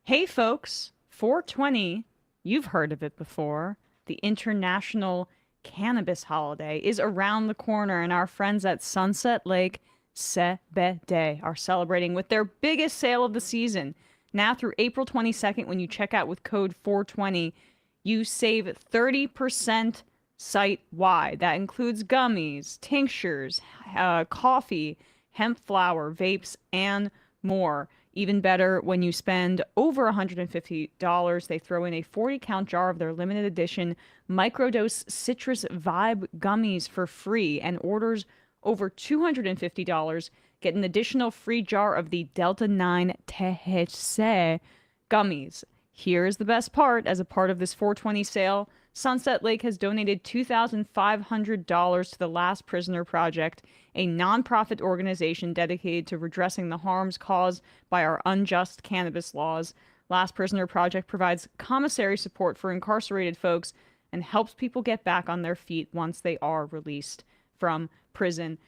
Hey folks, 420, you've heard of it before. The International Cannabis Holiday is around the corner, and our friends at Sunset Lake Seder are celebrating with their biggest sale of the season. Now through April 22nd, when you check out with code 420, you save 30% site wide. That includes gummies, tinctures, coffee, hemp flower, vapes, and more. Even better, when you spend over $150, they throw in a 40-count jar of their limited edition microdose citrus vibe gummies for free, and orders over $250 get an additional free jar of the Delta 9 THC gummies. Here's the best part. As a part of this 420 sale, Sunset Lake has donated $2,500 to the Last Prisoner Project, a nonprofit organization dedicated to redressing the harms caused by our unjust cannabis laws. Last Prisoner Project provides commissary support for incarcerated folks and helps people get back on their feet once they are released from prison.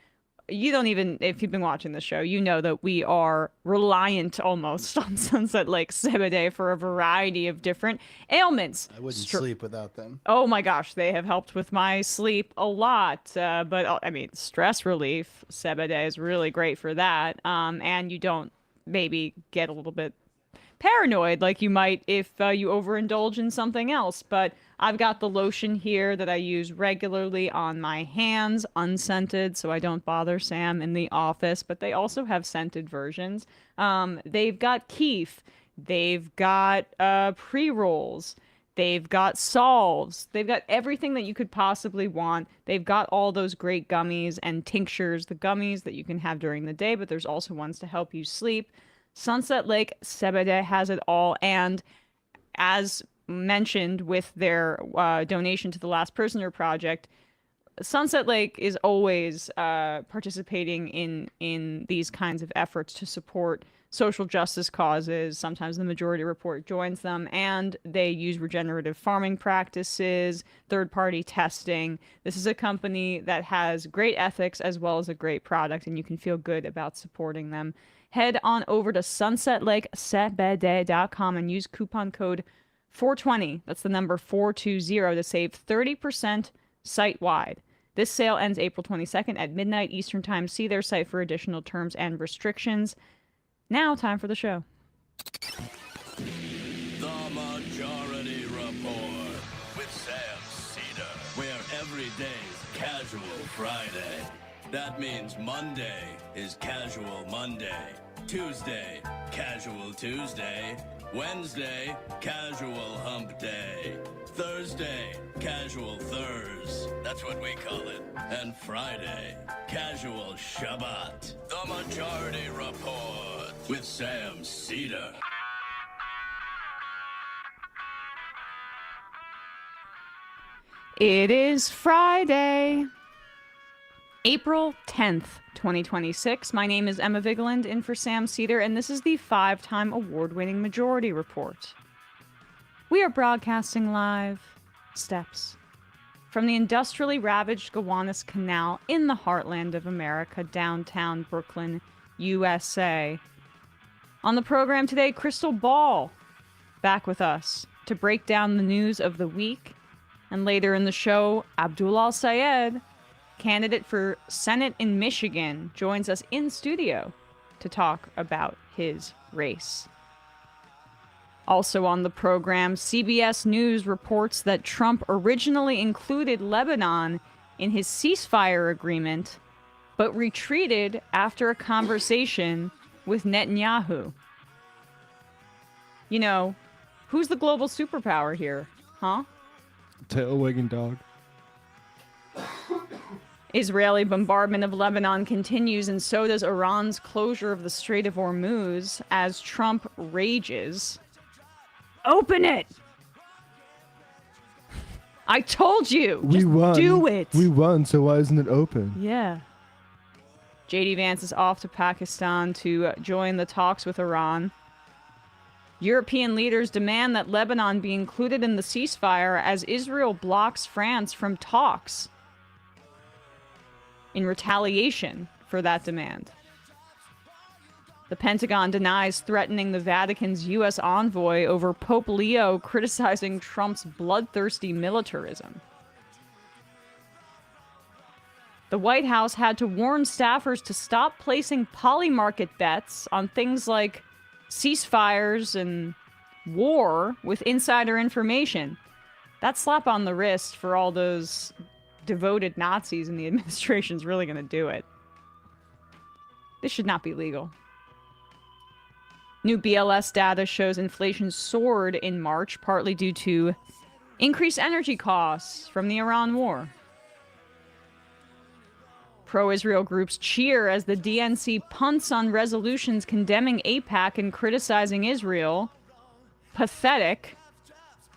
You don't even, if you've been watching the show, you know that we are reliant almost on Sunset Lake CBD for a variety of different ailments. I wouldn't sleep without them. Oh my gosh, they have helped with my sleep a lot. But I mean, stress relief, CBD is really great for that. And you don't maybe get a little bit paranoid like you might if you overindulge in something else. But I've got the lotion here that I use regularly on my hands, unscented, so I don't bother Sam in the office. But they also have scented versions. They've got Keef. They've got pre-rolls. They've got solves. They've got everything that you could possibly want. They've got all those great gummies and tinctures, the gummies that you can have during the day, but there's also ones to help you sleep. Sunset Lake CBD has it all. And as mentioned with their donation to the Last Prisoner Project, Sunset Lake is always participating in these kinds of efforts to support social justice causes. Sometimes the Majority Report joins them, and they use regenerative farming practices, third-party testing. This is a company that has great ethics as well as a great product, and you can feel good about supporting them. Head on over to sunsetlakecbd.com and use coupon code 420. That's the number 420 to save 30% site-wide. This sale ends April 22nd at midnight Eastern Time. See their site for additional terms and restrictions. Now, time for the show. The Majority Report with Sam Seder, where every day's Casual Friday. That means Monday is Casual Monday, Tuesday, Casual Tuesday, Wednesday, Casual Hump Day, Thursday, Casual Thurs, that's what we call it, and Friday, Casual Shabbat. The Majority Report with Sam Seder. It is Friday, April 10th, 2026. My name is Emma Vigeland, in for Sam Seder, and this is the 5-time award-winning Majority Report. We are broadcasting live steps from the industrially ravaged Gowanus Canal in the heartland of America, downtown Brooklyn, USA. On the program today, Krystal Ball back with us to break down the news of the week. And later in the show, Abdul al-Sayed, candidate for Senate in Michigan, joins us in studio to talk about his race. Also on the program, CBS News reports that Trump originally included Lebanon in his ceasefire agreement, but retreated after a conversation with Netanyahu. You know, who's the global superpower here, huh? Tail wagging dog. Israeli bombardment of Lebanon continues, and so does Iran's closure of the Strait of Hormuz as Trump rages. Open it! I told you! We Just won. do it! We won, so why isn't it open? Yeah. JD Vance is off to Pakistan to join the talks with Iran. European leaders demand that Lebanon be included in the ceasefire as Israel blocks France from talks in retaliation for that demand. The Pentagon denies threatening the Vatican's U.S. envoy over Pope Leo criticizing Trump's bloodthirsty militarism. The White House had to warn staffers to stop placing polymarket bets on things like ceasefires and war with insider information. That slap on the wrist for all those devoted Nazis in the administration is really going to do it. This should not be legal. New BLS data shows inflation soared in March, partly due to increased energy costs from the Iran war. Pro-Israel groups cheer as the DNC punts on resolutions condemning AIPAC and criticizing Israel. Pathetic.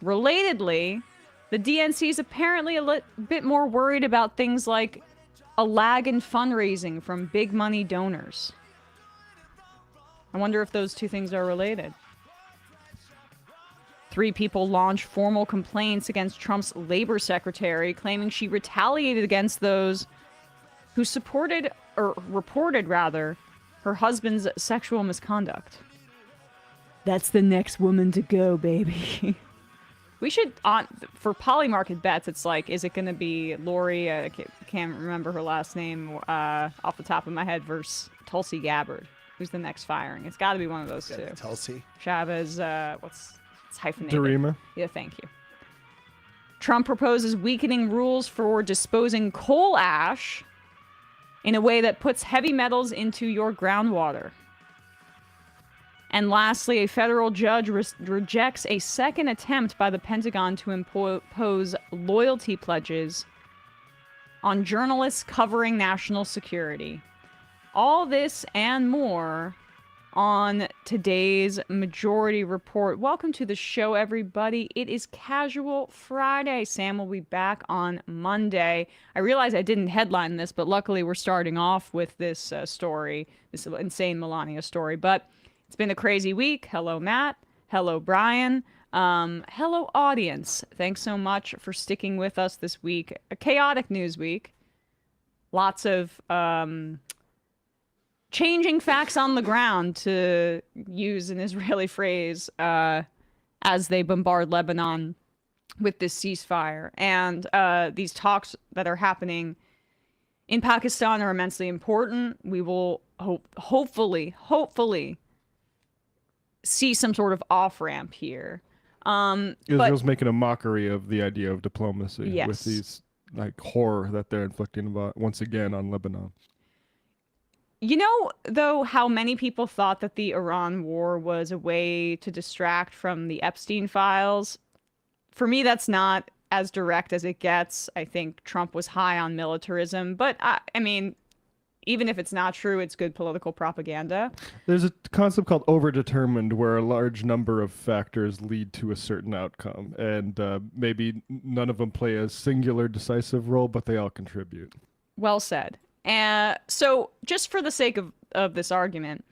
Relatedly, the DNC is apparently a bit more worried about things like a lag in fundraising from big money donors. I wonder if those two things are related. 3 people launched formal complaints against Trump's labor secretary, claiming she retaliated against those who supported, or reported rather, her husband's sexual misconduct. That's the next woman to go, baby. We should, for polymarket bets, it's like, is it going to be Lori, I can't remember her last name off the top of my head, versus Tulsi Gabbard? Who's the next firing? It's got to be one of those two. Tulsi. Chavez, it's hyphenated. Darima. Yeah, thank you. Trump proposes weakening rules for disposing coal ash in a way that puts heavy metals into your groundwater. And lastly, a federal judge rejects a second attempt by the Pentagon to impose loyalty pledges on journalists covering national security. All this and more on today's Majority Report. Welcome to the show, everybody. It is Casual Friday. Sam will be back on Monday. I realize I didn't headline this, but luckily we're starting off with this story, this insane Melania story. But it's been a crazy week. Hello, Matt. Hello, Brian. Hello, audience. Thanks so much for sticking with us this week. A chaotic news week. Lots of changing facts on the ground, to use an Israeli phrase, as they bombard Lebanon with this ceasefire. And these talks that are happening in Pakistan are immensely important. We will hopefully see some sort of off-ramp here. Israel's making a mockery of the idea of diplomacy, yes, with these like horror that they're inflicting about, once again, on Lebanon. You know, though, how many people thought that the Iran war was a way to distract from the Epstein files? For me, that's not as direct as it gets. I think Trump was high on militarism, but I mean, even if it's not true, it's good political propaganda. There's a concept called overdetermined, where a large number of factors lead to a certain outcome, and maybe none of them play a singular decisive role, but they all contribute. Well said. So just for the sake of this argument,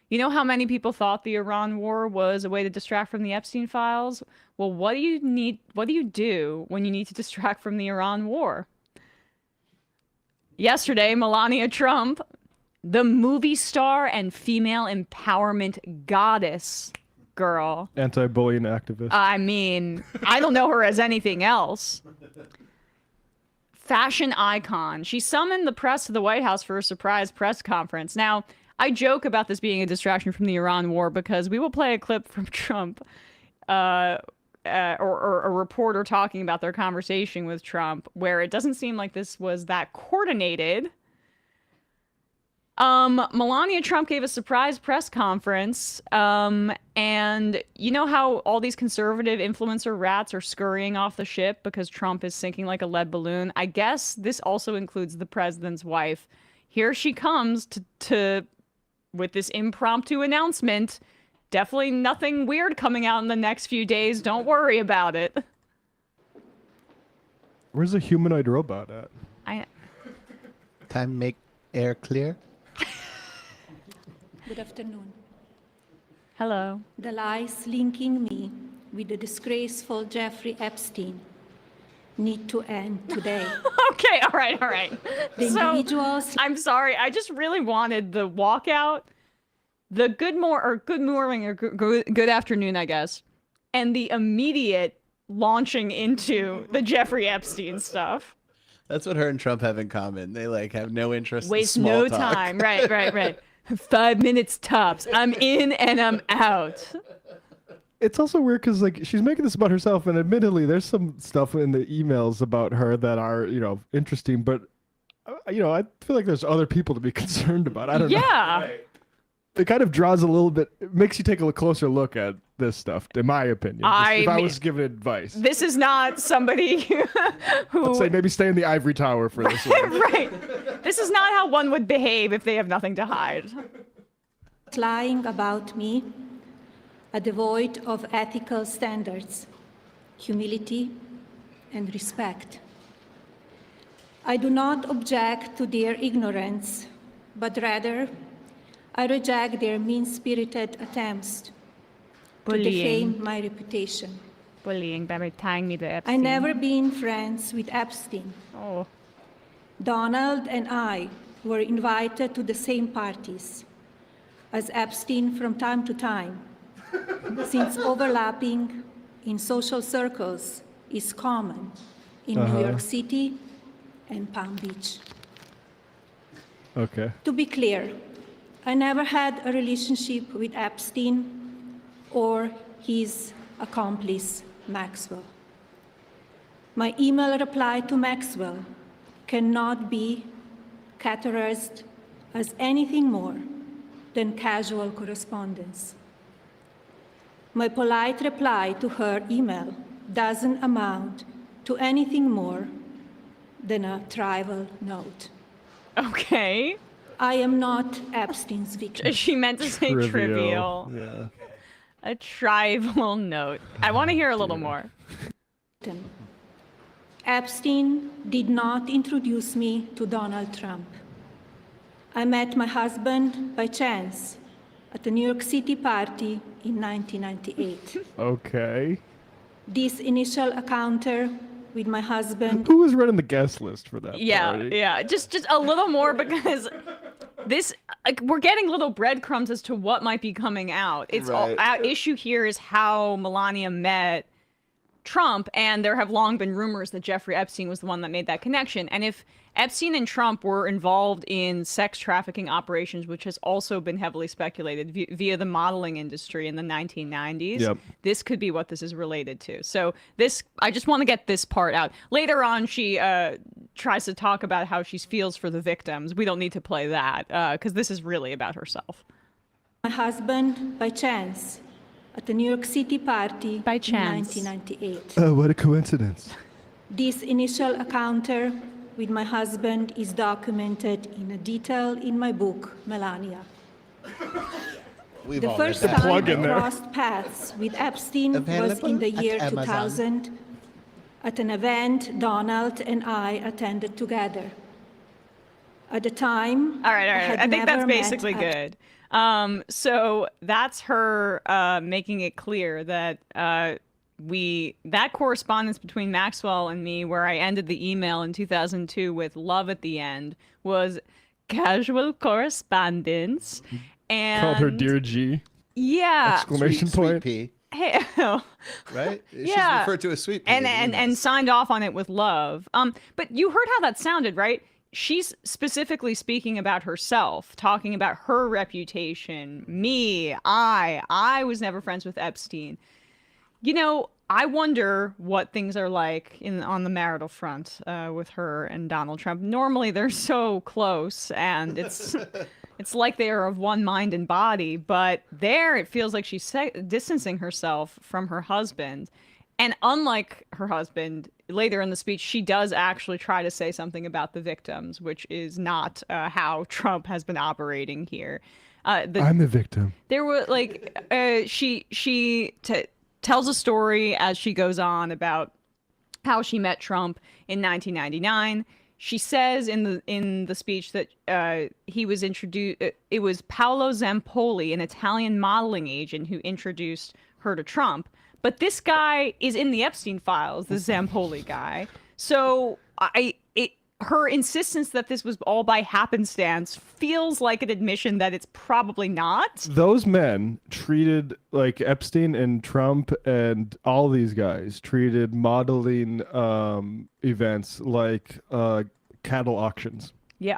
you know how many people thought the Iran war was a way to distract from the Epstein files? Well, what do you do when you need to distract from the Iran war? Yesterday, Melania Trump, the movie star and female empowerment goddess girl. Anti-bullying activist. I mean, I don't know her as anything else. Fashion icon. She summoned the press to the White House for a surprise press conference. Now, I joke about this being a distraction from the Iran war because we will play a clip from Trump, or a reporter talking about their conversation with Trump, where it doesn't seem like this was that coordinated. Melania Trump gave a surprise press conference, and you know how all these conservative influencer rats are scurrying off the ship because Trump is sinking like a lead balloon? I guess this also includes the president's wife. Here she comes to with this impromptu announcement. Definitely nothing weird coming out in the next few days. Don't worry about it. Where's the humanoid robot at? Time to make air clear. Good afternoon. Hello. The lies linking me with the disgraceful Jeffrey Epstein need to end today. Okay, all right. The individuals... I'm sorry, I just really wanted the walkout the good morning or good afternoon, I guess, and the immediate launching into the Jeffrey Epstein stuff. That's what her and Trump have in common. They like have no interest Waste in small no talk. time. Right. 5 minutes tops. I'm in and I'm out. It's also weird because like she's making this about herself, and admittedly, there's some stuff in the emails about her that are interesting, but I feel like there's other people to be concerned about. I don't know. Yeah. It kind of draws a little bit. It makes you take a closer look at this stuff, in my opinion. If I was giving advice, This is not somebody who. I'd say maybe stay in the ivory tower for this one. Right. This is not how one would behave if they have nothing to hide. Lying about me are devoid of ethical standards, humility, and respect. I do not object to their ignorance, but rather I reject their mean-spirited attempts to defame my reputation. Bullying by tying me to Epstein. I never been friends with Epstein. Oh. Donald and I were invited to the same parties as Epstein from time to time, since overlapping in social circles is common in New York City and Palm Beach. Okay. To be clear, I never had a relationship with Epstein or his accomplice, Maxwell. My email reply to Maxwell cannot be categorized as anything more than casual correspondence. My polite reply to her email doesn't amount to anything more than a trivial note. Okay. I am not Epstein's victim. She meant to say trivial. Yeah. A trivial note. I want to hear a little more. Epstein did not introduce me to Donald Trump. I met my husband by chance at a New York City party in 1998. Okay. This initial encounter with my husband. Who was running the guest list for that party? Yeah. Just a little more because this, like, we're getting little breadcrumbs as to what might be coming out. It's Right. our issue here is how Melania met Trump, and there have long been rumors that Jeffrey Epstein was the one that made that connection. And if Epstein and Trump were involved in sex trafficking operations, which has also been heavily speculated via the modeling industry in the 1990s, Yep. this could be what this is related to. So I just want to get this part out. Later on, she tries to talk about how she feels for the victims. We don't need to play that because this is really about herself. My husband by chance at the New York City party By chance. in 1998. Oh, what a coincidence. This initial encounter with my husband is documented in detail in my book, Melania. We've The all first read that. time Plug I in there. crossed paths with Epstein was Available in the at year Amazon. 2000 at an event Donald and I attended together. At the time, All right. had I think that's never met basically Epstein. good. So that's her making it clear that that correspondence between Maxwell and me, where I ended the email in 2002 with love at the end, was casual correspondence. And Called her Dear G. yeah, Exclamation Sweet point. pea, hey, right? She's Yeah. referred to as sweet pea. and in and emails. signed off on it with love. But you heard how that sounded, right? She's specifically speaking about herself, talking about her reputation. Me, I was never friends with Epstein. You know, I wonder what things are like on the marital front with her and Donald Trump. Normally, they're so close, and it's like they are of one mind and body. But there, it feels like she's distancing herself from her husband. And unlike her husband, later in the speech, she does actually try to say something about the victims, which is not how Trump has been operating here. I'm the victim. There were she tells a story as she goes on about how she met Trump in 1999. She says in the speech that he was introduced. It was Paolo Zampoli, an Italian modeling agent, who introduced her to Trump. But this guy is in the Epstein files, the Zampoli guy. So her insistence that this was all by happenstance feels like an admission that it's probably not. Those men treated, like Epstein and Trump and all these guys treated modeling events like cattle auctions. Yeah.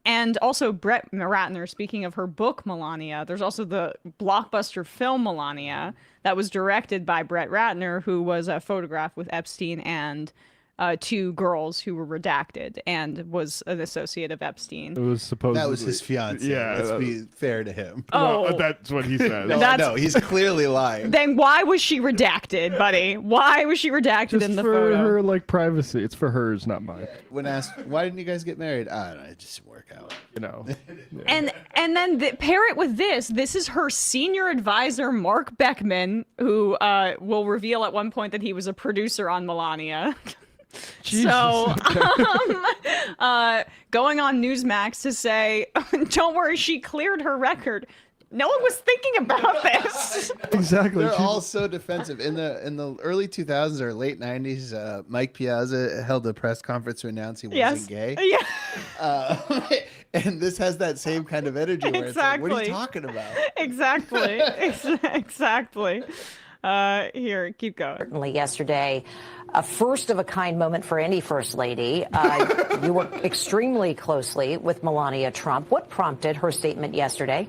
And also Brett Ratner, speaking of her book, Melania, there's also the blockbuster film Melania that was directed by Brett Ratner, who was photographed with Epstein and two girls who were redacted and was an associate of Epstein. It was supposed That was his fiance. Yeah, Let's be fair to him. Oh. that's what he said. No, he's clearly lying. Then why was she redacted, buddy? Why was she redacted Just in the for photo? her like privacy. It's for hers, not mine. When asked, why didn't you guys get married? I don't know, it just didn't work out. You know. And then pair it with this. This is her senior advisor, Mark Beckman, who will reveal at one point that he was a producer on Melania. Jesus. So, going on Newsmax to say, don't worry, she cleared her record. No one was thinking about this. Exactly. They're all so defensive. In the early 2000s or late 90s, Mike Piazza held a press conference to announce he wasn't gay. Yeah. And this has that same kind of energy where it's like, what are you talking about? Exactly. Exactly. Here, keep going. Certainly yesterday, a first of a kind moment for any first lady. You worked extremely closely with Melania Trump. What prompted her statement yesterday?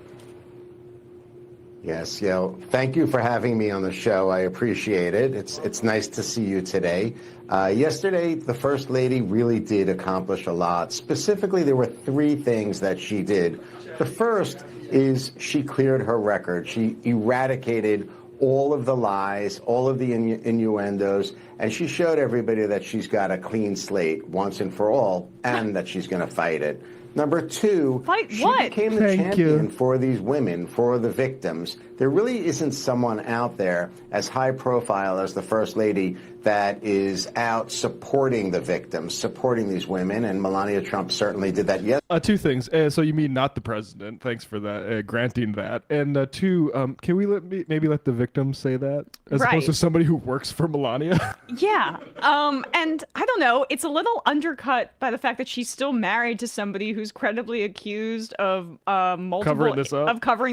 Yes, thank you for having me on the show. I appreciate it. It's nice to see you today. Yesterday, the First Lady really did accomplish a lot. Specifically, there were three things that she did. The first is she cleared her record. She eradicated all of the lies, all of the innuendos, and she showed everybody that she's got a clean slate once and for all, and that she's going to fight it. Number two, she became the champion for these women, for the victims. There really isn't someone out there as high profile as the First Lady that is out supporting the victims, supporting these women, and Melania Trump certainly did that. Yes. Two things. So you mean not the president? Thanks for that, granting that. And two, can we maybe let the victims say that as opposed to somebody who works for Melania? Yeah. And I don't know. It's a little undercut by the fact that she's still married to somebody who's credibly accused of covering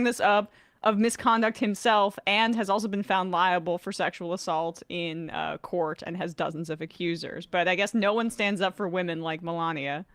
this up, of misconduct himself, and has also been found liable for sexual assault in court and has dozens of accusers. But I guess no one stands up for women like Melania.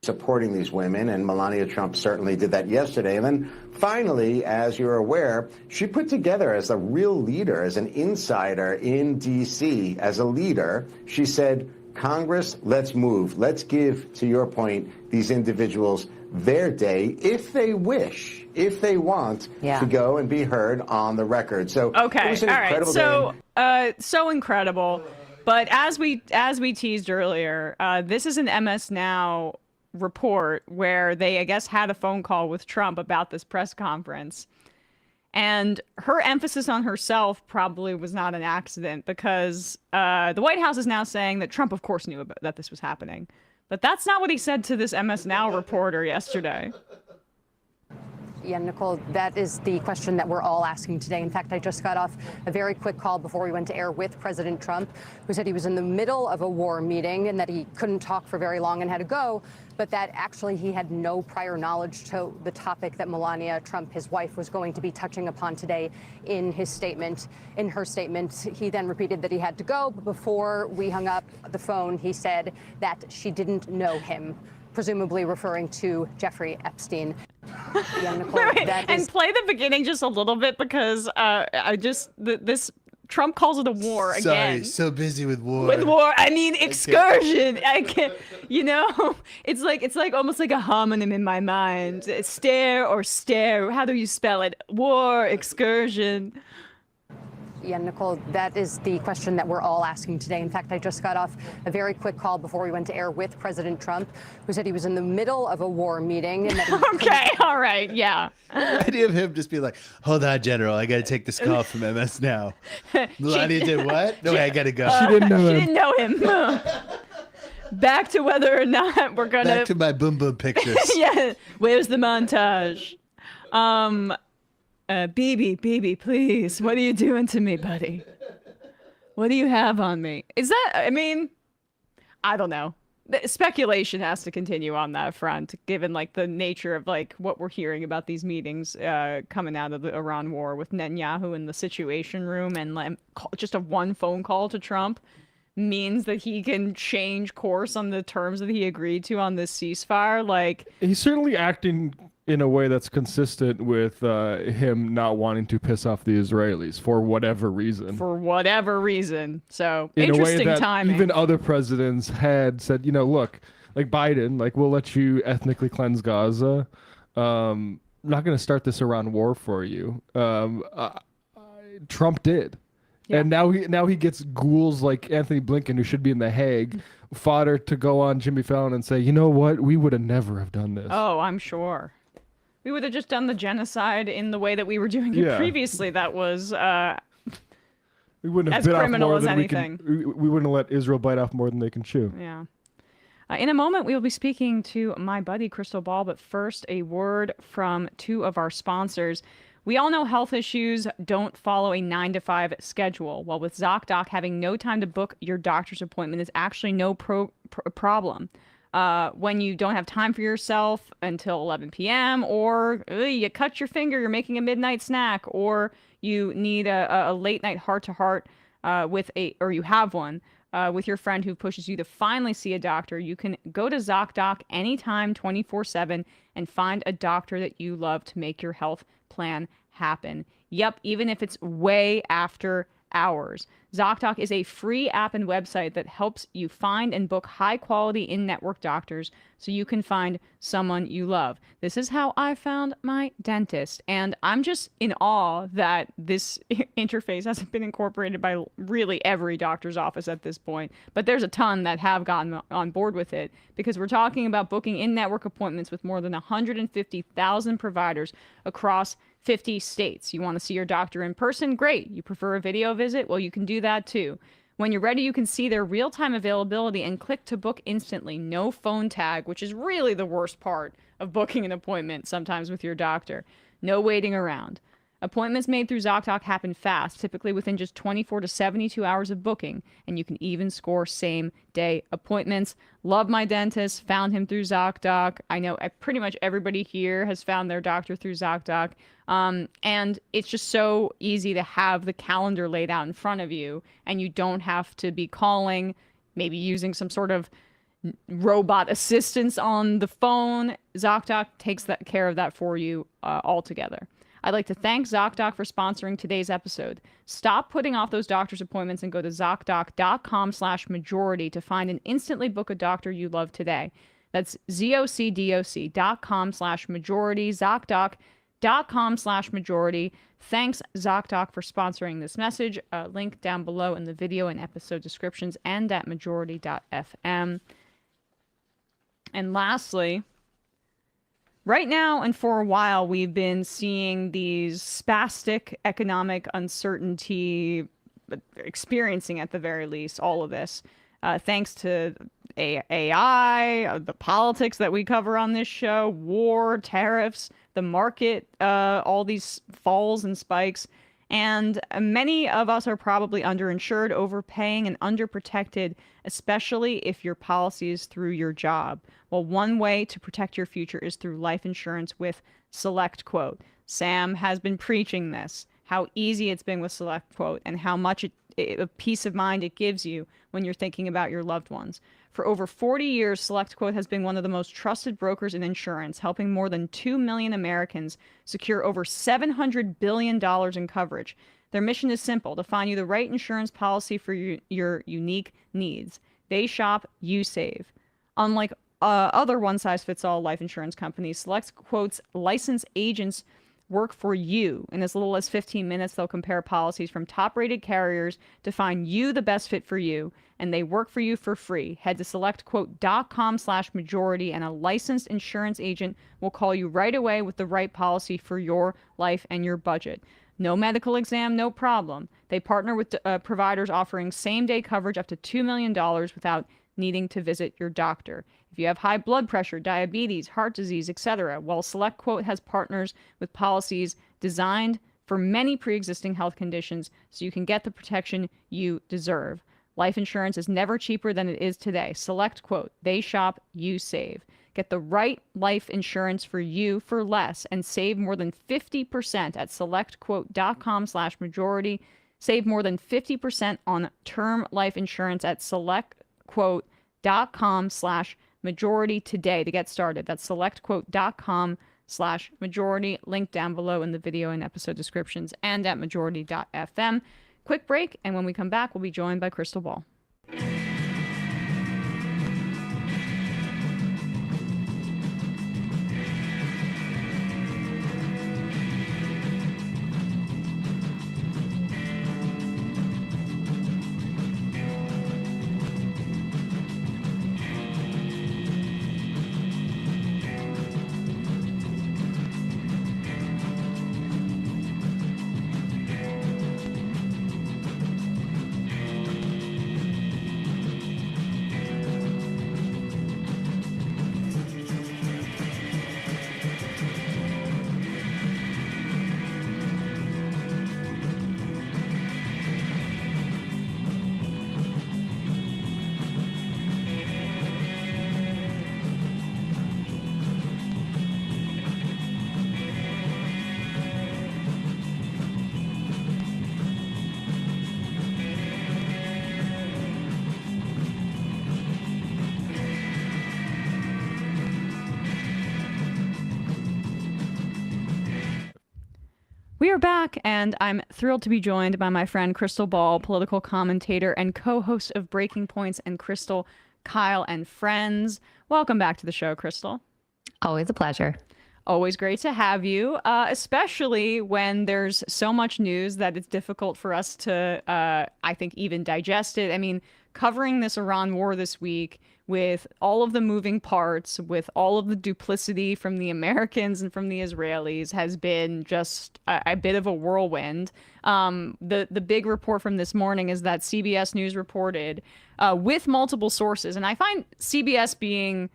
Supporting these women, and Melania Trump certainly did that yesterday. And then finally, as you're aware, she put together as a real leader, as an insider in D.C., as a leader, she said, Congress, let's move. Let's give, to your point, these individuals their day if they wish, if they want to go and be heard on the record. So okay, it was an incredible day. So incredible. But as we teased earlier, this is an MS Now report where they, I guess, had a phone call with Trump about this press conference. And her emphasis on herself probably was not an accident, because the White House is now saying that Trump, of course, knew that this was happening. But that's not what he said to this MS Now reporter yesterday. Yeah, Nicole, that is the question that we're all asking today. In fact, I just got off a very quick call before we went to air with President Trump, who said he was in the middle of a war meeting and that he couldn't talk for very long and had to go, but that actually he had no prior knowledge to the topic that Melania Trump, his wife, was going to be touching upon today in his statement. In her statement, he then repeated that he had to go, but before we hung up the phone, he said that she didn't know him, presumably referring to Jeffrey Epstein. Yeah, Nicole, and play the beginning just a little bit, because this Trump calls it a war again. Sorry, so busy with war. With war, I mean excursion. I can't, it's like almost like a homonym in my mind. Stare or stare. How do you spell it? War, excursion. Yeah, Nicole, that is the question that we're all asking today. In fact, I just got off a very quick call before we went to air with President Trump, who said he was in the middle of a war meeting. And that he okay, all right, yeah. The idea of him just being like, hold on, General, I got to take this call from MS Now. Melania did what? No, I got to go. She didn't know him. Back to whether or not we're going to... Back to my boom boom pictures. Yeah, where's the montage? BB, please, what are you doing to me, buddy? What do you have on me? Is that, I mean, I don't know. The speculation has to continue on that front, given like the nature of like what we're hearing about these meetings coming out of the Iran war with Netanyahu in the Situation Room, and like, just a one phone call to Trump means that he can change course on the terms that he agreed to on this ceasefire. Like, he's certainly acting in a way that's consistent with him not wanting to piss off the Israelis for whatever reason. So in interesting a way that timing. Even other presidents had said, look, like Biden, like we'll let you ethnically cleanse Gaza. I'm not going to start this Iran war for you. Trump did. Yeah. And now he gets ghouls like Anthony Blinken, who should be in The Hague, fodder to go on Jimmy Fallon and say, you know what, we would have never have done this. Oh, I'm sure. We would have just done the genocide in the way that we were doing it previously. That was we wouldn't have as criminal as anything. We wouldn't have let Israel bite off more than they can chew. Yeah. In a moment, we will be speaking to my buddy Krystal Ball, but first, a word from two of our sponsors. We all know health issues don't follow a 9-to-5 schedule. Well, with ZocDoc, having no time to book your doctor's appointment is actually no problem. When you don't have time for yourself until 11 p.m., or you cut your finger, you're making a midnight snack, or you need a late night heart-to-heart or you have one with your friend who pushes you to finally see a doctor, you can go to ZocDoc anytime, 24/7, and find a doctor that you love to make your health plan happen. Yep, even if it's way after hours. ZocDoc is a free app and website that helps you find and book high-quality in-network doctors so you can find someone you love. This is how I found my dentist, and I'm just in awe that this interface hasn't been incorporated by really every doctor's office at this point, but there's a ton that have gotten on board with it, because we're talking about booking in-network appointments with more than 150,000 providers across 50 states. You want to see your doctor in person? Great. You prefer a video visit? Well, you can do that too. When you're ready, you can see their real-time availability and click to book instantly. No phone tag, which is really the worst part of booking an appointment sometimes with your doctor. No waiting around. Appointments made through ZocDoc happen fast, typically within just 24 to 72 hours of booking, and you can even score same-day appointments. Love my dentist, found him through ZocDoc. I know pretty much everybody here has found their doctor through ZocDoc, and it's just so easy to have the calendar laid out in front of you, and you don't have to be calling, maybe using some sort of robot assistance on the phone. ZocDoc takes care of that for you altogether. I'd like to thank ZocDoc for sponsoring today's episode. Stop putting off those doctor's appointments and go to ZocDoc.com/majority to find and instantly book a doctor you love today. That's ZocDoc.com/majority, ZocDoc.com/majority. Thanks, ZocDoc, for sponsoring this message. Link down below in the video and episode descriptions and at majority.fm. And lastly, right now and for a while, we've been seeing these spastic economic uncertainty, experiencing at the very least all of this, thanks to AI, the politics that we cover on this show, war, tariffs, the market, all these falls and spikes. And many of us are probably underinsured, overpaying, and underprotected, especially if your policy is through your job. Well, one way to protect your future is through life insurance with SelectQuote. Sam has been preaching this, how easy it's been with SelectQuote and how much a peace of mind it gives you when you're thinking about your loved ones. For over 40 years, SelectQuote has been one of the most trusted brokers in insurance, helping more than 2 million Americans secure over $700 billion in coverage. Their mission is simple: to find you the right insurance policy for your unique needs. They shop, you save. Unlike other one-size-fits-all life insurance companies, SelectQuote's licensed agents work for you. In as little as 15 minutes, they'll compare policies from top-rated carriers to find you the best fit for you, and they work for you for free. Head to selectquote.com/majority, and a licensed insurance agent will call you right away with the right policy for your life and your budget. No medical exam, no problem. They partner with providers offering same-day coverage up to $2 million without needing to visit your doctor. If you have high blood pressure, diabetes, heart disease, etc., well, SelectQuote has partners with policies designed for many pre-existing health conditions so you can get the protection you deserve. Life insurance is never cheaper than it is today. Select Quote. They shop, you save. Get the right life insurance for you for less and save more than 50% at selectquote.com/majority. Save more than 50% on term life insurance at selectquote.com/majority today to get started. That's selectquote.com/majority. Link down below in the video and episode descriptions and at majority.fm. Quick break, and when we come back, we'll be joined by Krystal Ball. We are back, and I'm thrilled to be joined by my friend Krystal Ball, political commentator and co-host of Breaking Points and Krystal, Kyle and Friends. Welcome back to the show, Krystal. Always a pleasure. Always great to have you, especially when there's so much news that it's difficult for us to, I think, even digest it. I mean, covering this Iran war this week with all of the moving parts, with all of the duplicity from the Americans and from the Israelis has been just a bit of a whirlwind. The big report from this morning is that CBS News reported with multiple sources, and I find CBS being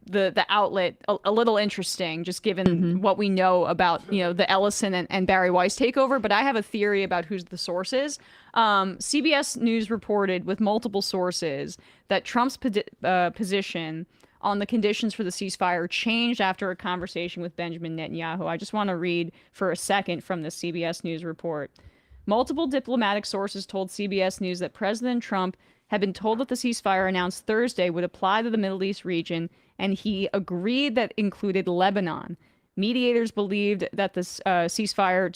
the outlet a little interesting, just given what we know about, the Ellison and Barry Weiss takeover. But I have a theory about who's the sources. CBS News reported with multiple sources that Trump's position on the conditions for the ceasefire changed after a conversation with Benjamin Netanyahu. I just want to read for a second from the CBS News report. Multiple diplomatic sources told CBS News that President Trump had been told that the ceasefire announced Thursday would apply to the Middle East region, and he agreed that included Lebanon. Mediators believed that the ceasefire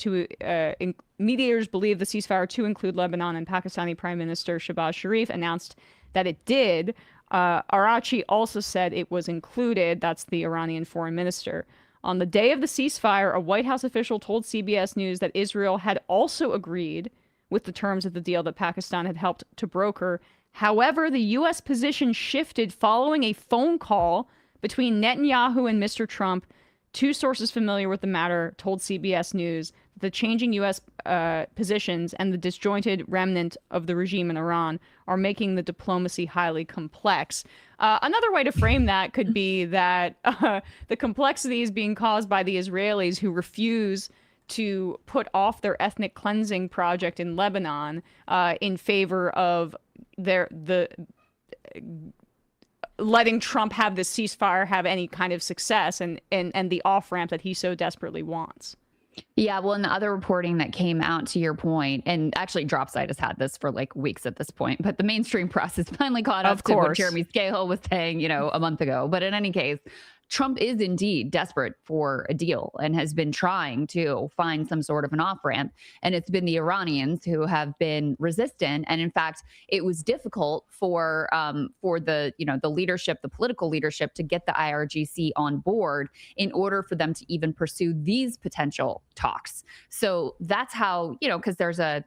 to include Lebanon, and Pakistani Prime Minister Shehbaz Sharif announced that it did. Arachi also said it was included. That's the Iranian foreign minister. On the day of the ceasefire, a White House official told CBS News that Israel had also agreed with the terms of the deal that Pakistan had helped to broker. However, the U.S. position shifted following a phone call between Netanyahu and Mr. Trump. Two sources familiar with the matter told CBS News that the changing U.S. Positions and the disjointed remnant of the regime in Iran are making the diplomacy highly complex. Another way to frame that could be that the complexity is being caused by the Israelis, who refuse to put off their ethnic cleansing project in Lebanon in favor of letting Trump have this ceasefire have any kind of success and the off-ramp that he so desperately wants. Yeah, well, and the other reporting that came out, to your point, and actually Dropsite has had this for like weeks at this point, but the mainstream press has finally caught up to what Jeremy Scahill was saying, a month ago. But in any case, Trump is indeed desperate for a deal and has been trying to find some sort of an off-ramp. And it's been the Iranians who have been resistant. And in fact, it was difficult for the leadership, the political leadership, to get the IRGC on board in order for them to even pursue these potential talks. So that's how, because there's a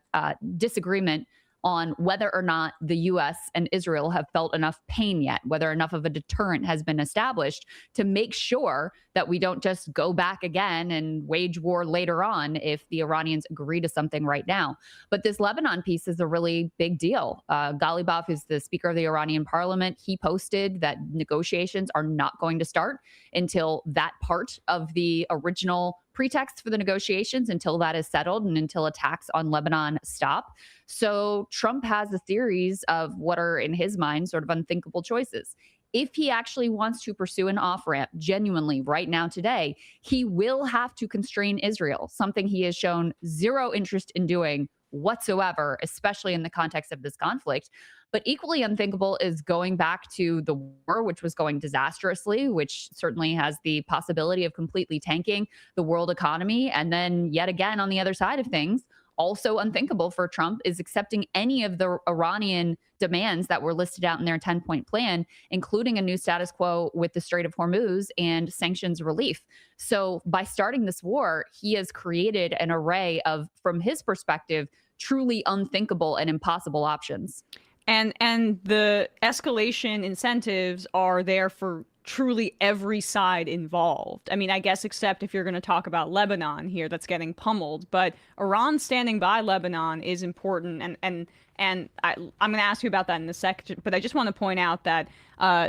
disagreement on whether or not the U.S. and Israel have felt enough pain yet, whether enough of a deterrent has been established to make sure that we don't just go back again and wage war later on if the Iranians agree to something right now. But this Lebanon piece is a really big deal. Ghalibaf is the Speaker of the Iranian Parliament. He posted that negotiations are not going to start until that part of the original pretext for the negotiations until that is settled and until attacks on Lebanon stop. So Trump has a series of what are, in his mind, sort of unthinkable choices. If he actually wants to pursue an off-ramp genuinely right now today, he will have to constrain Israel, something he has shown zero interest in doing whatsoever, especially in the context of this conflict. But equally unthinkable is going back to the war, which was going disastrously, which certainly has the possibility of completely tanking the world economy. And then yet again, on the other side of things, also unthinkable for Trump is accepting any of the Iranian demands that were listed out in their 10-point plan, including a new status quo with the Strait of Hormuz and sanctions relief. So by starting this war, he has created an array of, from his perspective, truly unthinkable and impossible options. And the escalation incentives are there for truly every side involved. I mean, I guess except if you're going to talk about Lebanon here, that's getting pummeled. But Iran standing by Lebanon is important, and I'm going to ask you about that in a second. But I just want to point out that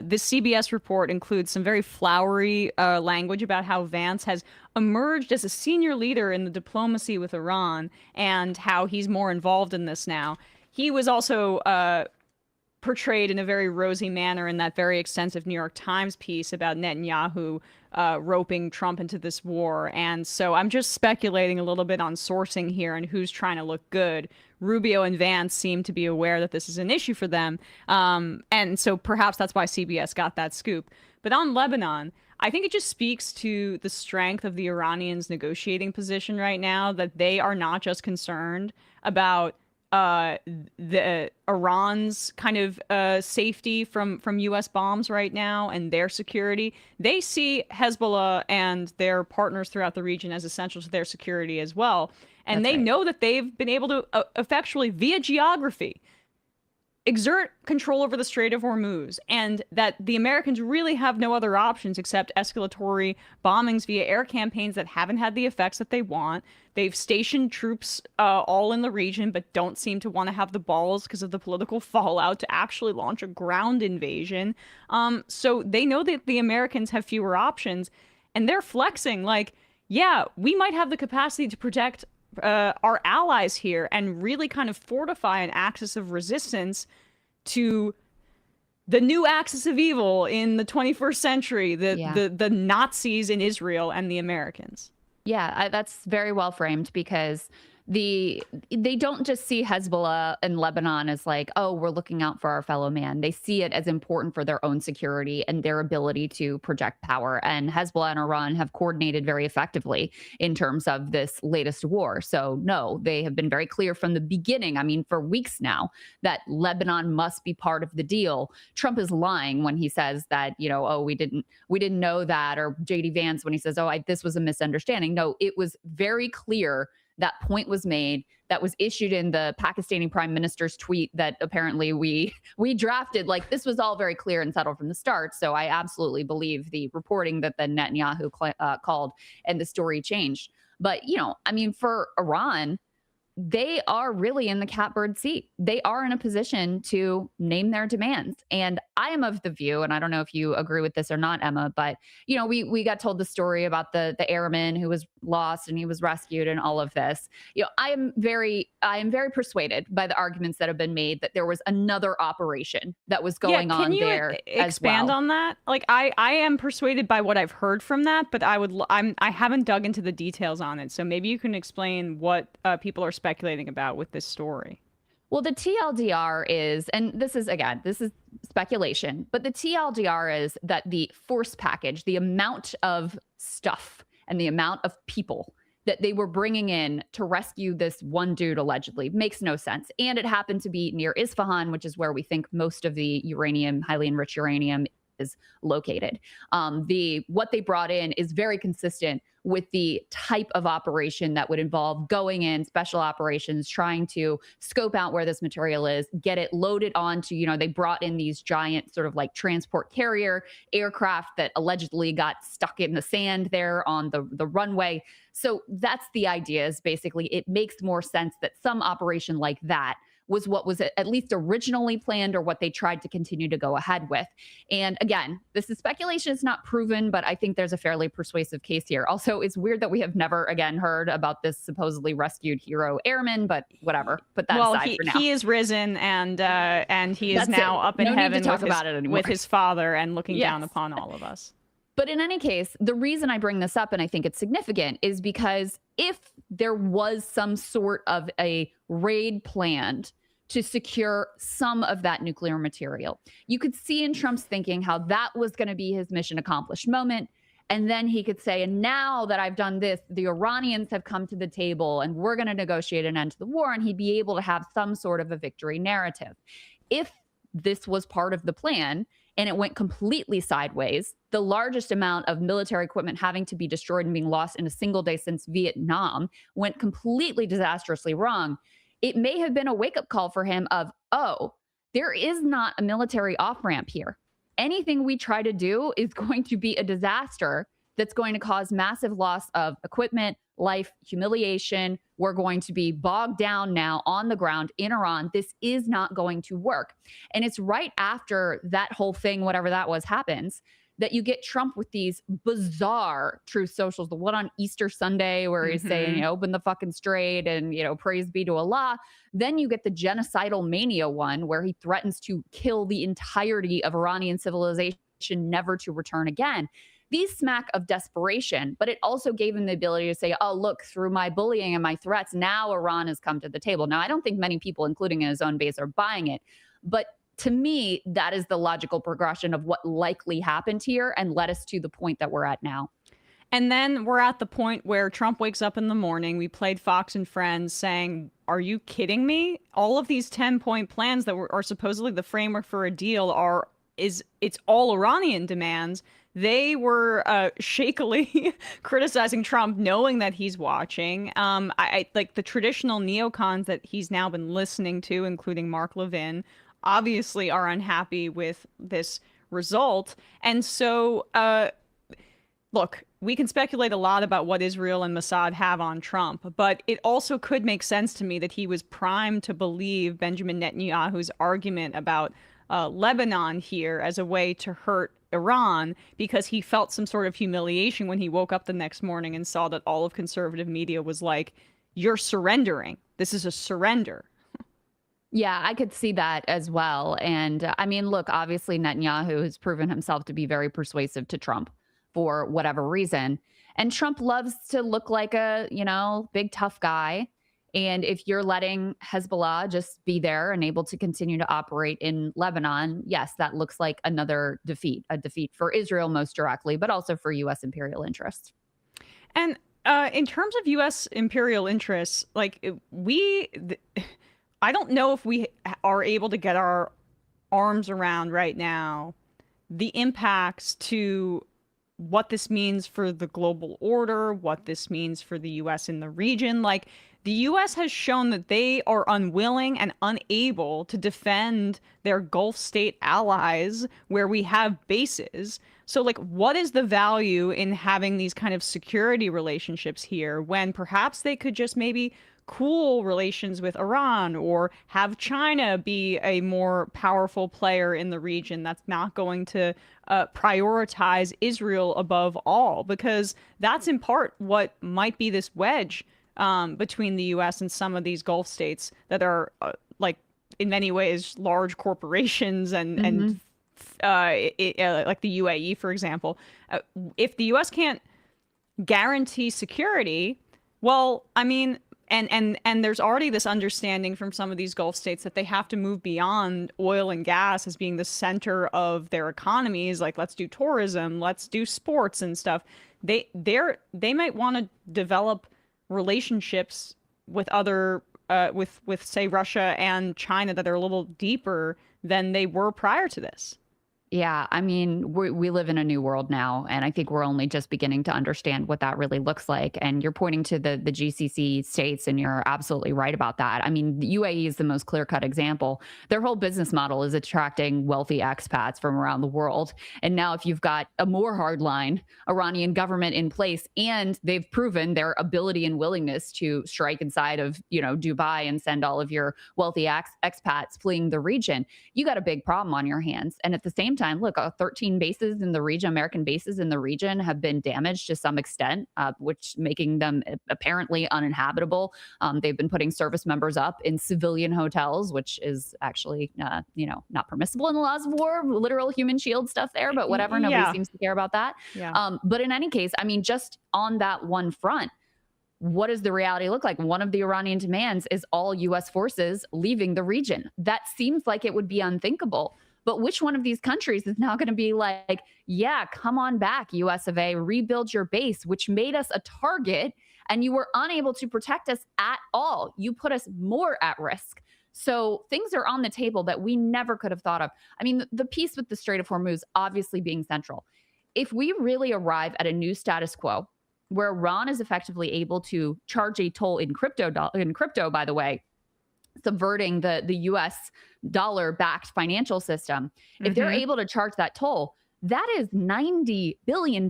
this CBS report includes some very flowery language about how Vance has emerged as a senior leader in the diplomacy with Iran and how he's more involved in this now. He was also portrayed in a very rosy manner in that very extensive New York Times piece about Netanyahu roping Trump into this war. And so I'm just speculating a little bit on sourcing here and who's trying to look good. Rubio and Vance seem to be aware that this is an issue for them. And so perhaps that's why CBS got that scoop. But on Lebanon, I think it just speaks to the strength of the Iranians' negotiating position right now, that they are not just concerned about the Iran's kind of safety from U.S. bombs right now and their security. They see Hezbollah and their partners throughout the region as essential to their security as well. And they know that they've been able to effectually, via geography, exert control over the Strait of Hormuz, and that the Americans really have no other options except escalatory bombings via air campaigns that haven't had the effects that they want. They've stationed troops all in the region, but don't seem to want to have the balls because of the political fallout to actually launch a ground invasion. So they know that the Americans have fewer options, and they're flexing like, yeah, we might have the capacity to protect our allies here and really kind of fortify an axis of resistance to the new axis of evil in the 21st century, the Nazis in Israel and the Americans. Yeah, that's very well framed, because they don't just see Hezbollah and Lebanon as like, oh, we're looking out for our fellow man. They see it as important for their own security and their ability to project power. And Hezbollah and Iran have coordinated very effectively in terms of this latest war. So no, they have been very clear from the beginning, I mean, for weeks now, that Lebanon must be part of the deal. Trump is lying when he says that, you know, oh, we didn't know that, or JD Vance when he says, oh, this was a misunderstanding. No, it was very clear. That point was made. That was issued in the Pakistani prime minister's tweet that apparently we drafted. Like, this was all very clear and settled from the start. So I absolutely believe the reporting that the Netanyahu called and the story changed. But, you know, I mean, for Iran, they are really in the catbird seat. They are in a position to name their demands. And I am of the view, and I don't know if you agree with this or not, Emma, but, you know, we got told the story about the airman who was lost and he was rescued and all of this. You know, I am very persuaded by the arguments that have been made that there was another operation that was going on there as well. Expand on that? Like, I am persuaded by what I've heard from that, but I haven't dug into the details on it. So maybe you can explain what people are speculating about with this story. Well, the TLDR is, and this is speculation, but the TLDR is that the force package, the amount of stuff and the amount of people that they were bringing in to rescue this one dude allegedly makes no sense. And it happened to be near Isfahan, which is where we think most of the uranium, highly enriched uranium, is located. What they brought in is very consistent with the type of operation that would involve going in, special operations, trying to scope out where this material is, get it loaded onto, you know, they brought in these giant sort of like transport carrier aircraft that allegedly got stuck in the sand there on the runway. So that's the idea, is basically it makes more sense that some operation like that was what was at least originally planned or what they tried to continue to go ahead with. And again, this is speculation, it's not proven, but I think there's a fairly persuasive case here. Also, it's weird that we have never again heard about this supposedly rescued hero airman, but whatever. Put that aside for now. He is risen and he is now up in heaven with his father and looking down upon all of us. But in any case, the reason I bring this up, and I think it's significant, is because if there was some sort of a raid planned to secure some of that nuclear material, you could see in Trump's thinking how that was going to be his mission accomplished moment. And then he could say, and now that I've done this, the Iranians have come to the table and we're going to negotiate an end to the war. And he'd be able to have some sort of a victory narrative. If this was part of the plan and it went completely sideways, the largest amount of military equipment having to be destroyed and being lost in a single day since Vietnam went completely disastrously wrong, it may have been a wake-up call for him of, oh, there is not a military off-ramp here. Anything we try to do is going to be a disaster that's going to cause massive loss of equipment, life, humiliation. We're going to be bogged down now on the ground in Iran. This is not going to work. And it's right after that whole thing, whatever that was, happens, that you get Trump with these bizarre truth socials. The one on Easter Sunday where he's saying, open the fucking strait and, praise be to Allah. Then you get the genocidal mania one where he threatens to kill the entirety of Iranian civilization, never to return again. These smack of desperation, but it also gave him the ability to say, oh, look, through my bullying and my threats, now Iran has come to the table. Now, I don't think many people, including in his own base, are buying it. But to me, that is the logical progression of what likely happened here and led us to the point that we're at now. And then we're at the point where Trump wakes up in the morning. We played Fox and Friends saying, are you kidding me? All of these 10-point plans that are supposedly the framework for a deal it's all Iranian demands. They were shakily criticizing Trump, knowing that he's watching. I like the traditional neocons that he's now been listening to, including Mark Levin, obviously are unhappy with this result. And so, look, we can speculate a lot about what Israel and Mossad have on Trump, but it also could make sense to me that he was primed to believe Benjamin Netanyahu's argument about Lebanon here as a way to hurt Iran, because he felt some sort of humiliation when he woke up the next morning and saw that all of conservative media was like, you're surrendering. This is a surrender. Yeah, I could see that as well. And I mean, look, obviously Netanyahu has proven himself to be very persuasive to Trump for whatever reason. And Trump loves to look like a, big tough guy. And if you're letting Hezbollah just be there and able to continue to operate in Lebanon, yes, that looks like another defeat, a defeat for Israel most directly, but also for U.S. imperial interests. And in terms of U.S. imperial interests, I don't know if we are able to get our arms around right now the impacts to what this means for the global order, what this means for the U.S. in the region. Like, the U.S. has shown that they are unwilling and unable to defend their Gulf state allies where we have bases. So, what is the value in having these kind of security relationships here when perhaps they could just maybe cool relations with Iran or have China be a more powerful player in the region that's not going to prioritize Israel above all? Because that's in part what might be this wedge between the U.S. and some of these Gulf states that are in many ways large corporations and like the UAE, for example. If the U.S. can't guarantee security, well, I mean, and there's already this understanding from some of these Gulf states that they have to move beyond oil and gas as being the center of their economies. Like, let's do tourism, let's do sports and stuff. They might want to develop relationships with other with say Russia and China that are a little deeper than they were prior to this. Yeah, I mean, we live in a new world now, and I think we're only just beginning to understand what that really looks like. And you're pointing to the GCC states, and you're absolutely right about that. I mean, the UAE is the most clear-cut example. Their whole business model is attracting wealthy expats from around the world. And now if you've got a more hardline Iranian government in place, and they've proven their ability and willingness to strike inside of, Dubai and send all of your wealthy expats fleeing the region, you got a big problem on your hands. And at the same time, look, 13 bases in the region, American bases in the region, have been damaged to some extent, which making them apparently uninhabitable. They've been putting service members up in civilian hotels, which is actually, not permissible in the laws of war, literal human shield stuff there, but whatever. Nobody seems to care about that. Yeah. But in any case, I mean, just on that one front, what does the reality look like? One of the Iranian demands is all U.S. forces leaving the region. That seems like it would be unthinkable. But which one of these countries is now going to be like, yeah, come on back, US of A, rebuild your base, which made us a target, and you were unable to protect us at all. You put us more at risk. So things are on the table that we never could have thought of. I mean, the piece with the Strait of Hormuz obviously being central. If we really arrive at a new status quo, where Iran is effectively able to charge a toll in crypto, by the way, subverting the U.S. dollar-backed financial system, if they're able to charge that toll, that is $90 billion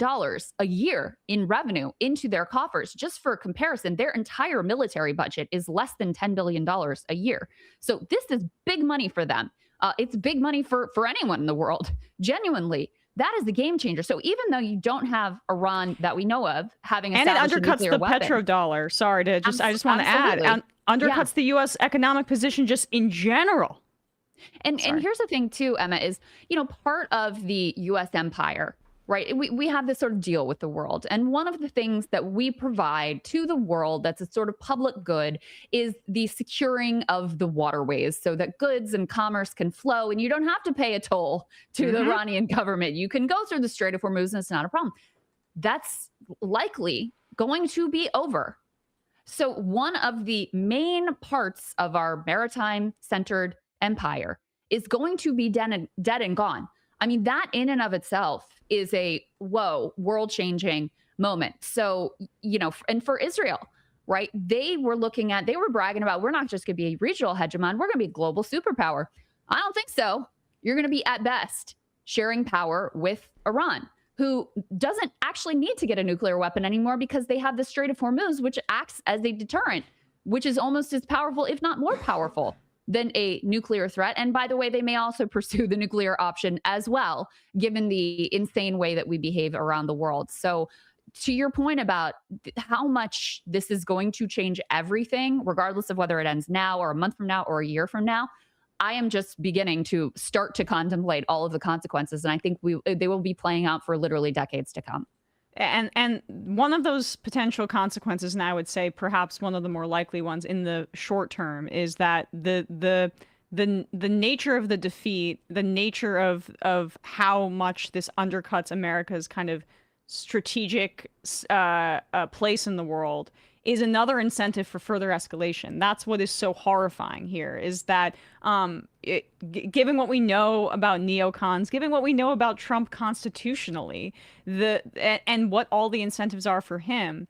a year in revenue into their coffers. Just for comparison, their entire military budget is less than $10 billion a year. So this is big money for them. It's big money for anyone in the world, genuinely. That is the game changer. So even though you don't have Iran that we know of having established and it undercuts the petrodollar. Sorry to just, I just want to add, undercuts the U.S. economic position just in general. And here's the thing too, Emma, is, part of the U.S. empire, right? We have this sort of deal with the world. And one of the things that we provide to the world that's a sort of public good is the securing of the waterways so that goods and commerce can flow. And you don't have to pay a toll to the Iranian government. You can go through the Strait of Hormuz and it's not a problem. That's likely going to be over. So one of the main parts of our maritime-centered empire is going to be dead and gone. I mean, that in and of itself is a world-changing moment. So, and for Israel, right? They were bragging about, we're not just going to be a regional hegemon, we're going to be a global superpower. I don't think so. You're going to be, at best, sharing power with Iran, who doesn't actually need to get a nuclear weapon anymore because they have the Strait of Hormuz, which acts as a deterrent, which is almost as powerful, if not more powerful, than a nuclear threat. And by the way, they may also pursue the nuclear option as well, given the insane way that we behave around the world. So to your point about how much this is going to change everything, regardless of whether it ends now or a month from now or a year from now, I am just beginning to start to contemplate all of the consequences. And I think they will be playing out for literally decades to come. And one of those potential consequences, and I would say perhaps one of the more likely ones in the short term, is that the nature of the defeat, the nature of how much this undercuts America's kind of strategic place in the world is another incentive for further escalation. That's what is so horrifying here, is that given what we know about neocons, given what we know about Trump constitutionally, and what all the incentives are for him,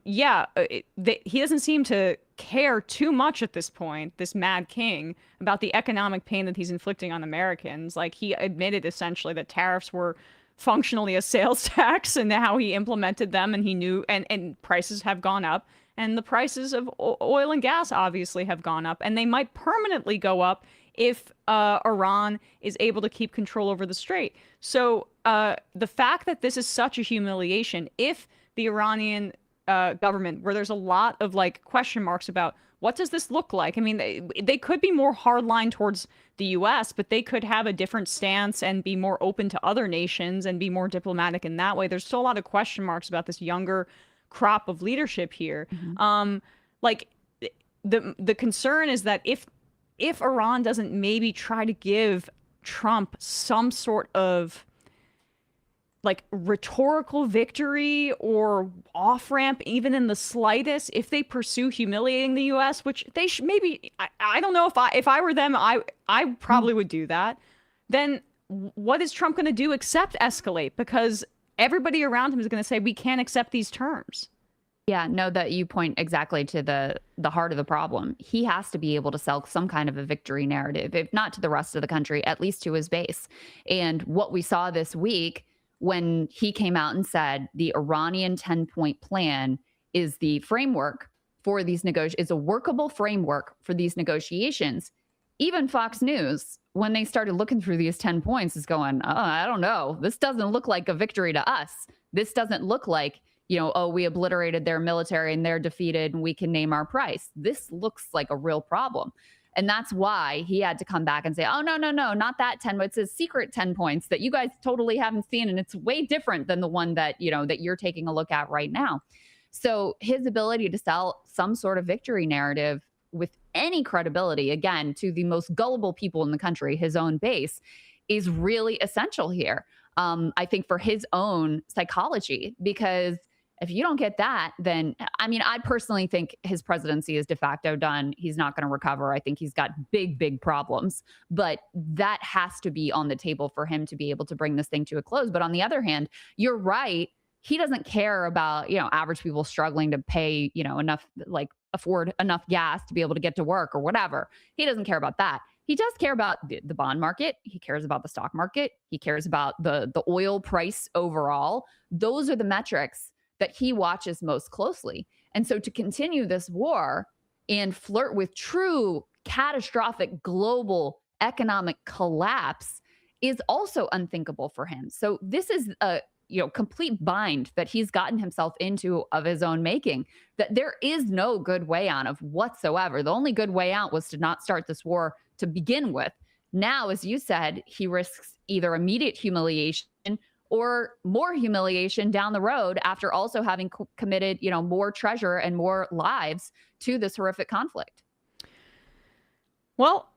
he doesn't seem to care too much at this point, this mad king, about the economic pain that he's inflicting on Americans. Like, he admitted essentially that tariffs were functionally a sales tax, and how he implemented them, and he knew, and prices have gone up, and the prices of oil and gas obviously have gone up, and they might permanently go up if Iran is able to keep control over the strait. So the fact that this is such a humiliation, if the Iranian government, where there's a lot of question marks about what does this look like? I mean, they could be more hardline towards the U.S., but they could have a different stance and be more open to other nations and be more diplomatic in that way. There's still a lot of question marks about this younger crop of leadership here. The concern is that if Iran doesn't maybe try to give Trump some sort of rhetorical victory or off-ramp, even in the slightest, if they pursue humiliating the U.S., which they should maybe, I don't know, if I were them, I probably would do that, then what is Trump going to do except escalate? Because everybody around him is going to say, we can't accept these terms. Yeah, no, that you point exactly to the heart of the problem. He has to be able to sell some kind of a victory narrative, if not to the rest of the country, at least to his base. And what we saw this week when he came out and said the Iranian 10-point plan is the framework for these is a workable framework for these negotiations. Even Fox News, when they started looking through these 10 points, is going, oh, I don't know. This doesn't look like a victory to us. This doesn't look like, oh, we obliterated their military and they're defeated and we can name our price. This looks like a real problem. And that's why he had to come back and say, oh, no, not that 10. It's a secret 10 points that you guys totally haven't seen. And it's way different than the one that, that you're taking a look at right now. So his ability to sell some sort of victory narrative with any credibility, again, to the most gullible people in the country, his own base, is really essential here. I think for his own psychology, because if you don't get that, then, I personally think his presidency is de facto done. He's not going to recover. I think he's got big, big problems, but that has to be on the table for him to be able to bring this thing to a close. But on the other hand, you're right. He doesn't care about, average people struggling to pay, enough, afford enough gas to be able to get to work or whatever. He doesn't care about that. He does care about the bond market. He cares about the stock market. He cares about the oil price overall. Those are the metrics that he watches most closely. And so to continue this war and flirt with true catastrophic global economic collapse is also unthinkable for him. So this is a complete bind that he's gotten himself into of his own making, that there is no good way out of whatsoever. The only good way out was to not start this war to begin with. Now, as you said, he risks either immediate humiliation or more humiliation down the road after also having committed, more treasure and more lives to this horrific conflict. Well,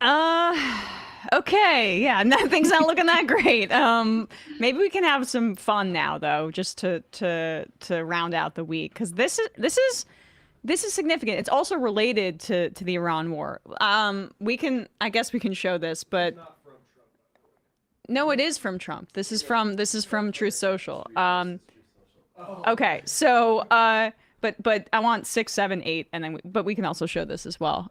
okay. Yeah, things not looking that great. Maybe we can have some fun now, though, just to round out the week, because this is significant. It's also related to the Iran war. I guess we can show this, but no, it is from Trump. This is from Truth Social. Okay, so but I want 6, 7, 8, and then but we can also show this as well.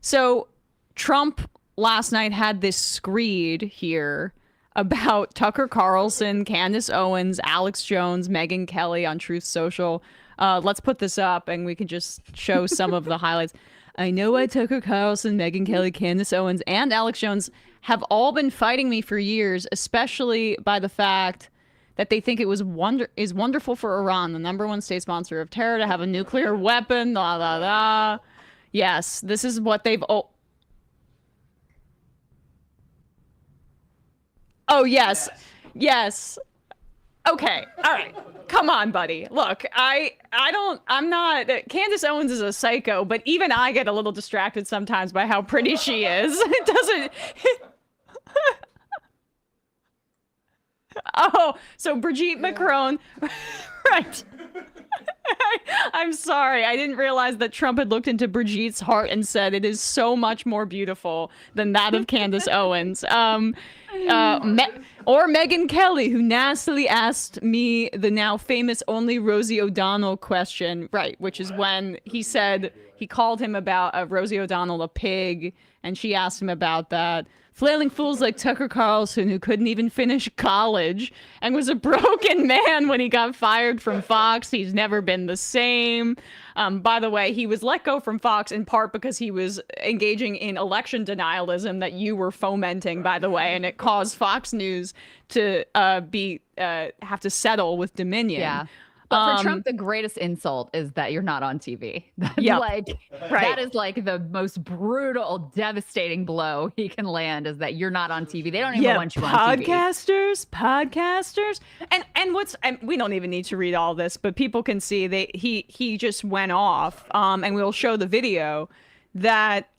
So Trump last night had this screed here about Tucker Carlson, Candace Owens, Alex Jones, Megyn Kelly on Truth Social. Let's put this up and we can just show some of the highlights. I know why Tucker Carlson, Megyn Kelly, Candace Owens, and Alex Jones have all been fighting me for years, especially by the fact that they think it is wonderful for Iran, the #1 state sponsor of terror, to have a nuclear weapon. La la la. Yes, this is what they've. Oh yes, yes. Okay, all right. Come on, buddy. Look, I'm not. Candace Owens is a psycho, but even I get a little distracted sometimes by how pretty she is. It doesn't. Oh, so Brigitte Macron, right. I'm sorry. I didn't realize that Trump had looked into Brigitte's heart and said it is so much more beautiful than that of Candace Owens. Or Megyn Kelly, who nastily asked me the now famous only Rosie O'Donnell question, right, which is when he said he called him about Rosie O'Donnell a pig, and she asked him about that. Flailing fools like Tucker Carlson, who couldn't even finish college and was a broken man when he got fired from Fox. He's never been the same. By the way, he was let go from Fox in part because he was engaging in election denialism that you were fomenting, by the way, and it caused Fox News to have to settle with Dominion. Yeah. But for Trump, the greatest insult is that you're not on TV. That's that is like the most brutal, devastating blow he can land, is that you're not on TV. They don't even want you on TV. Podcasters. And we don't even need to read all this, but people can see that he just went off, and we'll show the video that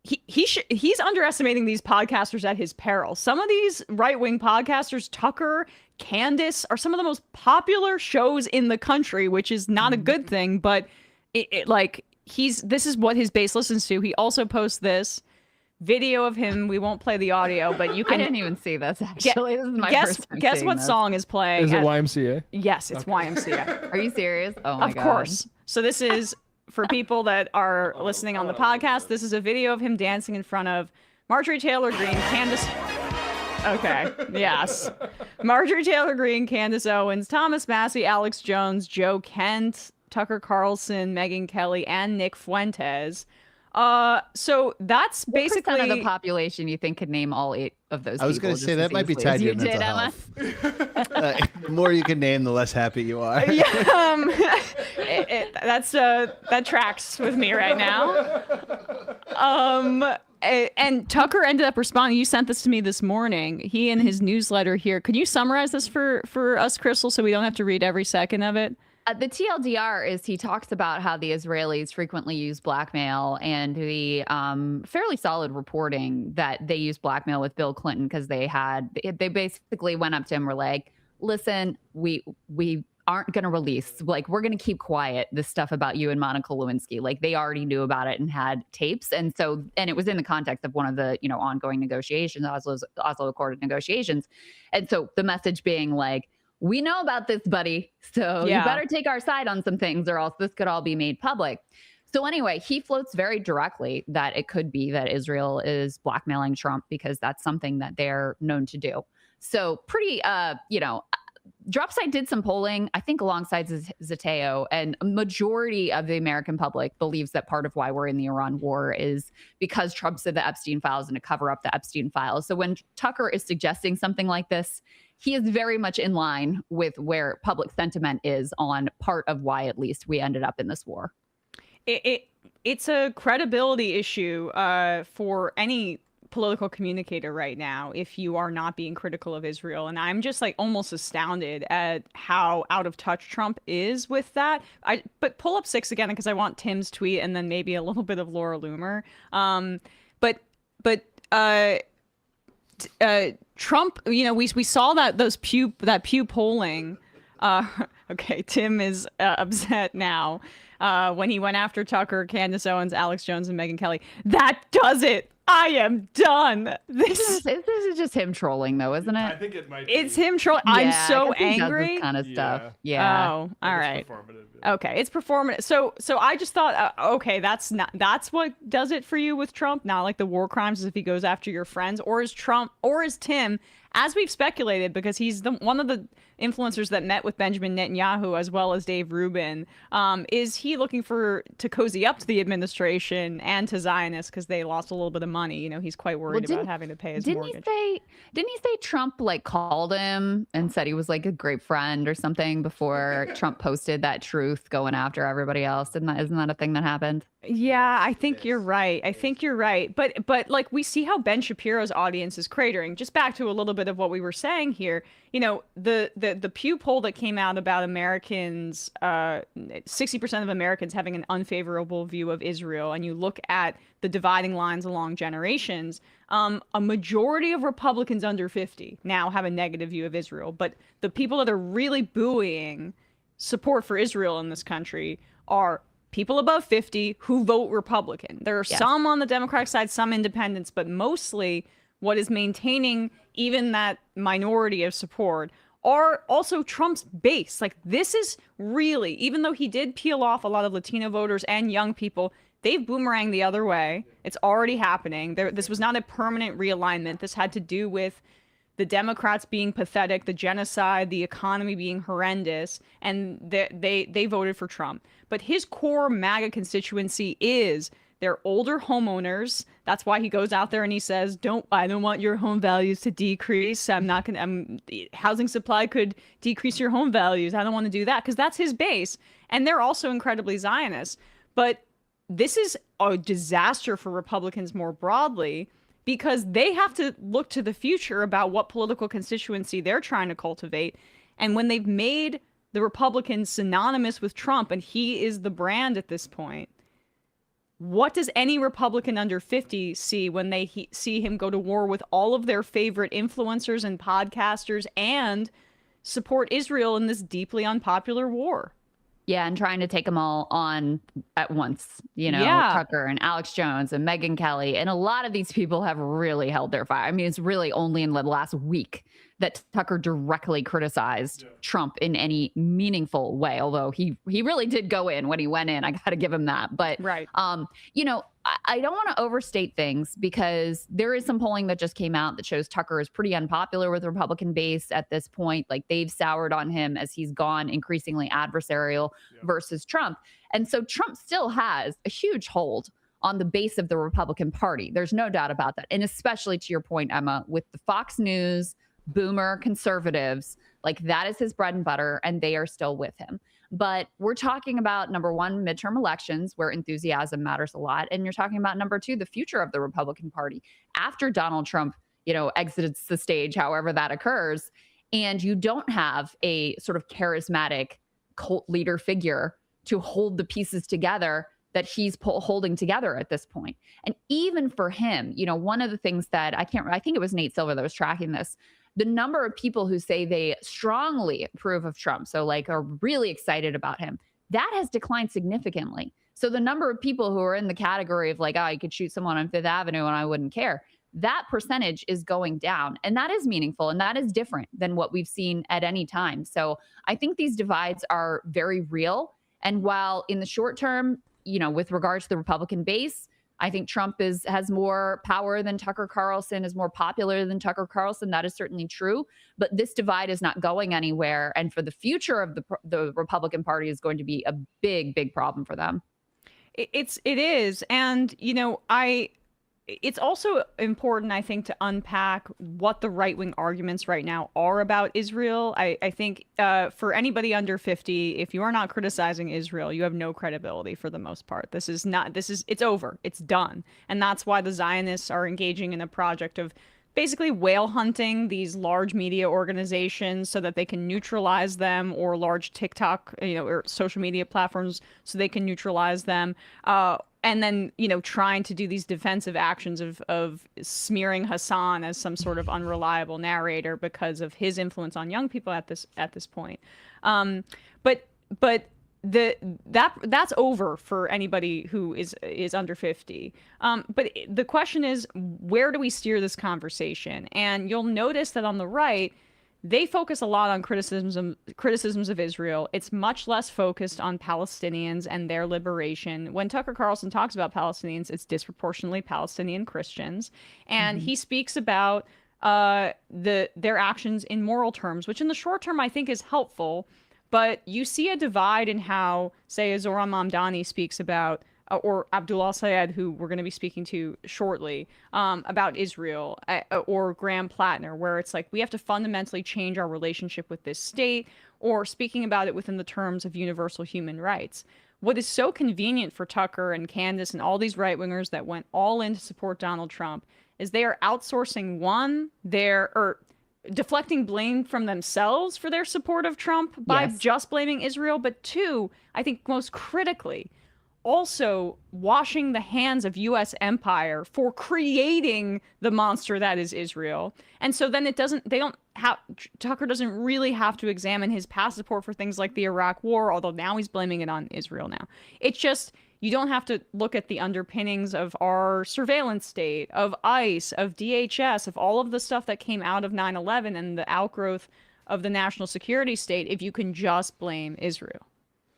he's underestimating these podcasters at his peril. Some of these right-wing podcasters, Tucker, Candace, are some of the most popular shows in the country, which is not a good thing, but this is what his base listens to. He also posts this. video of him. We won't play the audio, but you can. I didn't even see this, actually. This is my first time Guess seeing what this. song is playing? Is it YMCA? Yes, it's YMCA. Are you serious? Oh my Of God. course. So this is, for people that are listening on the podcast, this is a video of him dancing in front of Marjorie Taylor Greene, Candace... Okay, yes. Marjorie Taylor Greene, Candace Owens, Thomas Massey, Alex Jones, Joe Kent, Tucker Carlson, Megyn Kelly, and Nick Fuentes. So that's What basically... percent of the population you think could name all 8 of those people? I was going to just say as that might be easily tied as to your you did, mental Emma? health. The more you can name, the less happy you are. Yeah, that tracks with me right now. And Tucker ended up responding. You sent this to me this morning. He in his newsletter here. Could you summarize this for us, Krystal, so we don't have to read every second of it? The TLDR is he talks about how the Israelis frequently use blackmail and the fairly solid reporting that they used blackmail with Bill Clinton because they basically went up to him and were like, listen, we aren't going to release, like, we're going to keep quiet this stuff about you and Monica Lewinsky. Like, they already knew about it and had tapes. And it was in the context of one of the, ongoing negotiations, Oslo Accord negotiations. And so the message being like, we know about this, buddy. So you better take our side on some things or else this could all be made public. So anyway, he floats very directly that it could be that Israel is blackmailing Trump because that's something that they're known to do. So pretty, Dropsite did some polling, I think alongside Zateo, and a majority of the American public believes that part of why we're in the Iran war is because Trump said the Epstein files and to cover up the Epstein files. So when Tucker is suggesting something like this, he is very much in line with where public sentiment is on part of why, at least, we ended up in this war. It's a credibility issue for any political communicator right now if you are not being critical of Israel. And I'm just like almost astounded at how out of touch Trump is with that. But pull up 6 again because I want Tim's tweet and then maybe a little bit of Laura Loomer. Trump, we saw that Pew polling. Okay, Tim is upset now when he went after Tucker, Candace Owens, Alex Jones, and Megyn Kelly. That does it. I am done. This is just him trolling, though, isn't it? I think it might be. It's him trolling. Yeah, I'm so he does angry. this kind of stuff. Yeah. Oh, all right. Okay, it's performative. So I just thought, okay, that's what does it for you with Trump. Not like the war crimes as if he goes after your friends, or is Tim, as we've speculated, because he's one of the influencers that met with Benjamin Netanyahu as well as Dave Rubin. Is he looking to cozy up to the administration and to Zionists because they lost a little bit of money? He's quite worried about having to pay his mortgage. Didn't he say Trump called him and said he was like a great friend or something before Trump posted that truth going after everybody else? Isn't that a thing that happened? Yeah, I think you're right. But like we see how Ben Shapiro's audience is cratering. Just back to a little bit of what we were saying here. The Pew poll that came out about Americans, 60% of Americans having an unfavorable view of Israel, and you look at the dividing lines along generations, a majority of Republicans under 50 now have a negative view of Israel. But the people that are really buoying support for Israel in this country are people above 50 who vote Republican. There are some on the Democratic side, some independents, but mostly what is maintaining even that minority of support are also Trump's base. Like, this is really, even though he did peel off a lot of Latino voters and young people, they've boomeranged the other way. It's already happening. This was not a permanent realignment. This had to do with the Democrats being pathetic, the genocide, the economy being horrendous, and they voted for Trump. But his core MAGA constituency is they're older homeowners. That's why he goes out there and he says, I don't want your home values to decrease. Housing supply could decrease your home values. I don't want to do that, because that's his base. And they're also incredibly Zionist. But this is a disaster for Republicans more broadly, because they have to look to the future about what political constituency they're trying to cultivate. And when they've made the Republicans synonymous with Trump, and he is the brand at this point, what does any Republican under 50 see when they see him go to war with all of their favorite influencers and podcasters and support Israel in this deeply unpopular war? Yeah, and trying to take them all on at once, Yeah. Tucker and Alex Jones and Megyn Kelly. And a lot of these people have really held their fire. I mean, it's really only in the last week that Tucker directly criticized Trump in any meaningful way, although he really did go in when he went in. I got to give him that. But, Right. I don't want to overstate things because there is some polling that just came out that shows Tucker is pretty unpopular with the Republican base at this point. Like, they've soured on him as he's gone increasingly adversarial versus Trump. And so Trump still has a huge hold on the base of the Republican Party. There's no doubt about that. And especially to your point, Emma, with the Fox News boomer conservatives, like, that is his bread and butter, and they are still with him. But we're talking about, number one, midterm elections, where enthusiasm matters a lot. And you're talking about, number two, the future of the Republican Party after Donald Trump, exits the stage, however that occurs. And you don't have a sort of charismatic cult leader figure to hold the pieces together that he's holding together at this point. And even for him, one of the things that I think it was Nate Silver that was tracking this, the number of people who say they strongly approve of Trump, so like are really excited about him, that has declined significantly. So the number of people who are in the category of like, I could shoot someone on Fifth Avenue and I wouldn't care, that percentage is going down. And that is meaningful. And that is different than what we've seen at any time. So I think these divides are very real. And while in the short term, with regards to the Republican base, I think Trump has more power than Tucker Carlson, is more popular than Tucker Carlson. That is certainly true. But this divide is not going anywhere. And for the future of the Republican Party is going to be a big, big problem for them. It is. And, it's also important, I think, to unpack what the right-wing arguments right now are about Israel. I think for anybody under 50, if you are not criticizing Israel, you have no credibility for the most part. It's over. It's done. And that's why the Zionists are engaging in a project of basically whale hunting these large media organizations so that they can neutralize them, or large TikTok, or social media platforms so they can neutralize them. And then, trying to do these defensive actions of smearing Hassan as some sort of unreliable narrator because of his influence on young people at this point. But that's over for anybody who is under 50. But the question is, where do we steer this conversation? And you'll notice that on the right, they focus a lot on criticisms of Israel. It's much less focused on Palestinians and their liberation. When Tucker Carlson talks about Palestinians, it's disproportionately Palestinian Christians. And he speaks about their actions in moral terms, which in the short term I think is helpful. But you see a divide in how, say, Zohran Mamdani speaks about, or Abdul al-Sayed, who we're going to be speaking to shortly, about Israel, or Graham Plattner, where it's like we have to fundamentally change our relationship with this state, or speaking about it within the terms of universal human rights. What is so convenient for Tucker and Candace and all these right-wingers that went all in to support Donald Trump is they are outsourcing deflecting blame from themselves for their support of Trump by just blaming Israel, but two, I think most critically, also washing the hands of U.S. empire for creating the monster that is Israel. And so then Tucker doesn't really have to examine his past support for things like the Iraq War, although now he's blaming it on Israel now. It's just, you don't have to look at the underpinnings of our surveillance state, of ICE, of DHS, of all of the stuff that came out of 9/11 and the outgrowth of the national security state if you can just blame Israel.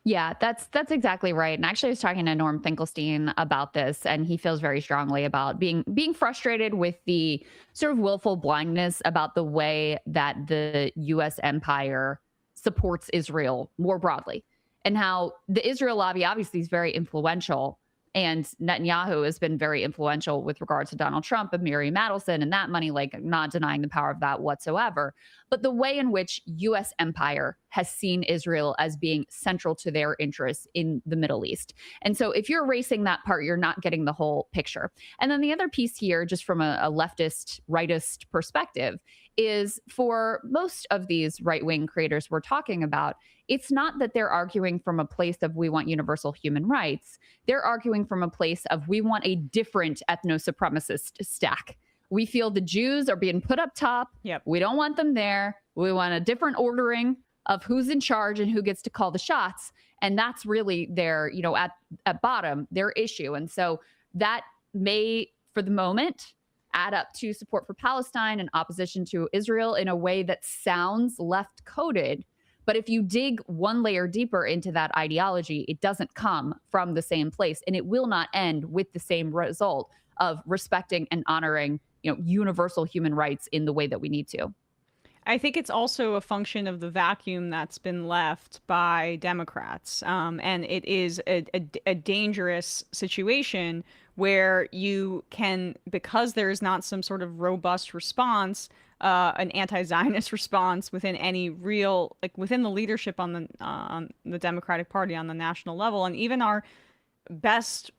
Yeah, that's exactly right. And actually I was talking to Norm Finkelstein about this, and he feels very strongly about being frustrated with the sort of willful blindness about the way that the U.S. empire supports Israel more broadly, and how the Israel lobby obviously is very influential. And Netanyahu has been very influential with regards to Donald Trump and Miriam Adelson and that money, like not denying the power of that whatsoever. But the way in which U.S. empire has seen Israel as being central to their interests in the Middle East. And so if you're erasing that part, you're not getting the whole picture. And then the other piece here, just from a leftist, rightist perspective, is for most of these right-wing creators we're talking about, it's not that they're arguing from a place of we want universal human rights. They're arguing from a place of we want a different ethno-supremacist stack. We feel the Jews are being put up top. Yep. We don't want them there. We want a different ordering of who's in charge and who gets to call the shots. And that's really their, at bottom, their issue. And so that may, for the moment, add up to support for Palestine and opposition to Israel in a way that sounds left-coded. But if you dig one layer deeper into that ideology, it doesn't come from the same place, and it will not end with the same result of respecting and honoring, universal human rights in the way that we need to. I think it's also a function of the vacuum that's been left by Democrats. And it is a dangerous situation where you can, because there is not some sort of robust response, an anti-Zionist response within any real, like within the leadership on the Democratic Party on the national level, and even our best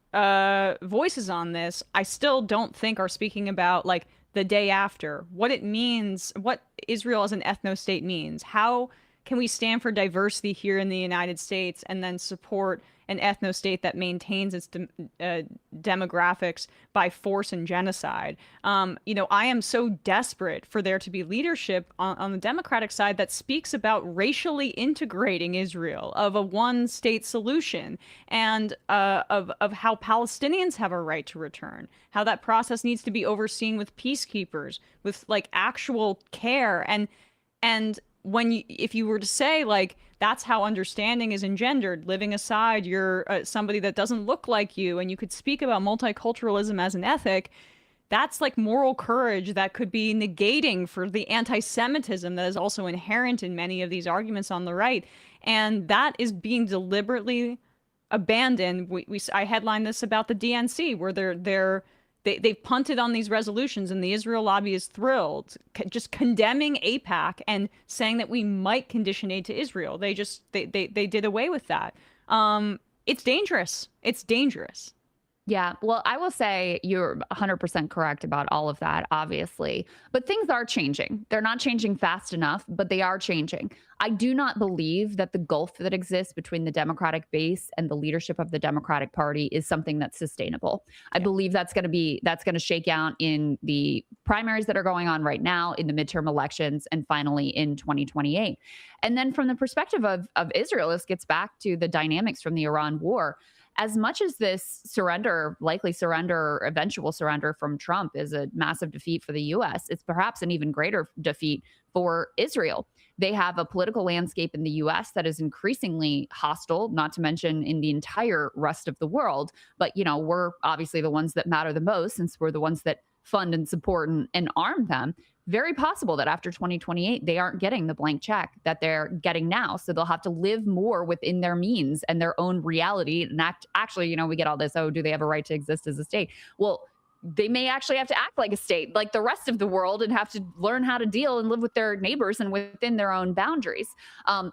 voices on this, I still don't think are speaking about like the day after, what it means, what Israel as an ethno-state means. How can we stand for diversity here in the United States and then support an ethno-state that maintains its demographics by force and genocide? I am so desperate for there to be leadership on the Democratic side that speaks about racially integrating Israel, of a one-state solution, and of how Palestinians have a right to return, how that process needs to be overseen with peacekeepers, with like actual care. And if you were to say like, that's how understanding is engendered, living aside you're somebody that doesn't look like you, and you could speak about multiculturalism as an ethic, that's like moral courage that could be negating for the anti-Semitism that is also inherent in many of these arguments on the right. And that is being deliberately abandoned. I headlined this about the DNC, where they've punted on these resolutions, and the Israel lobby is thrilled, just condemning AIPAC and saying that we might condition aid to Israel. They did away with that. It's dangerous. It's dangerous. Yeah, well, I will say you're 100% correct about all of that, obviously. But things are changing. They're not changing fast enough, but they are changing. I do not believe that the gulf that exists between the Democratic base and the leadership of the Democratic Party is something that's sustainable. I believe that's going to shake out in the primaries that are going on right now, in the midterm elections, and finally in 2028. And then from the perspective of Israel, this gets back to the dynamics from the Iran war. As much as this likely surrender, eventual surrender from Trump is a massive defeat for the U.S., it's perhaps an even greater defeat for Israel. They have a political landscape in the U.S. that is increasingly hostile, not to mention in the entire rest of the world. But, we're obviously the ones that matter the most, since we're the ones that fund and support and arm them. Very possible that after 2028, they aren't getting the blank check that they're getting now. So they'll have to live more within their means and their own reality. And actually, we get all this, do they have a right to exist as a state? Well, they may actually have to act like a state, like the rest of the world, and have to learn how to deal and live with their neighbors and within their own boundaries.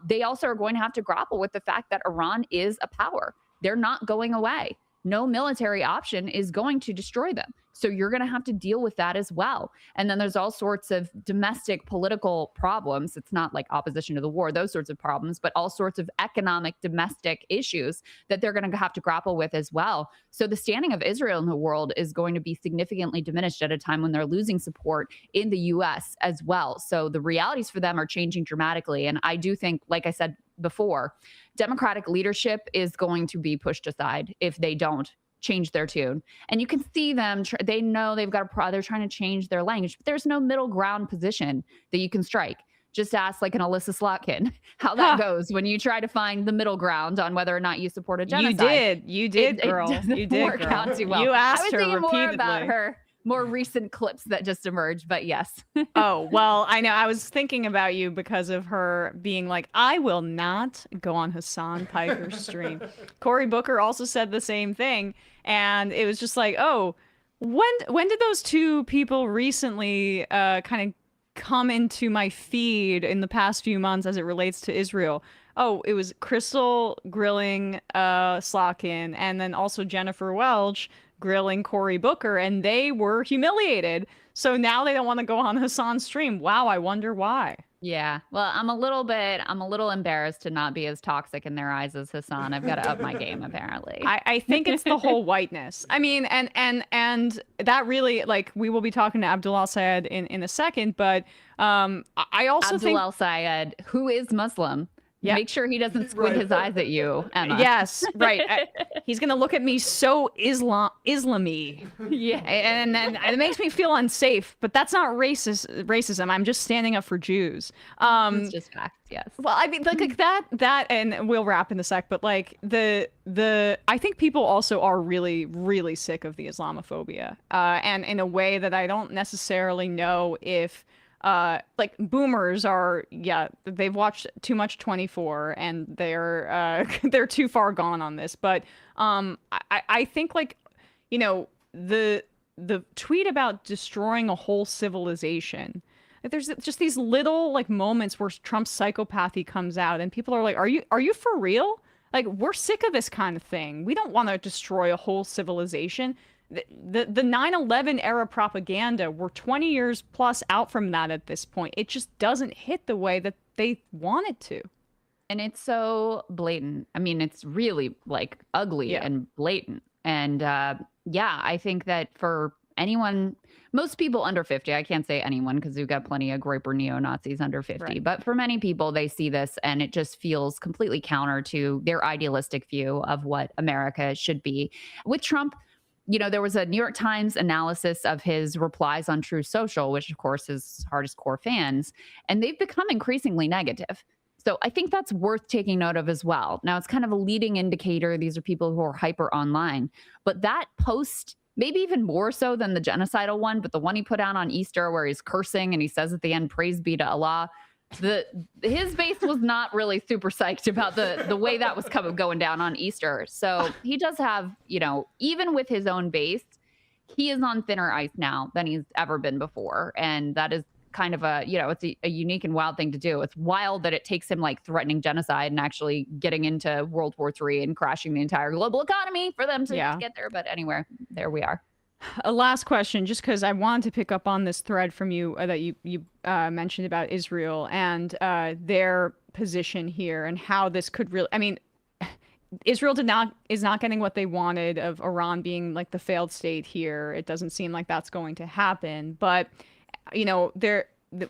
They also are going to have to grapple with the fact that Iran is a power. They're not going away. No military option is going to destroy them. So you're going to have to deal with that as well. And then there's all sorts of domestic political problems. It's not like opposition to the war, those sorts of problems, but all sorts of economic domestic issues that they're going to have to grapple with as well. So the standing of Israel in the world is going to be significantly diminished at a time when they're losing support in the U.S. as well. So the realities for them are changing dramatically. And I do think, like I said before, Democratic leadership is going to be pushed aside if they don't change their tune. And you can see them, they know they've got they're trying to change their language, but there's no middle ground position that you can strike. Just ask like an Alyssa Slotkin how that goes when you try to find the middle ground on whether or not you support a genocide. You did, girl. You did work out too well. You asked I was her thinking repeatedly. more about her more recent clips that just emerged, but yes. Oh, well, I know. I was thinking about you because of her being like, I will not go on Hassan Piker's stream. Cory Booker also said the same thing. And it was just like, oh, when did those two people recently kind of come into my feed in the past few months as it relates to Israel? Oh, it was Krystal grilling Slotkin, and then also Jennifer Welch grilling Cory Booker, and they were humiliated. So now they don't want to go on Hassan's stream. Wow, I wonder why. Yeah. Well, I'm a little embarrassed to not be as toxic in their eyes as Hassan. I've got to up my game, apparently. I think it's the whole whiteness. I mean, and that really, like, we will be talking to Abdul al-Sayed in a second, but I also Abdul al-Sayed, who is Muslim, Yeah. Make sure he doesn't squint his eyes at you, Emma. Yes, right. He's gonna look at me so Islamy. Yeah, and then it makes me feel unsafe. But that's not racism. I'm just standing up for Jews. It's just facts. Yes. Well, I mean, like that, and we'll wrap in a sec. But like I think people also are really, really sick of the Islamophobia, and in a way that I don't necessarily know if. Like boomers are, they've watched too much 24 and they're too far gone on this. But I think, like, you know, the tweet about destroying a whole civilization. There's just these little like moments where Trump's psychopathy comes out and people are like, are you for real? Like, we're sick of this kind of thing. We don't want to destroy a whole civilization. The 9/11 era propaganda, we're 20 years plus out from that at this point. It just doesn't hit the way that they want it to. And it's so blatant. I mean, it's really like ugly and blatant. And I think that for anyone, most people under 50, I can't say anyone because we've got plenty of groyper neo-Nazis under 50, right. But for many people, they see this and it just feels completely counter to their idealistic view of what America should be. With Trump, you know, there was a New York Times analysis of his replies on Truth Social, which of course is hardest core fans, and they've become increasingly negative. So I think that's worth taking note of as well. Now, it's kind of a leading indicator. These are people who are hyper online, but that post, maybe even more so than the genocidal one, but the one he put out on Easter where he's cursing and he says at the end, praise be to Allah. His base was not really super psyched about the way that was going down on Easter. So he does have, you know, even with his own base, he is on thinner ice now than he's ever been before. And that is kind of a, you know, it's a unique and wild thing to do. It's wild that it takes him like threatening genocide and actually getting into World War III and crashing the entire global economy for them to get there. But anyway, there we are. A last question, just because I wanted to pick up on this thread from you that you mentioned about Israel and their position here and how this could really, I mean, Israel is not getting what they wanted of Iran being like the failed state here. It doesn't seem like that's going to happen. But, you know,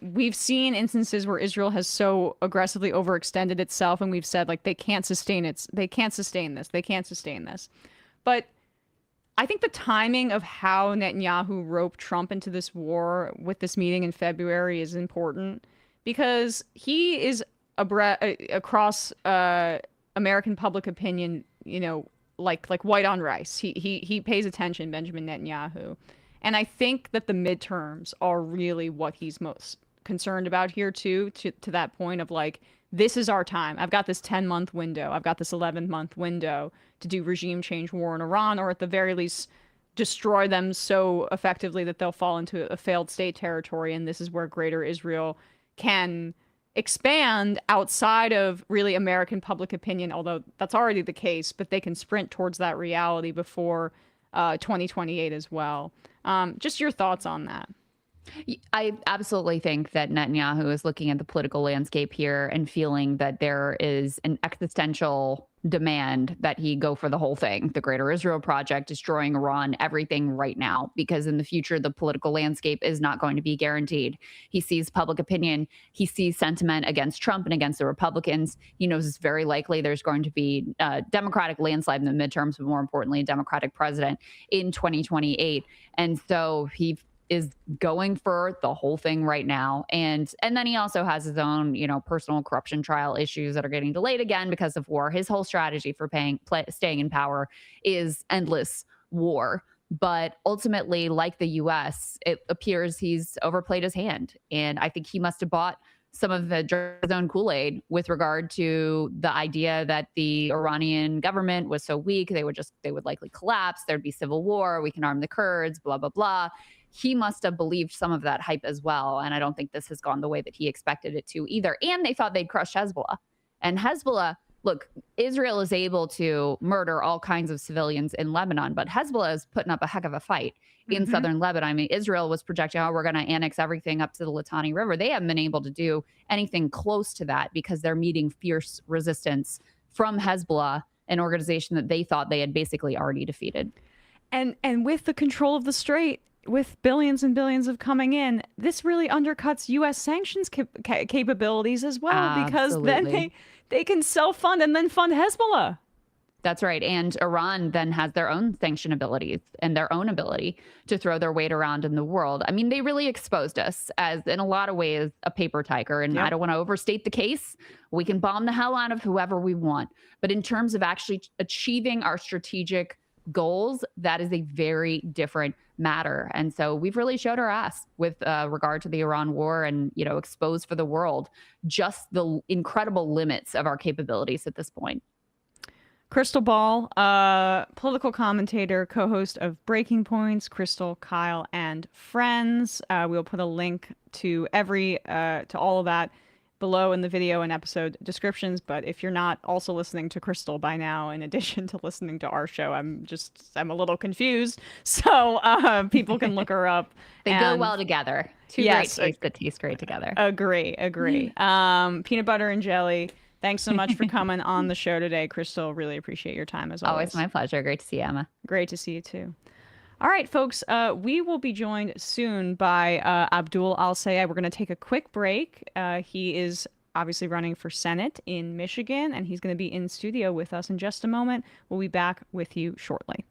we've seen instances where Israel has so aggressively overextended itself, and we've said like they can't sustain this. They can't sustain this. But I think the timing of how Netanyahu roped Trump into this war with this meeting in February is important because he is across American public opinion, you know, like white on rice. He pays attention, Benjamin Netanyahu. And I think that the midterms are really what he's most concerned about here too, to that point of like, this is our time. I've got this 10-month window. I've got this 11-month window to do regime change war in Iran, or at the very least destroy them so effectively that they'll fall into a failed state territory. And this is where Greater Israel can expand outside of really American public opinion, although that's already the case, but they can sprint towards that reality before 2028 as well. Just your thoughts on that. I absolutely think that Netanyahu is looking at the political landscape here and feeling that there is an existential demand that he go for the whole thing, the Greater Israel Project, destroying Iran, everything right now, because in the future, the political landscape is not going to be guaranteed. He sees public opinion. He sees sentiment against Trump and against the Republicans. He knows it's very likely there's going to be a Democratic landslide in the midterms, but more importantly, a Democratic president in 2028. And so he is going for the whole thing right now. And then he also has his own, you know, personal corruption trial issues that are getting delayed again because of war. His whole strategy for staying in power is endless war. But ultimately, like the U.S., it appears he's overplayed his hand. And I think he must have bought some of his own Kool-Aid with regard to the idea that the Iranian government was so weak, they would likely collapse. There'd be civil war. We can arm the Kurds, blah, blah, blah. He must have believed some of that hype as well. And I don't think this has gone the way that he expected it to either. And they thought they'd crush Hezbollah. And Hezbollah, look, Israel is able to murder all kinds of civilians in Lebanon, but Hezbollah is putting up a heck of a fight in southern Lebanon. I mean, Israel was projecting, we're going to annex everything up to the Litani River. They haven't been able to do anything close to that because they're meeting fierce resistance from Hezbollah, an organization that they thought they had basically already defeated. And with the control of the Strait, with billions and billions of coming in, this really undercuts U.S. sanctions capabilities as well, because then they can self-fund and then fund Hezbollah. That's right. And Iran then has their own sanction abilities and their own ability to throw their weight around in the world. I mean, they really exposed us as, in a lot of ways, a paper tiger. And I don't want to overstate the case. We can bomb the hell out of whoever we want. But in terms of actually achieving our strategic goals, that is a very different matter. And so we've really showed our ass with regard to the Iran war and, exposed for the world just the incredible limits of our capabilities at this point. Krystal Ball, political commentator, co-host of Breaking Points, Krystal, Kyle, and Friends. We'll put a link to all of that below in the video and episode descriptions. But if you're not also listening to Krystal by now, in addition to listening to our show, I'm a little confused. So people can look her up. They go well together. Two great tastes that taste great together. Agree. Peanut butter and jelly. Thanks so much for coming on the show today, Krystal. Really appreciate your time as always. Always my pleasure. Great to see you, Emma. Great to see you too. All right, folks, we will be joined soon by Abdul Al-Sayed. We're going to take a quick break. He is obviously running for Senate in Michigan, and he's going to be in studio with us in just a moment. We'll be back with you shortly.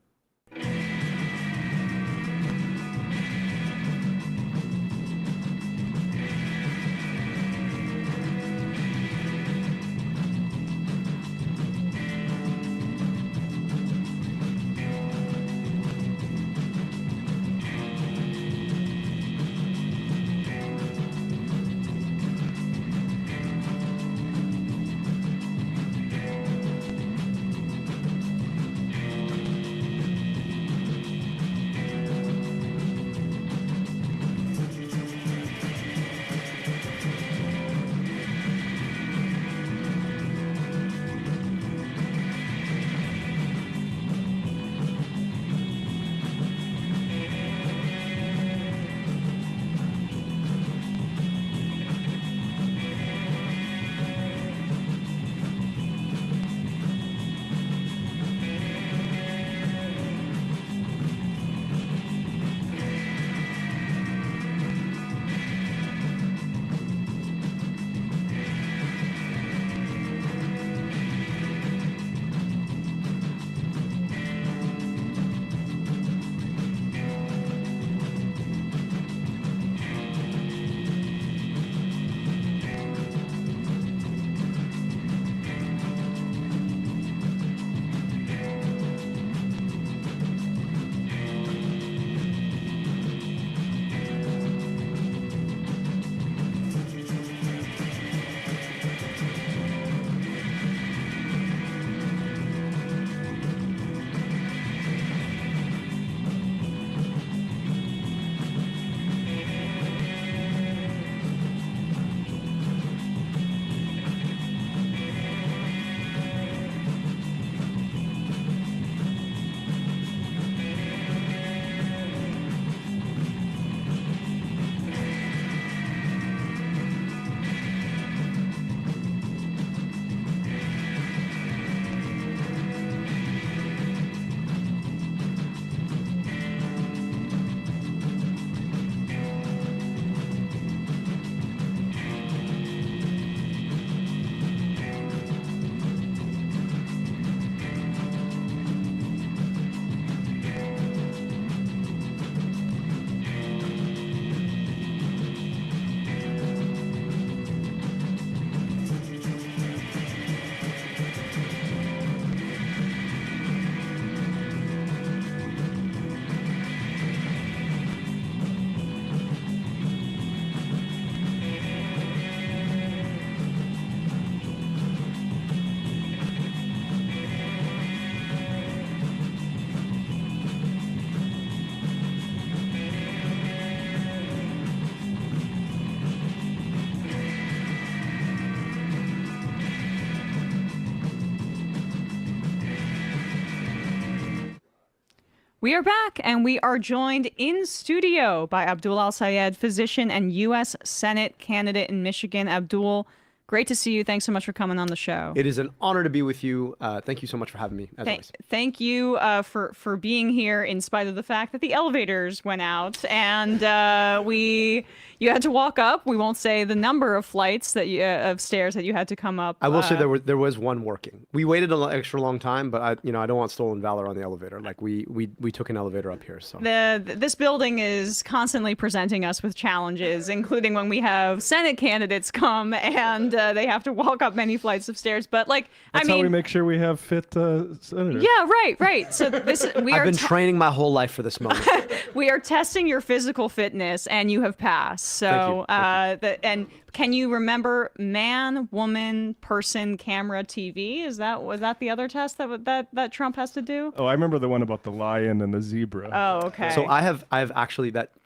We are back, and we are joined in studio by Abdul Al-Sayed, physician and U.S. Senate candidate in Michigan. Abdul, Great to see you. Thanks so much for coming on the show. It is an honor to be with you. Thank you so much for having me, as always. Thank you for being here in spite of the fact that the elevators went out and you had to walk up. We won't say the number of flights of stairs that you had to come up. I will say there was one working. We waited an extra long time, but I don't want stolen valor on the elevator. Like we took an elevator up here. So this building is constantly presenting us with challenges, including when we have Senate candidates come and they have to walk up many flights of stairs. But that's how we make sure we have fit senators. Yeah, right. So I've been training my whole life for this moment. We are testing your physical fitness, and you have passed. So, Thank you. And can you remember man, woman, person, camera, TV? Was that the other test that Trump has to do? Oh, I remember the one about the lion and the zebra. Oh, okay. So I have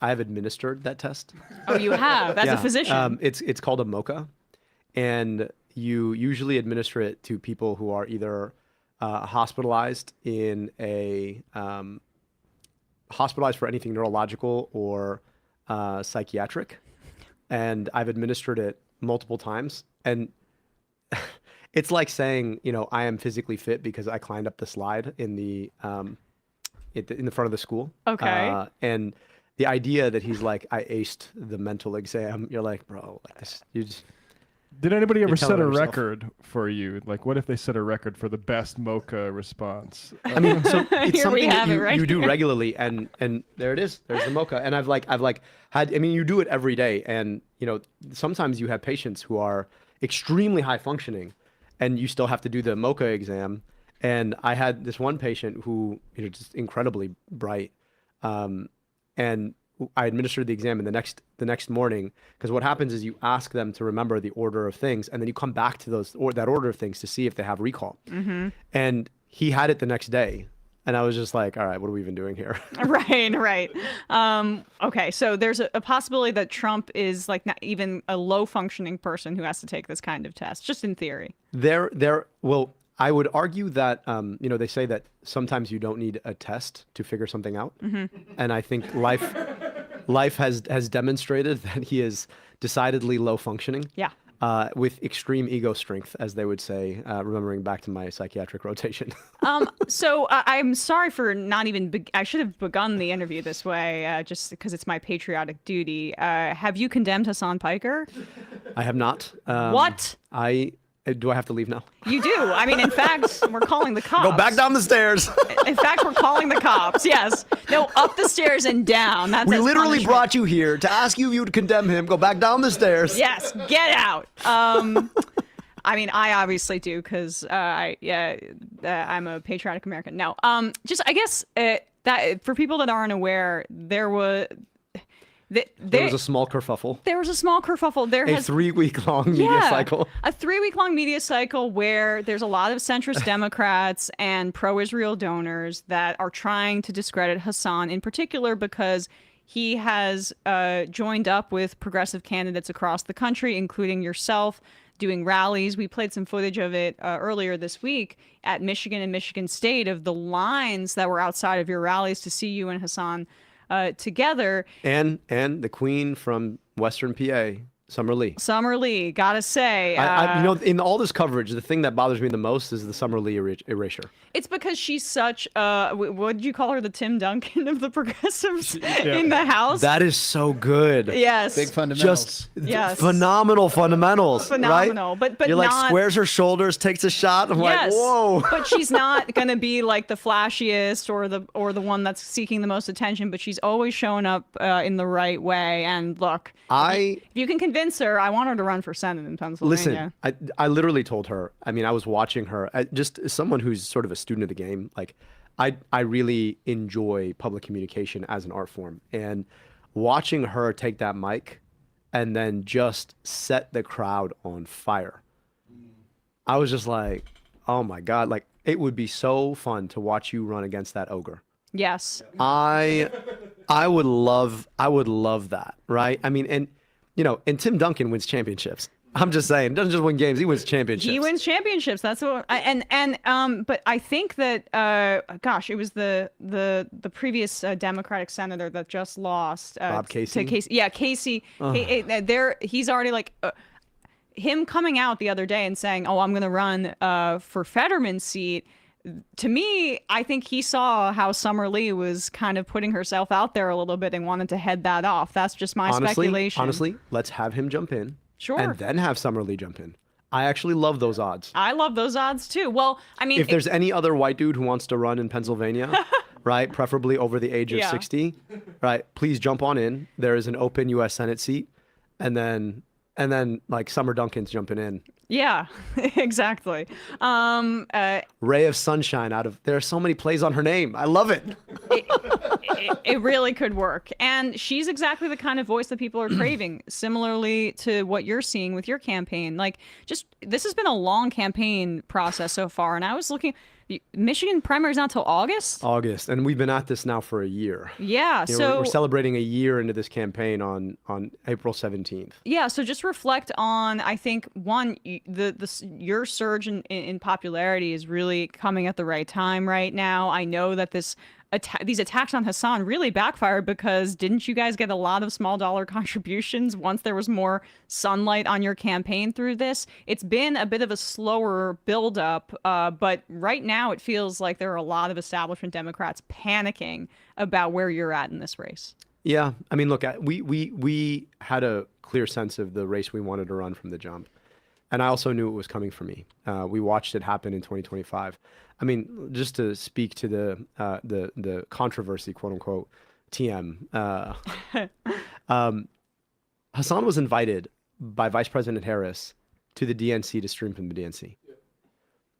administered that test. Oh, you have as a physician. It's called a MOCA, and you usually administer it to people who are either hospitalized for anything neurological or psychiatric. And I've administered it multiple times. And it's like saying, I am physically fit because I climbed up the slide in the front of the school. Okay. And the idea that he's like, I aced the mental exam. You're like, bro, like this, you just. Did anybody ever set a yourself. record for you? Like, what if they set a record for the best MOCA response? I mean, so it's something that right you do regularly, and there it is. There's the MOCA, and I've had. I mean, you do it every day, and sometimes you have patients who are extremely high functioning, and you still have to do the MOCA exam. And I had this one patient who just incredibly bright, and I administered the exam in the next morning, because what happens is you ask them to remember the order of things, and then you come back to that order of things to see if they have recall. Mm-hmm. And he had it the next day, and I was just like, all right, what are we even doing here? Right. Okay, so there's a possibility that Trump is like not even a low functioning person who has to take this kind of test, just in theory. Well, I would argue that, they say that sometimes you don't need a test to figure something out. Mm-hmm. And I think life has demonstrated that he is decidedly low functioning. Yeah. With extreme ego strength, as they would say, remembering back to my psychiatric rotation. So I'm sorry for not even, I should have begun the interview this way, just because it's my patriotic duty. Have you condemned Hassan Piker? I have not. What? Do I have to leave now? You do. I mean, in fact, we're calling the cops. Go back down the stairs. In fact, we're calling the cops. Yes. No, up the stairs and down. We literally brought you here to ask you if you would condemn him. Go back down the stairs. Yes. Get out. I mean, I obviously do because I'm a patriotic American. No. Just I guess that for people that aren't aware, there was a small kerfuffle. There was a small kerfuffle. There a 3-week-long media cycle. A 3-week-long media cycle where there's a lot of centrist Democrats and pro-Israel donors that are trying to discredit Hassan in particular because he has joined up with progressive candidates across the country, including yourself, doing rallies. We played some footage of it earlier this week at Michigan and Michigan State of the lines that were outside of your rallies to see you and Hassan together. And the queen from Western PA, Summer Lee, gotta say. In all this coverage, the thing that bothers me the most is the Summer Lee erasure. It's because she's such, what did you call her, the Tim Duncan of the progressives in the House? That is so good. Yes. Big fundamentals. Just phenomenal fundamentals. Phenomenal. Right? But You're not, like, squares her shoulders, takes a shot. I'm like, whoa. But she's not going to be like the flashiest or the one that's seeking the most attention, but she's always showing up in the right way. And look, if you can convince her, I want her to run for Senate in Pennsylvania. Listen, I literally told her, I mean, I was watching her, just as someone who's sort of a student of the game, like I really enjoy public communication as an art form, and watching her take that mic and then just set the crowd on fire. I was just like, oh my God, like it would be so fun to watch you run against that ogre. Yes. I would love that, right? I mean, and Tim Duncan wins championships. I'm just saying, doesn't just win games, he wins championships. He wins championships. That's what but I think that it was the previous Democratic senator that just lost Bob Casey. to Casey. Yeah, Casey. He's already like him coming out the other day and saying, "Oh, I'm going to run for Fetterman's seat." To me, I think he saw how Summer Lee was kind of putting herself out there a little bit and wanted to head that off. That's just my speculation. Honestly, let's have him jump in. Sure. And then have Summer Lee jump in. I actually love those odds. I love those odds too. Well, I mean, if there's any other white dude who wants to run in Pennsylvania, right, preferably over the age of 60, right, please jump on in. There is an open U.S. Senate seat, and then like Summer Duncan's jumping in. Yeah, exactly. Ray of sunshine there are so many plays on her name. I love it. It really could work. And she's exactly the kind of voice that people are craving, similarly to what you're seeing with your campaign. Like, this has been a long campaign process so far. And I was looking, Michigan primary's not till August? August. And we've been at this now for a year. Yeah. We're celebrating a year into this campaign on April 17th. Yeah. So just reflect on, I think, one, your surge in popularity is really coming at the right time right now. I know that these attacks on Hassan really backfired because didn't you guys get a lot of small dollar contributions once there was more sunlight on your campaign through this? It's been a bit of a slower buildup, but right now it feels like there are a lot of establishment Democrats panicking about where you're at in this race. Yeah, I mean, look, we had a clear sense of the race we wanted to run from the jump, and I also knew it was coming for me. We watched it happen in 2025. I mean, just to speak to the controversy, quote unquote, TM. Hassan was invited by Vice President Harris to the DNC to stream from the DNC.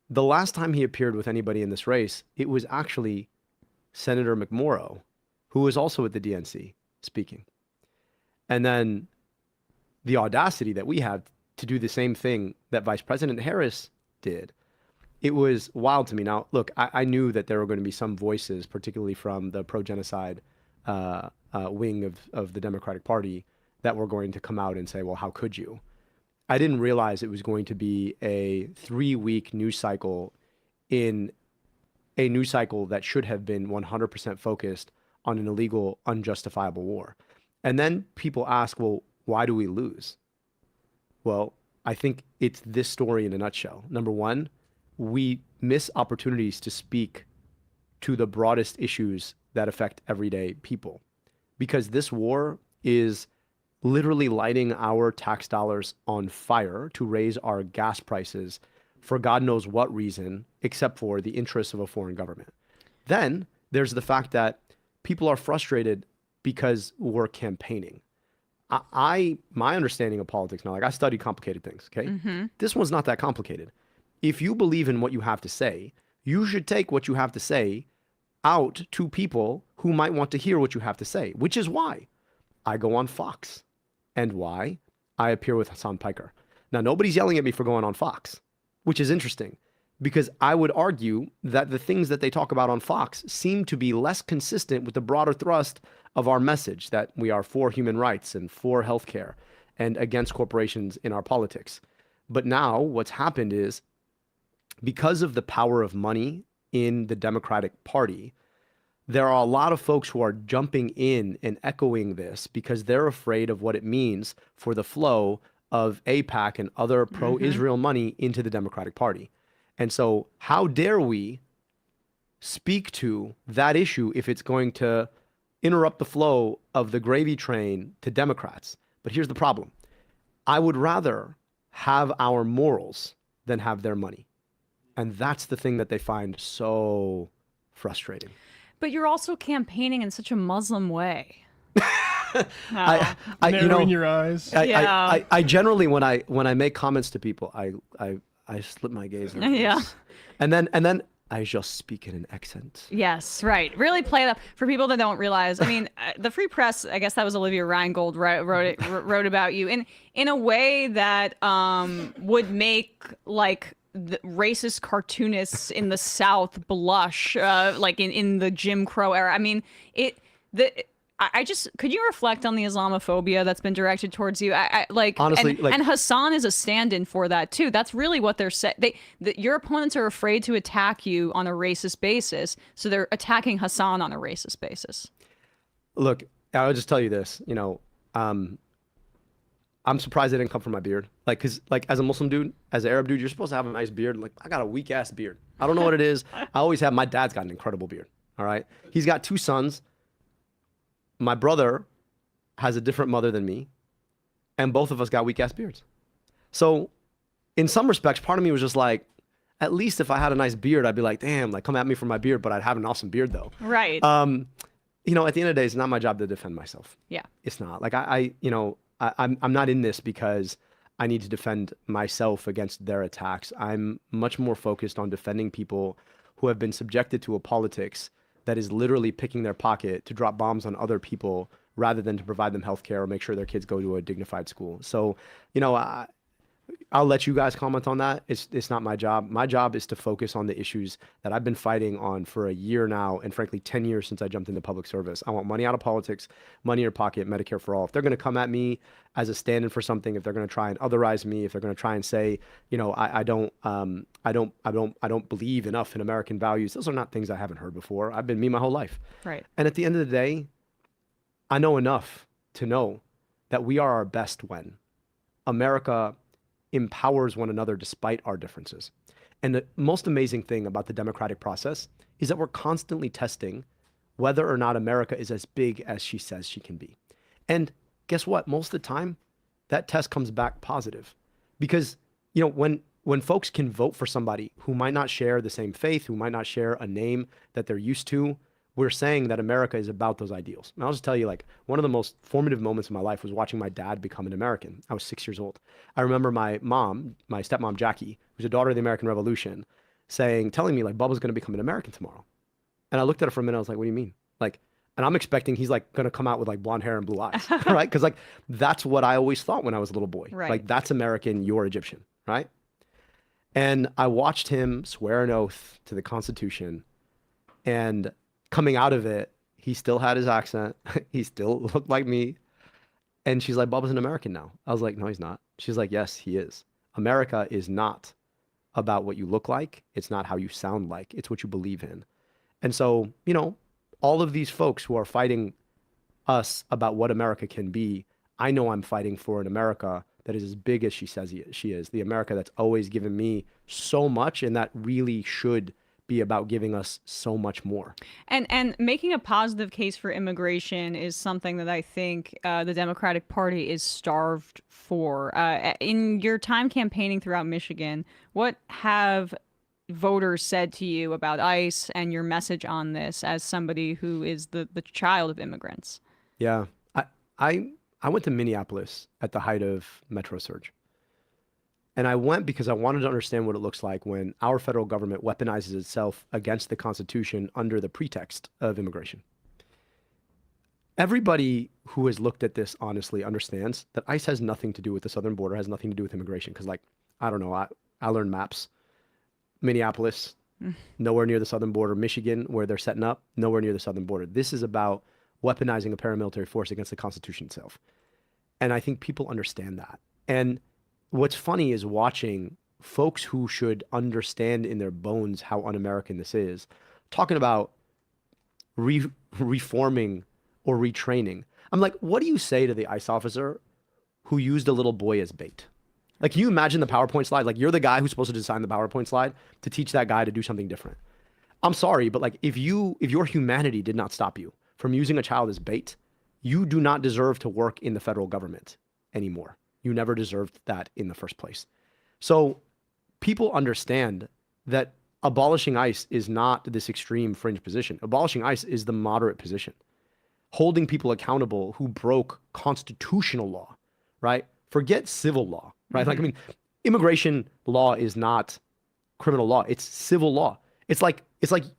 The last time he appeared with anybody in this race, it was actually Senator McMorrow, who was also at the DNC speaking. And then the audacity that we have to do the same thing that Vice President Harris did. It was wild to me. Now, look, I knew that there were going to be some voices, particularly from the pro-genocide wing of the Democratic Party, that were going to come out and say, well, how could you? I didn't realize it was going to be a 3-week news cycle in a news cycle that should have been 100% focused on an illegal, unjustifiable war. And then people ask, well, why do we lose? Well, I think it's this story in a nutshell. Number one, we miss opportunities to speak to the broadest issues that affect everyday people, because this war is literally lighting our tax dollars on fire to raise our gas prices for God knows what reason, except for the interests of a foreign government. Then there's the fact that people are frustrated because we're campaigning. My understanding of politics now, like I study complicated things, okay? Mm-hmm. This one's not that complicated. If you believe in what you have to say, you should take what you have to say out to people who might want to hear what you have to say, which is why I go on Fox and why I appear with Hassan Piker. Now, nobody's yelling at me for going on Fox, which is interesting because I would argue that the things that they talk about on Fox seem to be less consistent with the broader thrust of our message that we are for human rights and for healthcare and against corporations in our politics. But now what's happened is, because of the power of money in the Democratic Party, there are a lot of folks who are jumping in and echoing this because they're afraid of what it means for the flow of AIPAC and other pro-Israel money into the Democratic Party. And so how dare we speak to that issue if it's going to interrupt the flow of the gravy train to Democrats? But here's the problem. I would rather have our morals than have their money. And that's the thing that they find so frustrating. But you're also campaigning in such a Muslim way. Narrowing your eyes. I generally, when I make comments to people, I slip my gaze. Yeah. And then I just speak in an accent. Yes, right. Really play that for people that don't realize. I mean, the Free Press, I guess that was Olivia Reingold wrote about you in a way that would make like the racist cartoonists in the South blush, like in the Jim Crow era. I mean, could you reflect on the Islamophobia that's been directed towards you? Honestly, and Hassan is a stand-in for that too. That's really what they're saying. Your opponents are afraid to attack you on a racist basis, so they're attacking Hassan on a racist basis. Look, I'll just tell you this. I'm surprised it didn't come from my beard. Like, cause like as a Muslim dude, as an Arab dude, you're supposed to have a nice beard. Like, I got a weak ass beard. I don't know what it is. I always have. My dad's got an incredible beard. All right. He's got 2 sons. My brother has a different mother than me, and both of us got weak ass beards. So, in some respects, part of me was just like, at least if I had a nice beard, I'd be like, damn, like come at me for my beard, but I'd have an awesome beard though. Right. You know, at the end of the day, it's not my job to defend myself. Yeah. It's not. Like I'm not in this because I need to defend myself against their attacks. I'm much more focused on defending people who have been subjected to a politics that is literally picking their pocket to drop bombs on other people rather than to provide them health care or make sure their kids go to a dignified school. So, you know, I'll let you guys comment on that. It's not my job. My job is to focus on the issues that I've been fighting on for a year now, and frankly, 10 years since I jumped into public service. I want money out of politics, money in your pocket, Medicare for all. If they're going to come at me as a stand-in for something, if they're going to try and otherize me, if they're going to try and say, you know, I don't believe enough in American values, those are not things I haven't heard before. I've been me my whole life. Right. And at the end of the day, I know enough to know that we are our best when America empowers one another despite our differences. And the most amazing thing about the democratic process is that we're constantly testing whether or not America is as big as she says she can be. And guess what? Most of the time, that test comes back positive. Because, you know, when folks can vote for somebody who might not share the same faith, who might not share a name that they're used to, we're saying that America is about those ideals. And I'll just tell you, like, one of the most formative moments of my life was watching my dad become an American. I was 6 years old. I remember my mom, my stepmom, Jackie, who's a daughter of the American Revolution, telling me, like, Bubba's going to become an American tomorrow. And I looked at her for a minute. I was like, what do you mean? Like, and I'm expecting he's like going to come out with like blonde hair and blue eyes, right? Because like, that's what I always thought when I was a little boy. Right. Like, that's American, you're Egyptian, right? And I watched him swear an oath to the Constitution, and coming out of it, he still had his accent. He still looked like me. And she's like, Bubba's an American now. I was like, no, he's not. She's like, yes, he is. America is not about what you look like. It's not how you sound like. It's what you believe in. And so, you know, all of these folks who are fighting us about what America can be, I know I'm fighting for an America that is as big as she says she is. The America that's always given me so much, and that really should be about giving us so much more. And making a positive case for immigration is something that I think the Democratic Party is starved for. In your time campaigning throughout Michigan, what have voters said to you about ICE and your message on this as somebody who is the child of immigrants? Yeah, I went to Minneapolis at the height of Metro Surge. And I went because I wanted to understand what it looks like when our federal government weaponizes itself against the Constitution under the pretext of immigration. Everybody who has looked at this honestly understands that ICE has nothing to do with the southern border, has nothing to do with immigration. Because, like, I don't know, I learned maps. Minneapolis, nowhere near the southern border. Michigan, where they're setting up, nowhere near the southern border. This is about weaponizing a paramilitary force against the Constitution itself. And I think people understand that. And what's funny is watching folks who should understand in their bones how un-American this is, talking about reforming or retraining. I'm like, what do you say to the ICE officer who used a little boy as bait? Like, can you imagine the PowerPoint slide? Like, you're the guy who's supposed to design the PowerPoint slide to teach that guy to do something different. I'm sorry, but like, if your humanity did not stop you from using a child as bait, you do not deserve to work in the federal government anymore. You never deserved that in the first place. So people understand that abolishing ICE is not this extreme fringe position. Abolishing ICE is the moderate position. Holding people accountable who broke constitutional law, right? Forget civil law, right? Mm-hmm. Like, I mean, immigration law is not criminal law. It's civil law. It's like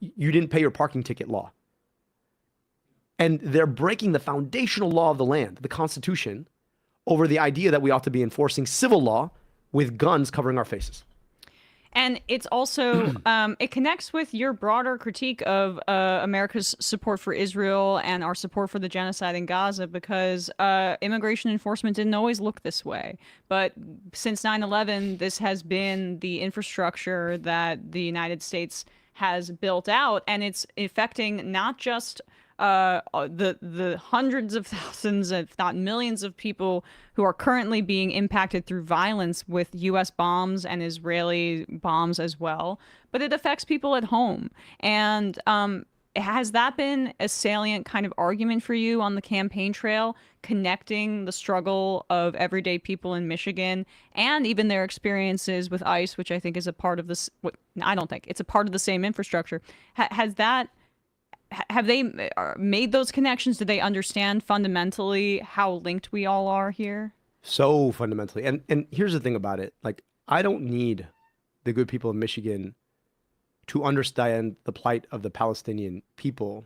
you didn't pay your parking ticket law. And they're breaking the foundational law of the land, the Constitution, over the idea that we ought to be enforcing civil law with guns covering our faces. And it's also, it connects with your broader critique of America's support for Israel and our support for the genocide in Gaza, because immigration enforcement didn't always look this way. But since 9/11, this has been the infrastructure that the United States has built out, and it's affecting not just the hundreds of thousands, if not millions, of people who are currently being impacted through violence with U.S. bombs and Israeli bombs as well. But it affects people at home. And has that been a salient kind of argument for you on the campaign trail, connecting the struggle of everyday people in Michigan and even their experiences with ICE, which I think is a part of this? I don't think it's a part of the same infrastructure. Have they made those connections? Do they understand fundamentally how linked we all are here? So fundamentally. And here's the thing about it. Like, I don't need the good people of Michigan to understand the plight of the Palestinian people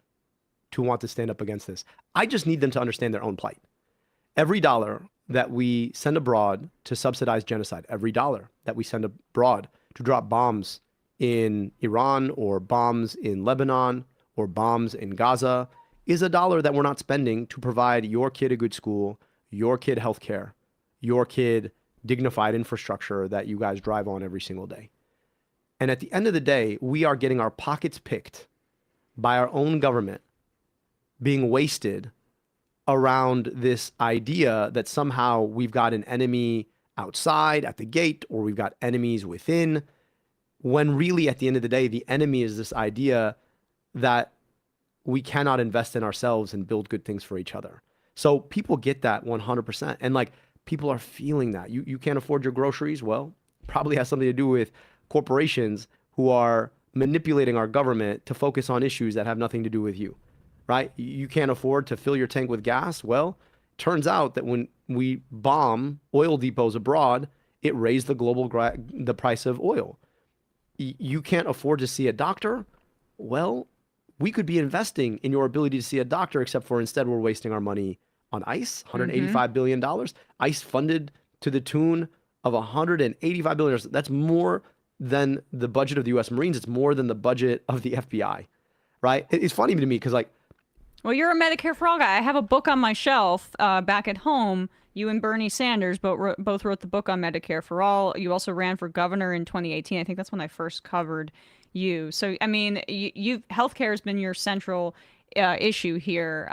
to want to stand up against this. I just need them to understand their own plight. Every dollar that we send abroad to subsidize genocide, every dollar that we send abroad to drop bombs in Iran or bombs in Lebanon or bombs in Gaza is a dollar that we're not spending to provide your kid a good school, your kid healthcare, your kid dignified infrastructure that you guys drive on every single day. And at the end of the day, we are getting our pockets picked by our own government, being wasted around this idea that somehow we've got an enemy outside at the gate or we've got enemies within, when really at the end of the day, the enemy is this idea that we cannot invest in ourselves and build good things for each other. So people get that 100%. And like, people are feeling that. You can't afford your groceries? Well, probably has something to do with corporations who are manipulating our government to focus on issues that have nothing to do with you, right? You can't afford to fill your tank with gas? Well, turns out that when we bomb oil depots abroad, it raised the price of oil. You can't afford to see a doctor? Well, we could be investing in your ability to see a doctor, except for instead we're wasting our money on ICE, $185 billion. ICE funded to the tune of $185 billion. That's more than the budget of the U.S. Marines. It's more than the budget of the FBI, right? It's funny to me because, like, well, you're a Medicare for All guy. I have a book on my shelf back at home. You and Bernie Sanders both wrote the book on Medicare for All. You also ran for governor in 2018. I think that's when I first covered you. So, I mean, healthcare has been your central issue here.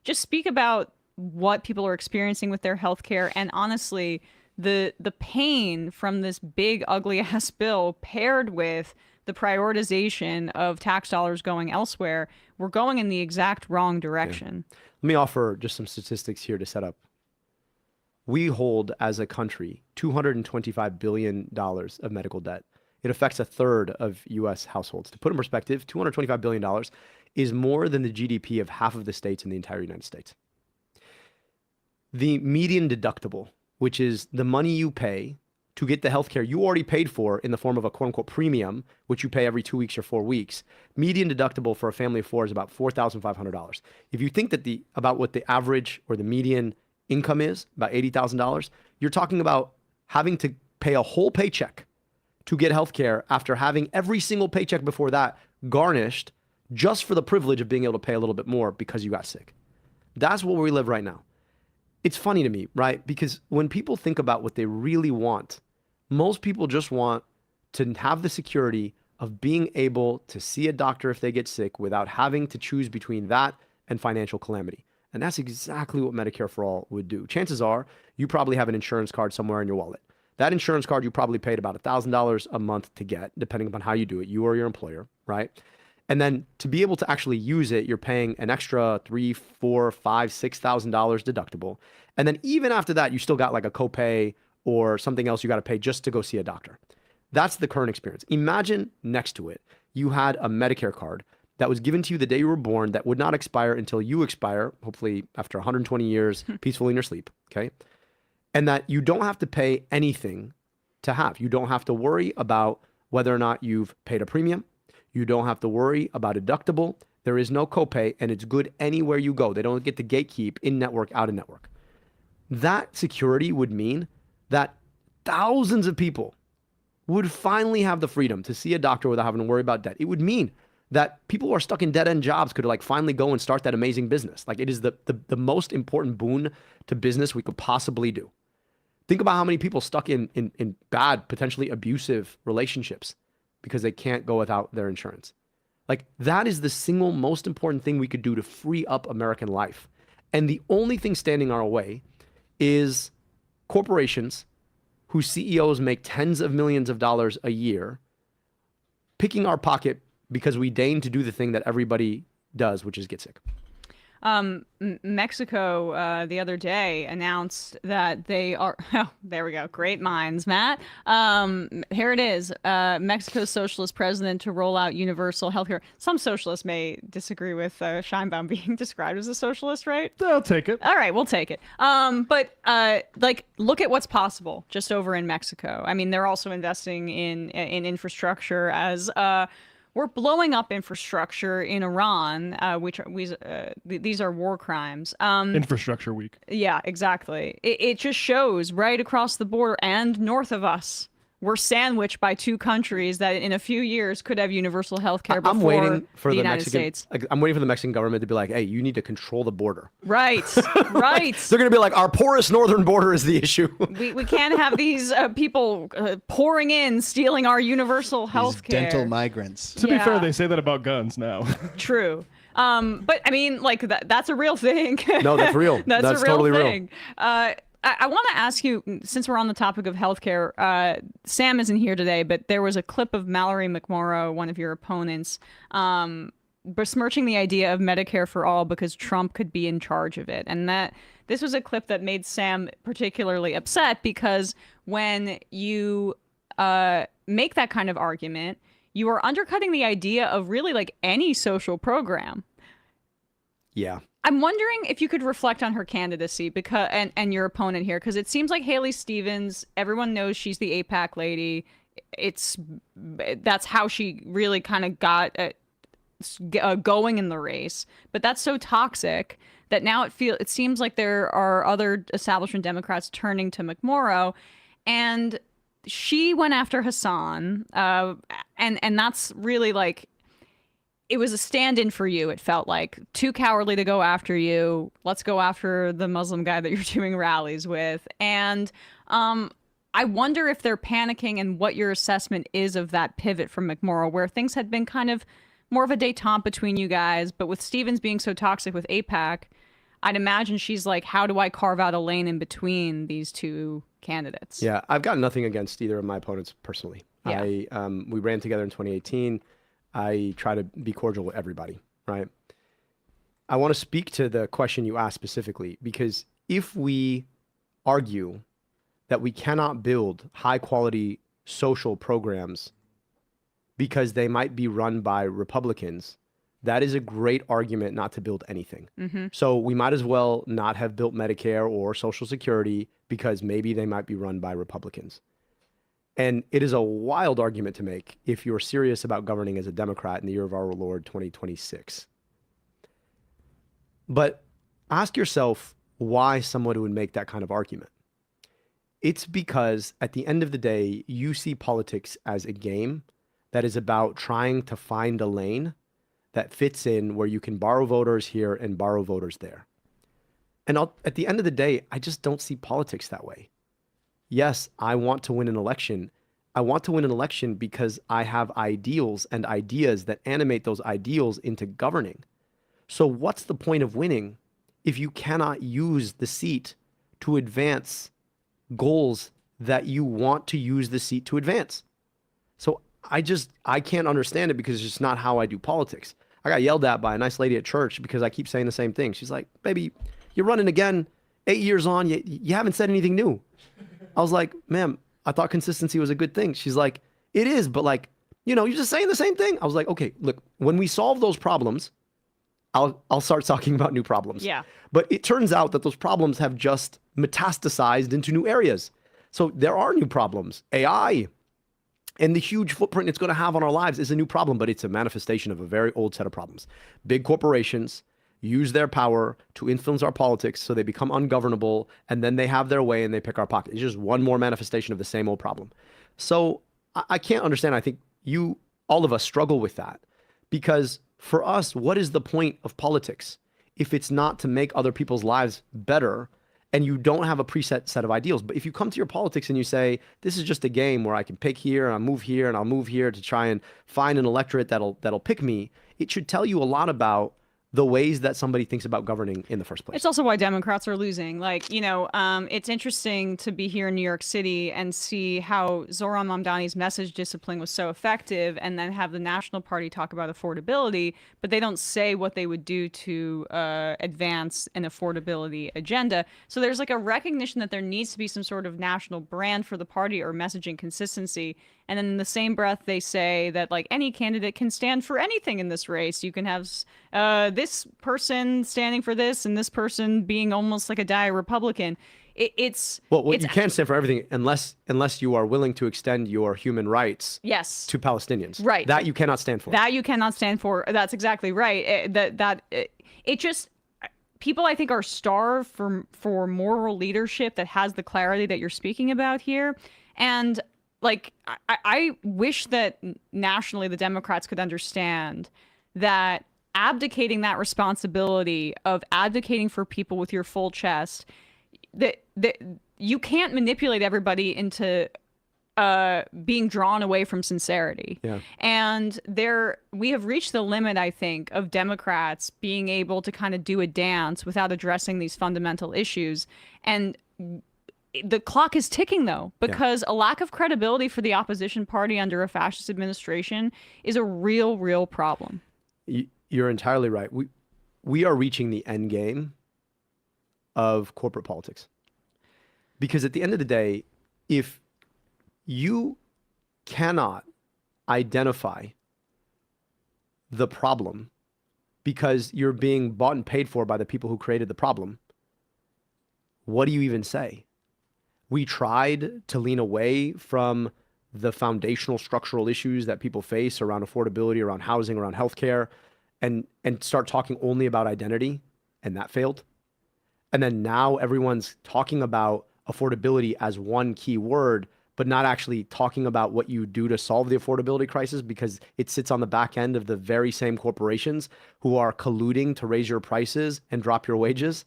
Just speak about what people are experiencing with their healthcare, and honestly, the pain from this big ugly ass bill paired with the prioritization of tax dollars going elsewhere. We're going in the exact wrong direction. Yeah. Let me offer just some statistics here to set up. We hold as a country $225 billion of medical debt. It affects a third of U.S. households. To put in perspective, $225 billion is more than the GDP of half of the states in the entire United States. The median deductible, which is the money you pay to get the healthcare you already paid for in the form of a quote unquote premium, which you pay every 2 weeks or 4 weeks. Median deductible for a family of four is about $4,500. If you think that about what the average or the median income is, about $80,000, you're talking about having to pay a whole paycheck to get healthcare after having every single paycheck before that garnished just for the privilege of being able to pay a little bit more because you got sick. That's where we live right now. It's funny to me, right? Because when people think about what they really want, most people just want to have the security of being able to see a doctor if they get sick without having to choose between that and financial calamity. And that's exactly what Medicare for All would do. Chances are you probably have an insurance card somewhere in your wallet. That insurance card you probably paid about $1,000 a month to get, depending upon how you do it, you or your employer, right? And then to be able to actually use it, you're paying an extra $3,000, $4,000, $5,000, $6,000 deductible. And then even after that, you still got like a copay or something else you got to pay just to go see a doctor. That's the current experience. Imagine next to it, you had a Medicare card that was given to you the day you were born that would not expire until you expire, hopefully after 120 years, peacefully in your sleep, okay? And that you don't have to pay anything to have. You don't have to worry about whether or not you've paid a premium. You don't have to worry about a deductible. There is no copay, and it's good anywhere you go. They don't get to gatekeep in-network, out-of-network. That security would mean that thousands of people would finally have the freedom to see a doctor without having to worry about debt. It would mean that people who are stuck in dead-end jobs could like finally go and start that amazing business. Like, it is the most important boon to business we could possibly do. Think about how many people stuck in bad, potentially abusive relationships because they can't go without their insurance. Like, that is the single most important thing we could do to free up American life. And the only thing standing our way is corporations whose CEOs make tens of millions of dollars a year, picking our pocket because we deign to do the thing that everybody does, which is get sick. Mexico the other day announced that they are, oh, there we go, great minds, Matt. Here it is, Mexico's socialist president to roll out universal healthcare. Some socialists may disagree with Scheinbaum being described as a socialist, right? I'll take it. All right, we'll take it. But like, look at what's possible just over in Mexico. I mean, they're also investing in infrastructure as we're blowing up infrastructure in Iran, which these are war crimes. Infrastructure week. Yeah, exactly. It just shows right across the border and north of us, we're sandwiched by two countries that in a few years could have universal health care before I'm waiting for the the United Mexican, States. I'm waiting for the Mexican government to be like, hey, you need to control the border. Right, right. They're going to be like, our porous northern border is the issue. We can't have these people pouring in, stealing our universal health care. Dental migrants. To be fair, they say that about guns now. True. But I mean, like, that's a real thing. No, that's real. That's a real totally thing. I want to ask you, since we're on the topic of healthcare, Sam isn't here today, but there was a clip of Mallory McMorrow, one of your opponents, besmirching the idea of Medicare for all because Trump could be in charge of it. And this was a clip that made Sam particularly upset because when you make that kind of argument, you are undercutting the idea of really like any social program. Yeah. I'm wondering if you could reflect on her candidacy because and your opponent here, because it seems like Haley Stevens, everyone knows she's the AIPAC lady. That's how she really kind of got going in the race. But that's so toxic that now it seems like there are other establishment Democrats turning to McMorrow, and she went after Hassan, and that's really like. It was a stand-in for you, it felt like. Too cowardly to go after you. Let's go after the Muslim guy that you're doing rallies with. And I wonder if they're panicking and what your assessment is of that pivot from McMorrow, where things had been kind of more of a détente between you guys. But with Stevens being so toxic with AIPAC, I'd imagine she's like, how do I carve out a lane in between these two candidates? Yeah, I've got nothing against either of my opponents personally. Yeah. We ran together in 2018. I try to be cordial with everybody, right? I want to speak to the question you asked specifically, because if we argue that we cannot build high quality social programs because they might be run by Republicans, that is a great argument not to build anything. Mm-hmm. So we might as well not have built Medicare or Social Security because maybe they might be run by Republicans. And it is a wild argument to make if you're serious about governing as a Democrat in the year of our Lord 2026. But ask yourself why someone would make that kind of argument. It's because at the end of the day, you see politics as a game that is about trying to find a lane that fits in where you can borrow voters here and borrow voters there. And at the end of the day, I just don't see politics that way. Yes, I want to win an election. I want to win an election because I have ideals and ideas that animate those ideals into governing. So what's the point of winning if you cannot use the seat to advance goals that you want to use the seat to advance? So I can't understand it because it's just not how I do politics. I got yelled at by a nice lady at church because I keep saying the same thing. She's like, baby, you're running again 8 years on. You haven't said anything new. I was like, ma'am, I thought consistency was a good thing. She's like, it is, but like, you're just saying the same thing. I was like, okay, look, when we solve those problems, I'll start talking about new problems. Yeah. But it turns out that those problems have just metastasized into new areas. So there are new problems. AI and the huge footprint it's going to have on our lives is a new problem, but it's a manifestation of a very old set of problems. Big corporations use their power to influence our politics so they become ungovernable, and then they have their way and they pick our pocket. It's just one more manifestation of the same old problem. So I can't understand. I think all of us struggle with that, because for us, what is the point of politics if it's not to make other people's lives better and you don't have a preset set of ideals. But if you come to your politics and you say, this is just a game where I can pick here and I'll move here and I'll move here to try and find an electorate that'll pick me, it should tell you a lot about the ways that somebody thinks about governing in the first place. It's also why Democrats are losing. Like, it's interesting to be here in New York City and see how Zohran Mamdani's message discipline was so effective, and then have the National Party talk about affordability, but they don't say what they would do to advance an affordability agenda. So there's like a recognition that there needs to be some sort of national brand for the party or messaging consistency. And then in the same breath, they say that like any candidate can stand for anything in this race. You can have this person standing for this and this person being almost like a dire Republican. It's you can't stand for everything unless you are willing to extend your human rights to Palestinians. Right. That you cannot stand for. That you cannot stand for. That's exactly right. People, I think, are starved for moral leadership that has the clarity that you're speaking about here. And like, I wish that nationally the Democrats could understand that abdicating that responsibility of advocating for people with your full chest, that you can't manipulate everybody into being drawn away from sincerity. Yeah. And we have reached the limit, I think, of Democrats being able to kind of do a dance without addressing these fundamental issues. And the clock is ticking, though, because a lack of credibility for the opposition party under a fascist administration is a real problem. You're entirely right. We are reaching the end game of corporate politics. Because at the end of the day, if you cannot identify the problem because you're being bought and paid for by the people who created the problem, what do you even say? We tried to lean away from the foundational structural issues that people face around affordability, around housing, around healthcare, and start talking only about identity, and that failed. And then now everyone's talking about affordability as one key word, but not actually talking about what you do to solve the affordability crisis, because it sits on the back end of the very same corporations who are colluding to raise your prices and drop your wages.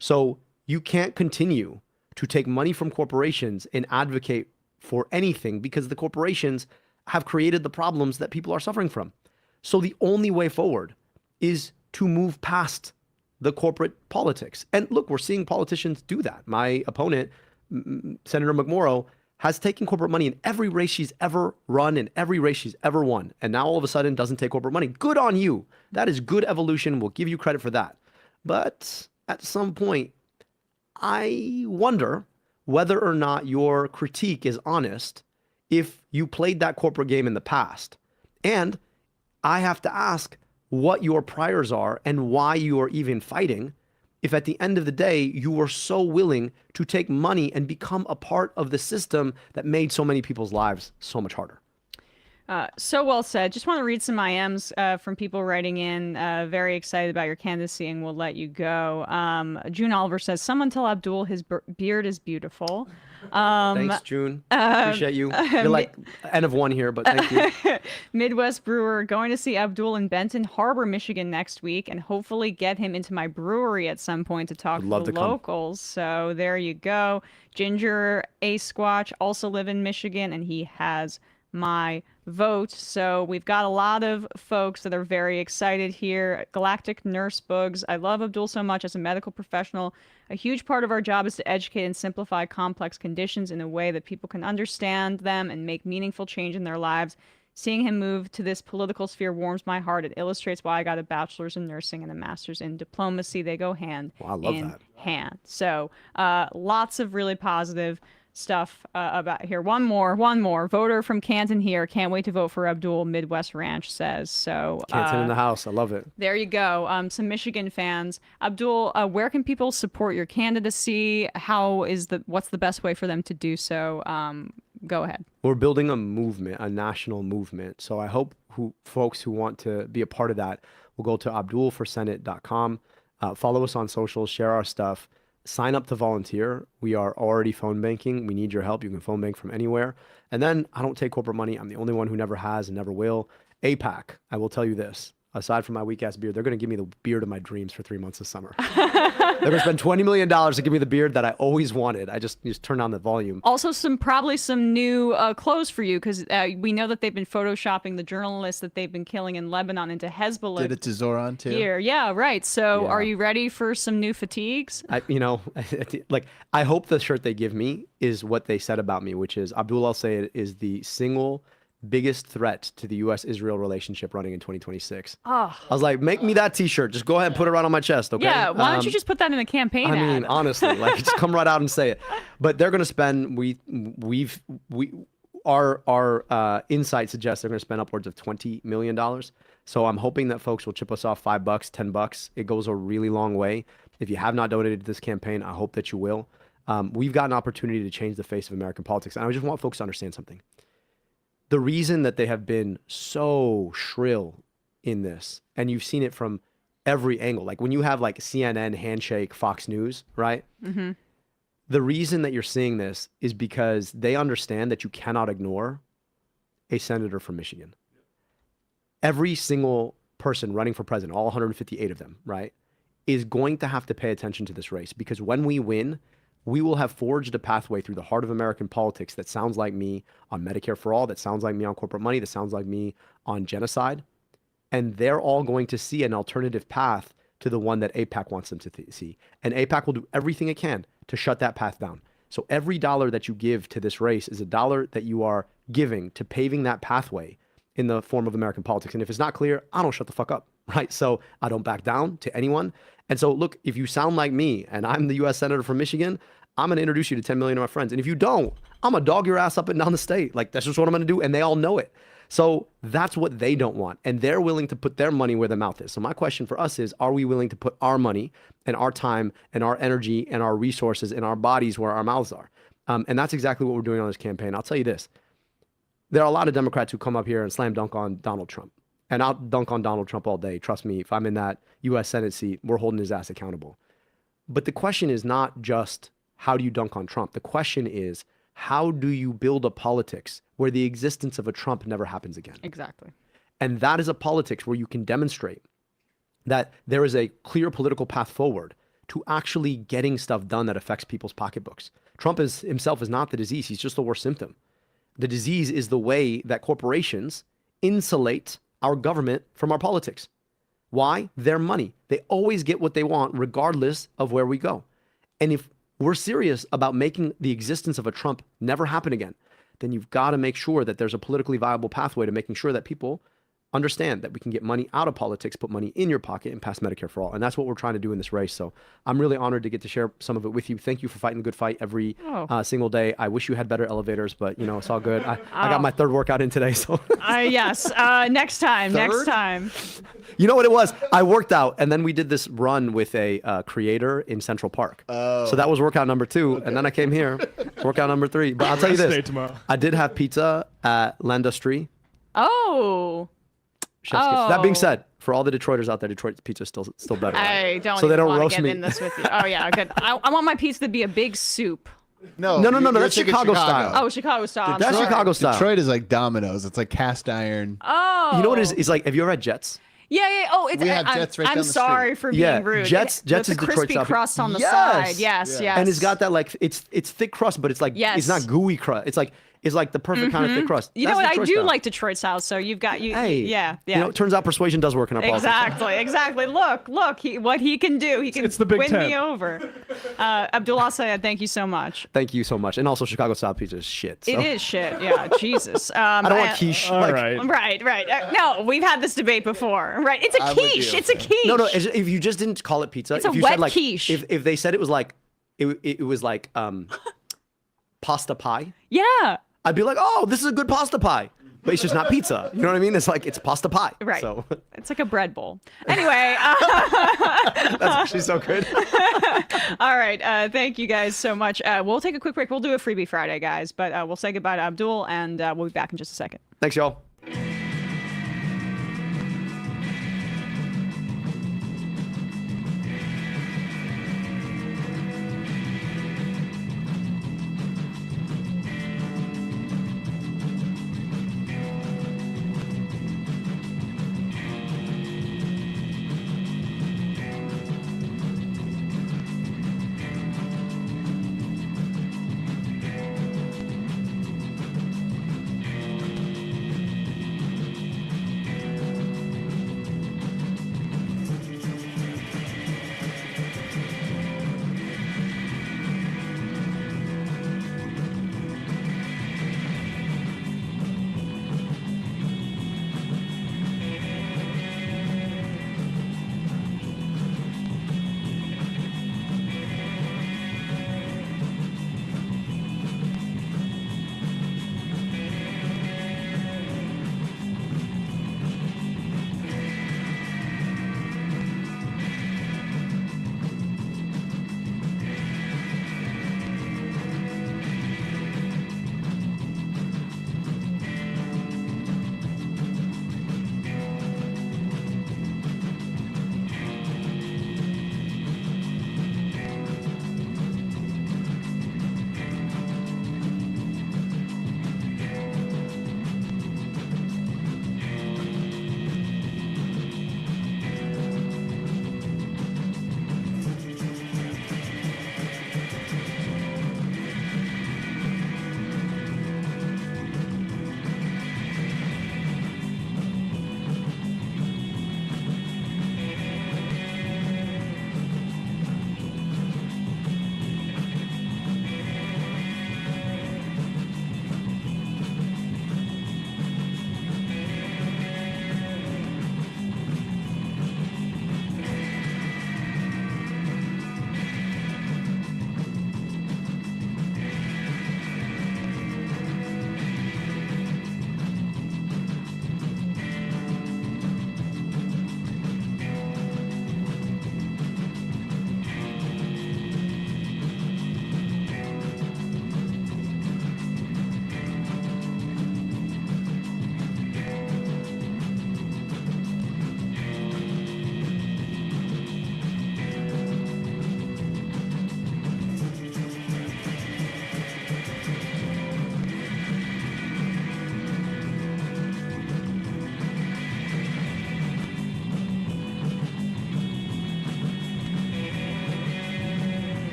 So you can't continue to take money from corporations and advocate for anything, because the corporations have created the problems that people are suffering from. So the only way forward is to move past the corporate politics. And look, we're seeing politicians do that. My opponent, Senator McMorrow, has taken corporate money in every race she's ever run, in every race she's ever won. And now all of a sudden doesn't take corporate money. Good on you. That is good evolution. We'll give you credit for that. But at some point, I wonder whether or not your critique is honest if you played that corporate game in the past. And I have to ask what your priors are and why you are even fighting if at the end of the day you were so willing to take money and become a part of the system that made so many people's lives so much harder. So well said. Just want to read some IMs from people writing in, very excited about your candidacy, and we'll let you go. June Oliver says, someone tell Abdul his beard is beautiful. Thanks, June. Appreciate you. You're like N of one here, but thank you. Midwest Brewer, going to see Abdul in Benton Harbor, Michigan next week, and hopefully get him into my brewery at some point to talk to the locals. So there you go. Ginger A. Squatch also live in Michigan, and he has my vote. So we've got a lot of folks that are very excited here. Galactic Nurse Bugs. I love Abdul so much as a medical professional. A huge part of our job is to educate and simplify complex conditions in a way that people can understand them and make meaningful change in their lives. Seeing him move to this political sphere warms my heart. It illustrates why I got a bachelor's in nursing and a master's in diplomacy. They go hand in hand. So lots of really positive stuff about here. One more voter from Canton here. Can't wait to vote for Abdul, Midwest Ranch says. So Canton in the house. I love it. There you go. Some Michigan fans. Abdul, where can people support your candidacy? What's the best way for them to do so? Go ahead. We're building a movement, a national movement. So I hope folks who want to be a part of that will go to abdulforsenate.com, follow us on social, share our stuff. Sign up to volunteer. We are already phone banking. We need your help. You can phone bank from anywhere. And then I don't take corporate money. I'm the only one who never has and never will. AIPAC, I will tell you this. aside from my weak ass beard, they're going to give me the beard of my dreams for 3 months this summer. They're going to spend $20 million to give me the beard that I always wanted. I just turn on the volume. Also, probably some new clothes for you, because we know that they've been photoshopping the journalists that they've been killing in Lebanon into Hezbollah. Did it to Zoran too? Here, yeah, right. So, Yeah. are you ready for some new fatigues? I hope the shirt they give me is what they said about me, which is Abdul al-Sayed is the single biggest threat to the U.S.-Israel relationship running in 2026. Oh. I was like, make me that T-shirt. Just go ahead and put it right on my chest, okay? Yeah, why don't you just put that in a campaign I mean, ad? honestly, like just come right out and say it. But they're going to spend. Our insight suggests they're going to spend upwards of $20 million. So I'm hoping that folks will chip us off $5, $10. It goes a really long way. If you have not donated to this campaign, I hope that you will. We've got an opportunity to change the face of American politics, and I just want folks to understand something. The reason that they have been so shrill in this, and you've seen it from every angle, like when you have like CNN, Handshake, Fox News, right? Mm-hmm. The reason that you're seeing this is because they understand that you cannot ignore a senator from Michigan. Every single person running for president, all 158 of them, right, is going to have to pay attention to this race, because when we win, we will have forged a pathway through the heart of American politics that sounds like me on Medicare for All, that sounds like me on corporate money, that sounds like me on genocide. And they're all going to see an alternative path to the one that AIPAC wants them to see. And AIPAC will do everything it can to shut that path down. So every dollar that you give to this race is a dollar that you are giving to paving that pathway in the form of American politics. And if it's not clear, I don't shut the fuck up, right? So I don't back down to anyone. And so look, if you sound like me and I'm the U.S. Senator from Michigan, I'm going to introduce you to 10 million of my friends. And if you don't, I'm going to dog your ass up and down the state. Like, that's just what I'm going to do. And they all know it. So that's what they don't want. And they're willing to put their money where their mouth is. So my question for us is, are we willing to put our money and our time and our energy and our resources and our bodies where our mouths are? And that's exactly what we're doing on this campaign. I'll tell you this. There are a lot of Democrats who come up here and slam dunk on Donald Trump. And I'll dunk on Donald Trump all day. Trust me, if I'm in that U.S. Senate seat, we're holding his ass accountable. But the question is not just how do you dunk on Trump? The question is, how do you build a politics where the existence of a Trump never happens again? Exactly. And that is a politics where you can demonstrate that there is a clear political path forward to actually getting stuff done that affects people's pocketbooks. Trump himself is not the disease. He's just the worst symptom. The disease is the way that corporations insulate our government from our politics. Why? Their money. They always get what they want regardless of where we go. And if we're serious about making the existence of a Trump never happen again, then you've got to make sure that there's a politically viable pathway to making sure that people understand that we can get money out of politics, put money in your pocket, and pass Medicare for all. And that's what we're trying to do in this race. So I'm really honored to get to share some of it with you. Thank you for fighting the good fight every single day. I wish you had better elevators, but you know, it's all good. I got my third workout in today. So yes, next time, next time. You know what it was? I worked out, and then we did this run with a creator in Central Park. Oh. So that was workout number 2. Okay. And then I came here, workout number 3. But I'll tell you this, I did have pizza at L'Industrie. Oh. Chef's kiss. That being said, for all the Detroiters out there, Detroit pizza is still better. I don't so they don't want roast to get me. in this with you. Oh yeah, good. I want my pizza to be a big soup. No. That's Chicago style. Oh, Chicago style. That's Chicago style. Detroit is like Domino's. It's like cast iron. Oh. You know what it is? It's like, have you ever had Jets? Yeah. Oh, it's. We have Jets right down the sorry street. for being rude. Jets with is the Detroit crispy style. crust on the Yes. side. Yes. And it's got that like it's thick crust, but it's like it's not gooey crust. It's like the perfect kind of thick crust. You know what? I do like Detroit style. So you've got Hey, yeah. You know, it turns out persuasion does work in our politics. Exactly. Look, what he can do. He can It's the Big win Ten. me over. Abdul Sayed, thank you so much. Thank you so much. And also, Chicago style pizza is shit. So. It is shit. Yeah, Jesus. I don't want quiche. All right. Right. No, we've had this debate before. Right. It's a quiche. It's a quiche. No. If you just didn't call it pizza, It's if a you wet said like quiche. if they said it was like it was like pasta pie, Yeah. I'd be like, oh, this is a good pasta pie. But it's just not pizza. You know what I mean? It's like it's pasta pie. Right. So It's like a bread bowl. Anyway. that's actually so good. All right. Thank you guys so much. We'll take a quick break. We'll do a Freebie Friday, guys. But we'll say goodbye to Abdul, and we'll be back in just a second. Thanks, y'all.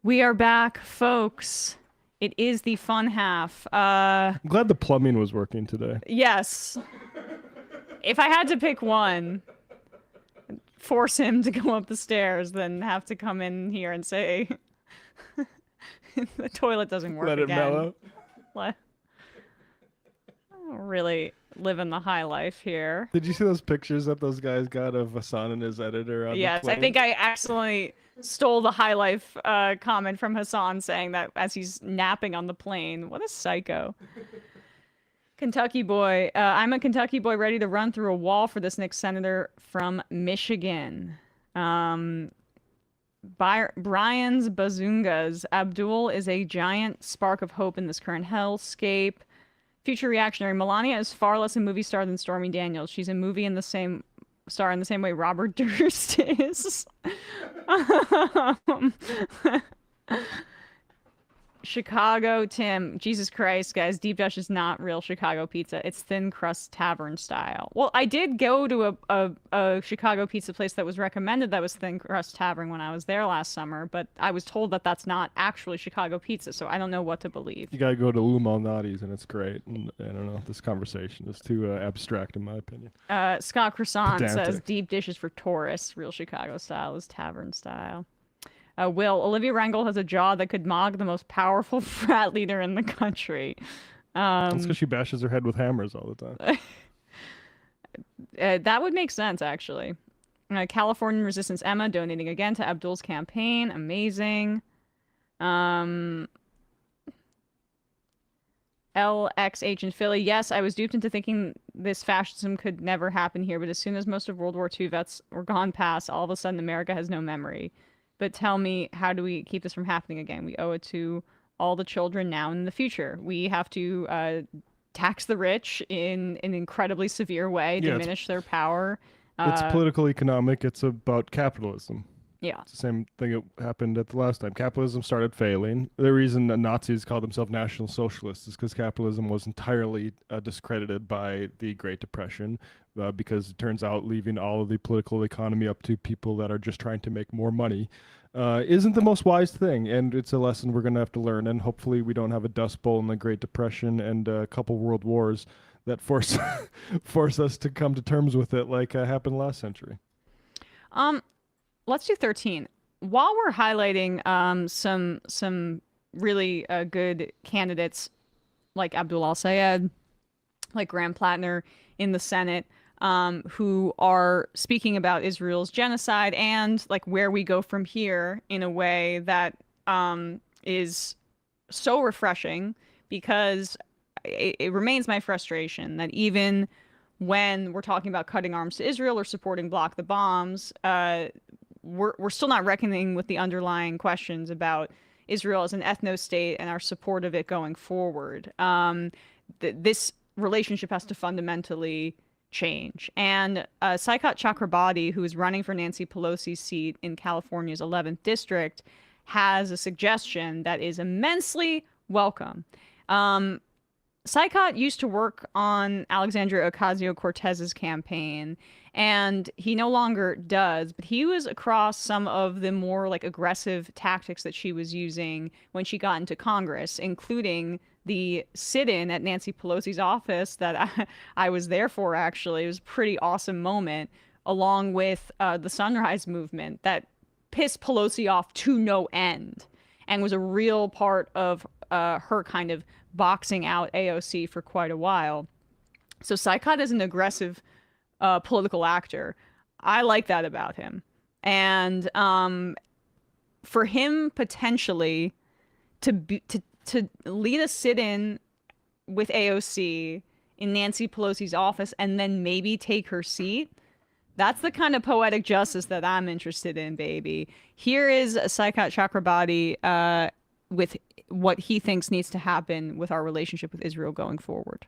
We are back, folks. It is the fun half. I'm glad the plumbing was working today. Yes. If I had to pick one, force him to go up the stairs, then have to come in here and say the toilet doesn't work Let again. it mellow. Really living the high life here. Did you see those pictures that those guys got of Hassan and his editor on Yes, the plane? I think I accidentally stole the high life comment from Hassan saying that as he's napping on the plane. What a psycho. Kentucky boy. I'm a Kentucky boy ready to run through a wall for this next senator from Michigan. Brian's Bazungas. Abdul is a giant spark of hope in this current hellscape. Future reactionary. Melania is far less a movie star than Stormy Daniels. She's a movie in the same star in the same way Robert Durst is. Chicago Tim. Jesus Christ, guys. Deep Dish is not real Chicago pizza. It's thin crust tavern style. Well, I did go to a Chicago pizza place that was recommended that was thin crust tavern when I was there last summer, but I was told that that's not actually Chicago pizza, so I don't know what to believe. You gotta go to Lou Malnati's and it's great. And I don't know. This conversation is too abstract in my opinion. Scott Croissant says Pedantic. deep dishes for tourists. Real Chicago style is tavern style. Will, Olivia Rangel has a jaw that could mog the most powerful frat leader in the country. That's because she bashes her head with hammers all the time. That would make sense, actually. Californian Resistance Emma donating again to Abdul's campaign. Amazing. LXH in Philly. Yes, I was duped into thinking this fascism could never happen here, but as soon as most of World War II vets were gone past, all of a sudden America has no memory. But tell me, how do we keep this from happening again? We owe it to all the children now and in the future. We have to tax the rich in an incredibly severe way, diminish their power. It's political economic. It's about capitalism. Yeah. It's the same thing that happened at the last time. Capitalism started failing. The reason the Nazis called themselves National Socialists is because capitalism was entirely discredited by the Great Depression, because it turns out leaving all of the political economy up to people that are just trying to make more money isn't the most wise thing, and it's a lesson we're going to have to learn, and hopefully we don't have a Dust Bowl in the Great Depression and a couple world wars that force us to come to terms with it like happened last century. Let's do 13. While we're highlighting some really good candidates like Abdul al-Sayed, like Graham Plattner in the Senate, who are speaking about Israel's genocide and like where we go from here in a way that is so refreshing, because it remains my frustration that even when we're talking about cutting arms to Israel or supporting Block the Bombs, we're still not reckoning with the underlying questions about Israel as an ethno-state and our support of it going forward. This relationship has to fundamentally change. And Saikat Chakrabarti, who is running for Nancy Pelosi's seat in California's 11th district, has a suggestion that is immensely welcome. Saikat used to work on Alexandria Ocasio-Cortez's campaign, and he no longer does, but he was across some of the more like aggressive tactics that she was using when she got into Congress, including the sit-in at Nancy Pelosi's office that I was there for, actually. It was a pretty awesome moment, along with the Sunrise Movement that pissed Pelosi off to no end and was a real part of her kind of boxing out AOC for quite a while. So Saikat is an aggressive political actor. I like that about him. And for him potentially to lead a sit-in with AOC in Nancy Pelosi's office and then maybe take her seat, that's the kind of poetic justice that I'm interested in, baby. Here is Saikat Chakrabarti with what he thinks needs to happen with our relationship with Israel going forward.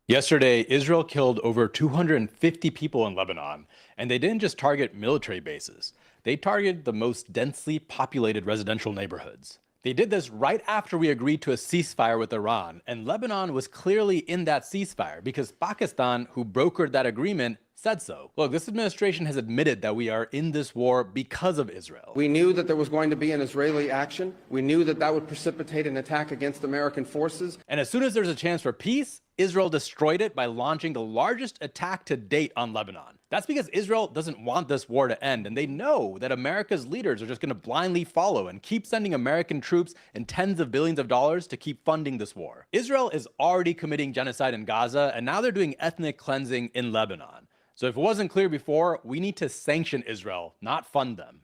Yesterday, Israel killed over 250 people in Lebanon, and they didn't just target military bases. They targeted the most densely populated residential neighborhoods. They did this right after we agreed to a ceasefire with Iran, and Lebanon was clearly in that ceasefire because Pakistan, who brokered that agreement, said so. Look, this administration has admitted that we are in this war because of Israel. We knew that there was going to be an Israeli action. We knew that that would precipitate an attack against American forces. And as soon as there's a chance for peace, Israel destroyed it by launching the largest attack to date on Lebanon. That's because Israel doesn't want this war to end, and they know that America's leaders are just going to blindly follow and keep sending American troops and tens of billions of dollars to keep funding this war. Israel is already committing genocide in Gaza, and now they're doing ethnic cleansing in Lebanon. So if it wasn't clear before, we need to sanction Israel, not fund them.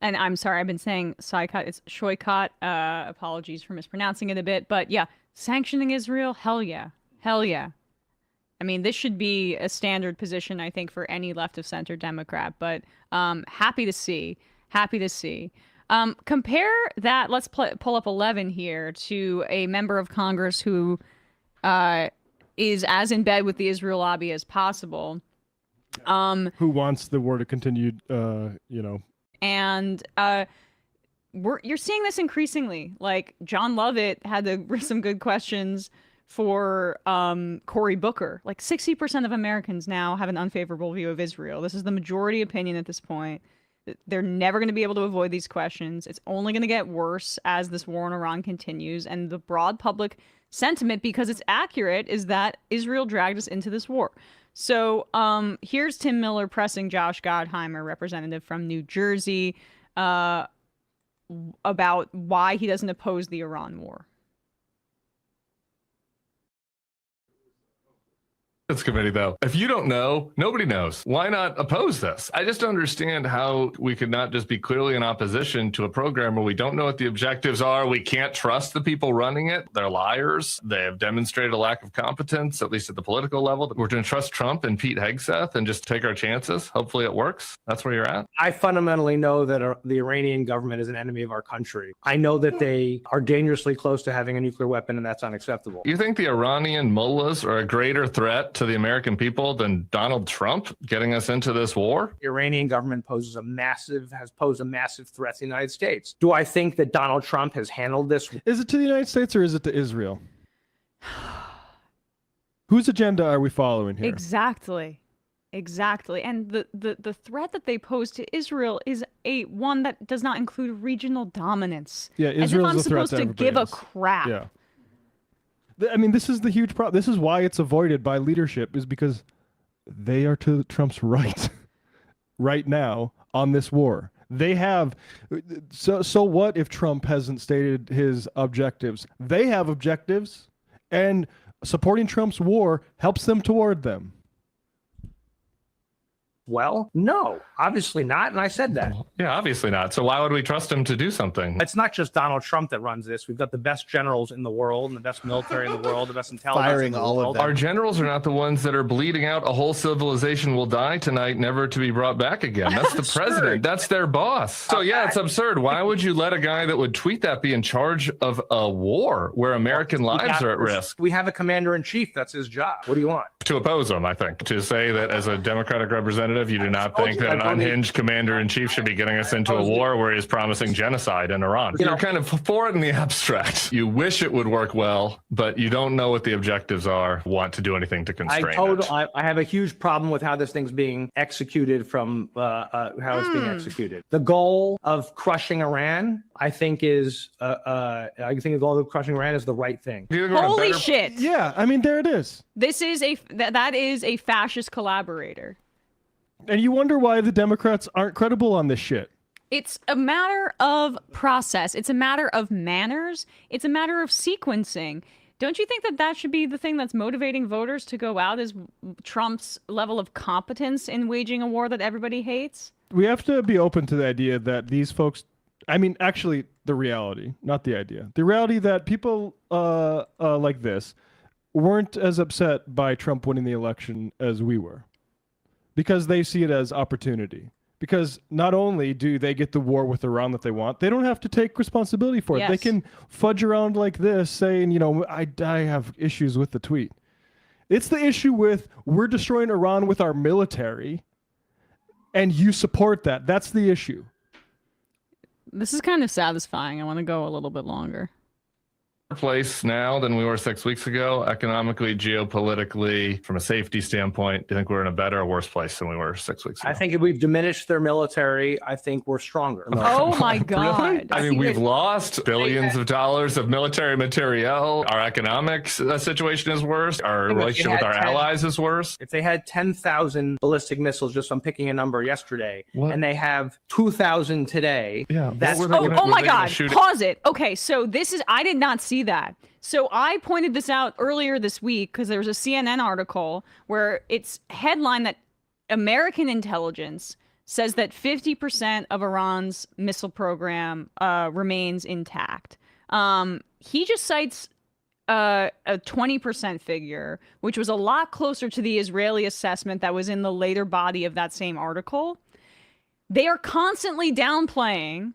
And I'm sorry, I've been saying Saikot, it's Shoykot. Apologies for mispronouncing it a bit. But yeah, sanctioning Israel, hell yeah. Hell yeah. I mean, this should be a standard position, I think, for any left of center Democrat. But happy to see. Happy to see. Compare that, let's pull up 11 here, to a member of Congress who is as in bed with the Israel lobby as possible. Who wants the war to continue, And you're seeing this increasingly. Like, John Lovett had some good questions for Cory Booker. Like, 60% of Americans now have an unfavorable view of Israel. This is the majority opinion at this point. They're never going to be able to avoid these questions. It's only going to get worse as this war in Iran continues. And the broad public sentiment, because it's accurate, is that Israel dragged us into this war. So here's Tim Miller pressing Josh Gottheimer, representative from New Jersey, about why he doesn't oppose the Iran war. Committee, though. If you don't know, nobody knows. Why not oppose this? I just don't understand how we could not just be clearly in opposition to a program where we don't know what the objectives are. We can't trust the people running it. They're liars. They have demonstrated a lack of competence, at least at the political level. We're going to trust Trump and Pete Hegseth and just take our chances. Hopefully it works. That's where you're at. I fundamentally know that the Iranian government is an enemy of our country. I know that they are dangerously close to having a nuclear weapon, and that's unacceptable. You think the Iranian mullahs are a greater threat to the American people than Donald Trump getting us into this war? The Iranian government has posed a massive threat to the United States. Do I think that Donald Trump has handled this? Is it to the United States or is it to Israel? Whose agenda are we following here? Exactly. And the threat that they pose to Israel is one that does not include regional dominance. Yeah, Israel is a threat supposed to give a crap. Yeah. I mean, this is the huge problem. This is why it's avoided by leadership, is because they are to Trump's right right now on this war. They have. So what if Trump hasn't stated his objectives? They have objectives, and supporting Trump's war helps them toward them. Well, no, obviously not. And I said that. Yeah, obviously not. So why would we trust him to do something? It's not just Donald Trump that runs this. We've got the best generals in the world and the best military in the world, the best intelligence Firing in the all world. of them. Our generals are not the ones that are bleeding out. A whole civilization will die tonight, never to be brought back again. That's the president. That's their boss. So yeah, it's absurd. Why would you let a guy that would tweet that be in charge of a war where American lives are at risk? We have a commander in chief. That's his job. What do you want? To oppose him, I think. To say that as a Democratic representative, you do not think that an unhinged commander-in-chief should be getting us into a war where he's promising genocide in Iran. You're kind of for it in the abstract. You wish it would work well, but you don't know what the objectives are, want to do anything to constrain it. I have a huge problem with how this thing's being executed from how it's being executed. The goal of crushing Iran, I think the goal of crushing Iran is the right thing. Holy shit. Yeah, I mean, there it is. This is that is a fascist collaborator. And you wonder why the Democrats aren't credible on this shit. It's a matter of process. It's a matter of manners. It's a matter of sequencing. Don't you think that should be the thing that's motivating voters to go out, is Trump's level of competence in waging a war that everybody hates? We have to be open to the idea that these folks, I mean, actually the reality, not the idea. The reality that people like this weren't as upset by Trump winning the election as we were. Because they see it as opportunity. Because not only do they get the war with Iran that they want, they don't have to take responsibility for it. Yes. They can fudge around like this, saying, I have issues with the tweet. It's the issue with, we're destroying Iran with our military, and you support that. That's the issue. This is kind of satisfying. I want to go a little bit longer. place now than we were 6 weeks ago, economically, geopolitically, from a safety standpoint? Do you think we're in a better or worse place than we were 6 weeks ago? I think if we've diminished their military, I think we're stronger. Oh my God. Really? I mean, we've lost billions of dollars of military materiel. Our economic situation is worse. Our relationship with our allies is worse. If they had 10,000 ballistic missiles, just I'm picking a number yesterday, What? and they have 2,000 today, that's Oh my God. Pause it. Okay, so I did not see that. So I pointed this out earlier this week because there was a CNN article where it's headline that American intelligence says that 50% of Iran's missile program remains intact. He just cites a 20% figure, which was a lot closer to the Israeli assessment that was in the later body of that same article. They are constantly downplaying.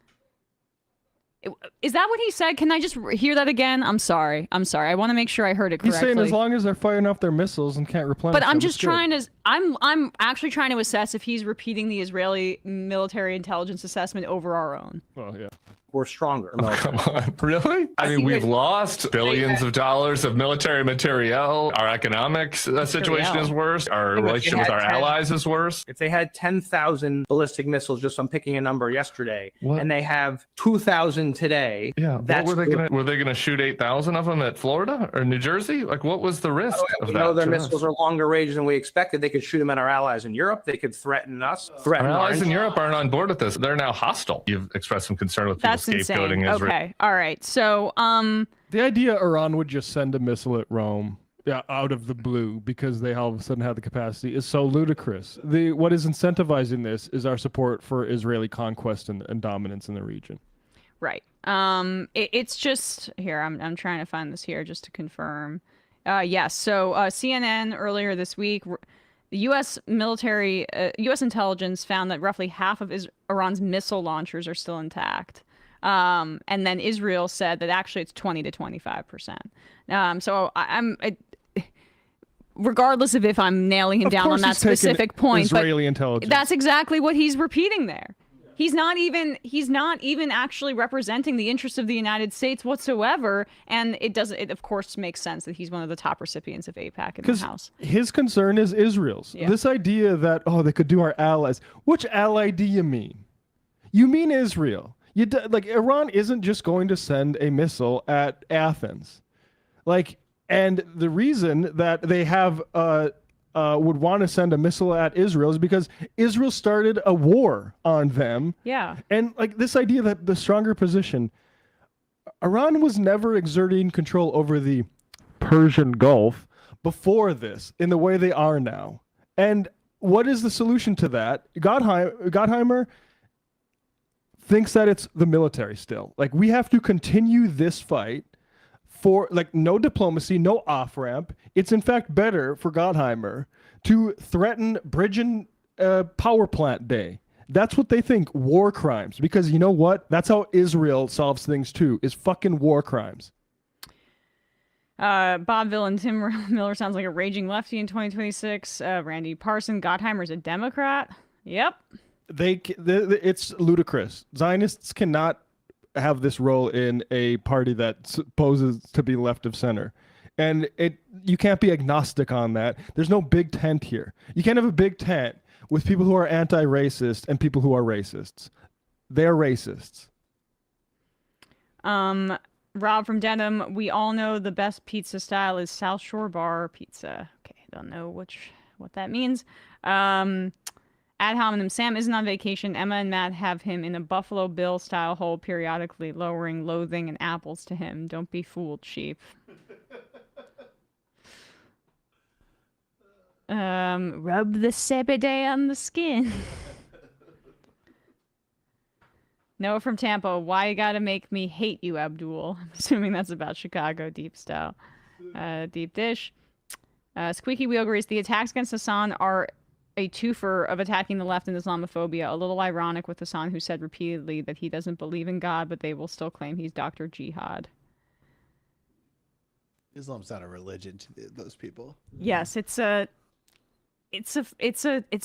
Is that what he said? Can I just hear that again? I'm sorry. I want to make sure I heard it correctly. He's saying as long as they're firing off their missiles and can't replenish But I'm them, just it's good. trying to. I'm actually trying to assess if he's repeating the Israeli military intelligence assessment over our own. Well, yeah. We're stronger. Oh, come on. Really? I mean, we've lost billions of dollars of military materiel. Our economic situation is worse. Our relationship with our allies is worse. If they had 10,000 ballistic missiles, just I'm picking a number yesterday, What? and they have 2,000 today, Yeah. that's What were they gonna shoot 8,000 of them at Florida or New Jersey? Like, what was the risk of we that? know their to us? missiles are longer range than we expected. They could shoot them at our allies in Europe. They could threaten us. Our Threaten allies in ours. Europe aren't on board with this. They're now hostile. You've expressed some concern with people That's insane. scapegoating Israel. Okay. All right. So, The idea Iran would just send a missile at Rome out of the blue because they all of a sudden have the capacity is so ludicrous. What is incentivizing this is our support for Israeli conquest and dominance in the region. right. It's just here. I'm trying to find this here just to confirm. Yes. So CNN earlier this week, the U.S. military, U.S. intelligence found that roughly half of Iran's missile launchers are still intact. And then Israel said that actually it's 20 to 25%. So regardless of if I'm nailing him Of down course on that he's taken specific point, Israeli but intelligence. that's exactly what he's repeating there. He's not even actually representing the interests of the United States whatsoever, and it of course makes sense that he's one of the top recipients of AIPAC in the House. His concern is Israel's. Yeah. This idea that they could do our allies. Which ally do you mean? You mean Israel. Iran isn't just going to send a missile at Athens. And the reason that they have would want to send a missile at Israel is because Israel started a war on them. Yeah. And this idea that the stronger position, Iran was never exerting control over the Persian Gulf before this in the way they are now. And what is the solution to that? Gottheimer thinks that it's the military still. We have to continue this fight for no diplomacy, no off-ramp. It's in fact better for Gottheimer to threaten Bridgen power plant day. That's what they think, war crimes. Because you know what? That's how Israel solves things too, is fucking war crimes. Bob Villain, Tim Miller sounds like a raging lefty in 2026. Randy Parson, Gottheimer's a Democrat. Yep. It's ludicrous. Zionists cannot have this role in a party that supposes to be left of center. And you can't be agnostic on that. There's no big tent here. You can't have a big tent with people who are anti-racist and people who are racists. They're racists. Rob from Denim, we all know the best pizza style is South Shore Bar pizza. Okay, don't know what that means. Ad hominem, Sam isn't on vacation. Emma and Matt have him in a Buffalo Bill style hole periodically, lowering loathing and apples to him. Don't be fooled, sheep. Rub the CBD on the skin. Noah from Tampa, why you gotta make me hate you, Abdul? I'm assuming that's about Chicago deep style. Deep dish. Squeaky Wheel agrees the attacks against Hassan are a twofer of attacking the left and Islamophobia. A little ironic with Hassan, who said repeatedly that he doesn't believe in God, but they will still claim he's Dr. Jihad. Islam's not a religion to those people. Yes, it's a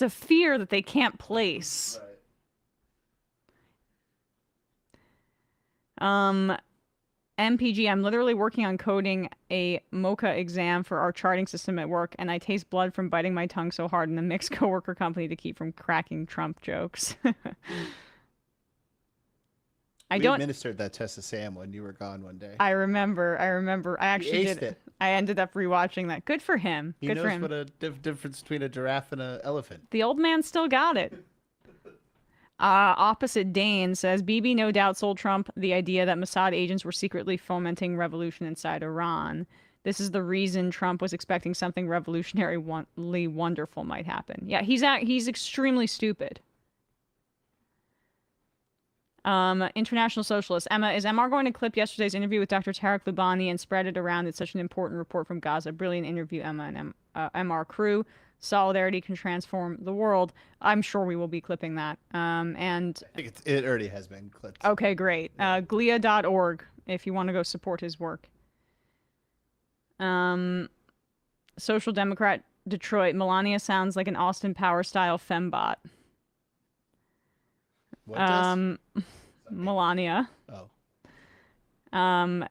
fear that they can't place. Right. MPG, I'm literally working on coding a mocha exam for our charting system at work, and I taste blood from biting my tongue so hard in the mixed coworker company to keep from cracking Trump jokes. We administered that test to Sam when you were gone one day. I remember. I actually did it. I ended up rewatching that. Good for him. He Good knows for him. what a difference between a giraffe and an elephant. The old man still got it. Opposite Dane says, BB no doubt sold Trump the idea that Mossad agents were secretly fomenting revolution inside Iran. This is the reason Trump was expecting something revolutionarily wonderful might happen. Yeah, he's extremely stupid. International Socialist. Emma, is MR going to clip yesterday's interview with Dr. Tarek Lubani and spread it around? It's such an important report from Gaza. Brilliant interview, Emma and MR crew. Solidarity can transform the world. I'm sure we will be clipping that. And I think it already has been clipped. Okay, great. Glia.org if you want to go support his work. Social Democrat Detroit. Melania sounds like an Austin Power style fembot. What does? Melania. Oh.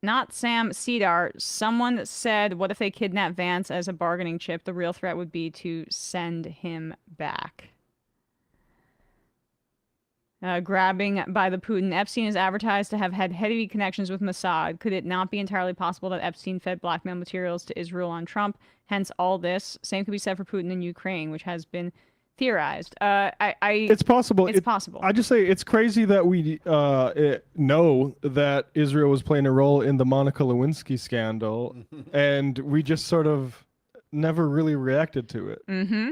Not Sam. Seder. Someone said, what if they kidnap Vance as a bargaining chip? The real threat would be to send him back. Grabbing by the Putin. Epstein is advertised to have had heavy connections with Mossad. Could it not be entirely possible that Epstein fed blackmail materials to Israel on Trump? Hence all this. Same could be said for Putin in Ukraine, which has been theorized. It's possible. It's possible. I just say it's crazy that we know that Israel was playing a role in the Monica Lewinsky scandal, and we just sort of never really reacted to it. Mm-hmm.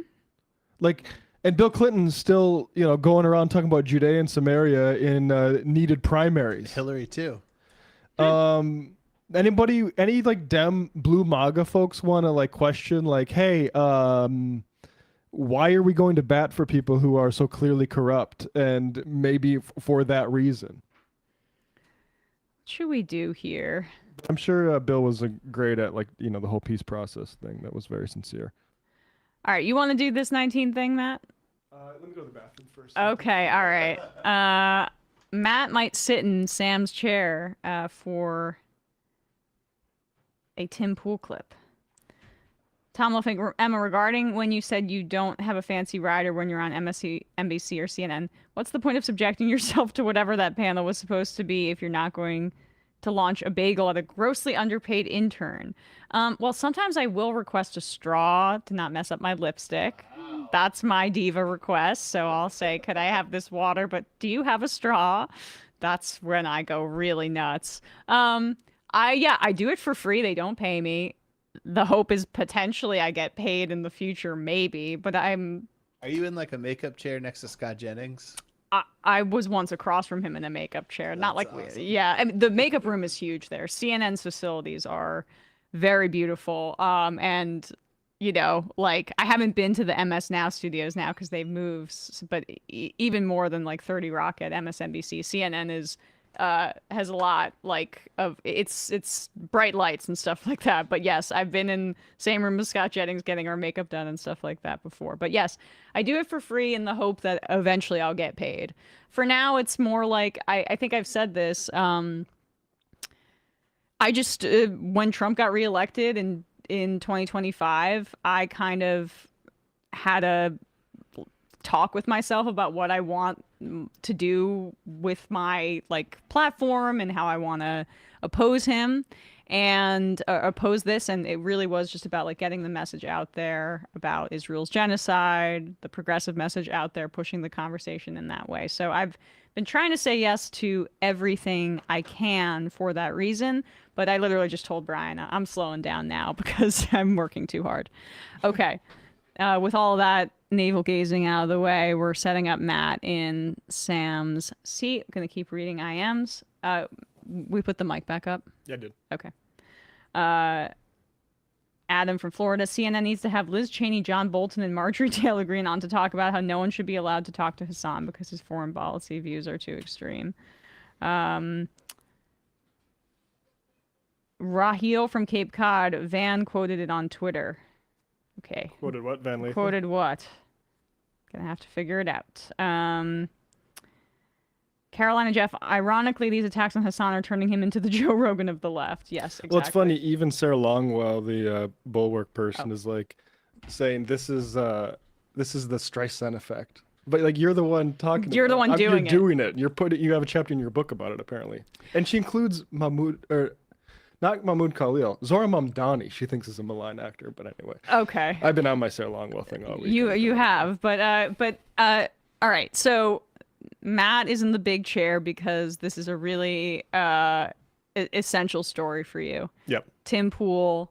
Like, and Bill Clinton's still, going around talking about Judea and Samaria in needed primaries. Hillary too. Any like Dem blue MAGA folks want to like question like, hey, why are we going to bat for people who are so clearly corrupt, and maybe for that reason? What should we do here? I'm sure Bill was great at like, the whole peace process thing. That was very sincere. All right, you want to do this 19 thing, Matt? Let me go to the bathroom first. Okay, all right. Matt might sit in Sam's chair for a Tim Pool clip. Tom Lofink, Emma, regarding when you said you don't have a fancy rider when you're on NBC or CNN, what's the point of subjecting yourself to whatever that panel was supposed to be if you're not going to launch a bagel at a grossly underpaid intern? Well, sometimes I will request a straw to not mess up my lipstick. That's my diva request. So I'll say, could I have this water? But do you have a straw? That's when I go really nuts. I do it for free. They don't pay me. The hope is potentially I get paid in the future, maybe, but Are you in like a makeup chair next to Scott Jennings? I was once across from him in a makeup chair. Not like, awesome. Yeah, I mean, the makeup room is huge there. CNN's facilities are very beautiful. And, like I haven't been to the MS Now studios now because they've moved, but even more than like 30 Rock at MSNBC, CNN is has a lot like of it's bright lights and stuff like that. But yes, I've been in same room as Scott Jennings getting our makeup done and stuff like that before. But yes, I do it for free in the hope that eventually I'll get paid. For now, it's more like I think I've said this. I just when Trump got reelected in 2025, I kind of had a talk with myself about what I want to do with my like platform and how I want to oppose him and oppose this. And it really was just about like getting the message out there about Israel's genocide, the progressive message out there, pushing the conversation in that way. So I've been trying to say yes to everything I can for that reason. But I literally just told Brian I'm slowing down now because I'm working too hard. Okay. With all of that navel gazing out of the way, we're setting up Matt in Sam's seat. I'm going to keep reading IMs. We put the mic back up? Yeah, I did. Okay. Adam from Florida. CNN needs to have Liz Cheney, John Bolton, and Marjorie Taylor Greene on to talk about how no one should be allowed to talk to Hassan because his foreign policy views are too extreme. Raheel from Cape Cod. Van quoted it on Twitter. Okay. Quoted what, Van Lathan? Quoted what? Gonna have to figure it out. Carolina Jeff, ironically, these attacks on Hassan are turning him into the Joe Rogan of the left. Yes, exactly. Well, it's funny. Even Sarah Longwell, the Bulwark person, is like saying this is the Streisand effect. But like you're the one talking. You're the one doing it. You're doing it. You have a chapter in your book about it apparently, and she includes not Mahmoud Khalil, Zora Mamdani. She thinks is a malign actor, but anyway. Okay. I've been on my Sarah Longwell thing all week. You have, but all right. So Matt is in the big chair because this is a really essential story for you. Yep. Tim Pool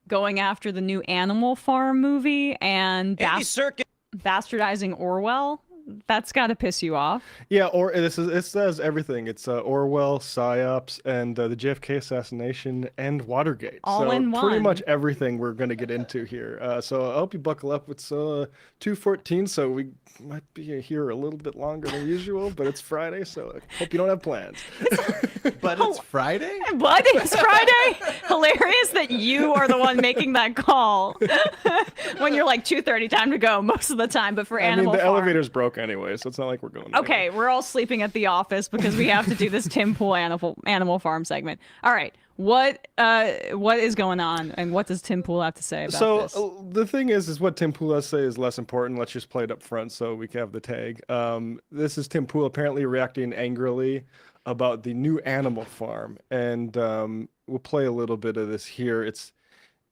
going after the new Animal Farm movie and bastardizing Orwell. That's got to piss you off. Yeah, or it says everything. It's Orwell, PSYOPs, and the JFK assassination, and Watergate. All in one. Pretty much everything we're going to get into here. So I hope you buckle up. It's 2:14, so we might be here a little bit longer than usual, but it's Friday, so I hope you don't have plans. But it's Friday? What? It's Friday? Hilarious that you are the one making that call when you're like 2:30, time to go most of the time, but for Animal the Farm. elevator's broke anyway, so it's not like we're going Okay, we're all sleeping at the office because we have to do this Tim Pool Animal Farm segment. All right, what is going on, and what does Tim Pool have to say about this? The thing is what Tim Pool has to say is less important. Let's just play it up front so we can have the tag. This is Tim Pool apparently reacting angrily about the new Animal Farm, and we'll play a little bit of this here. It's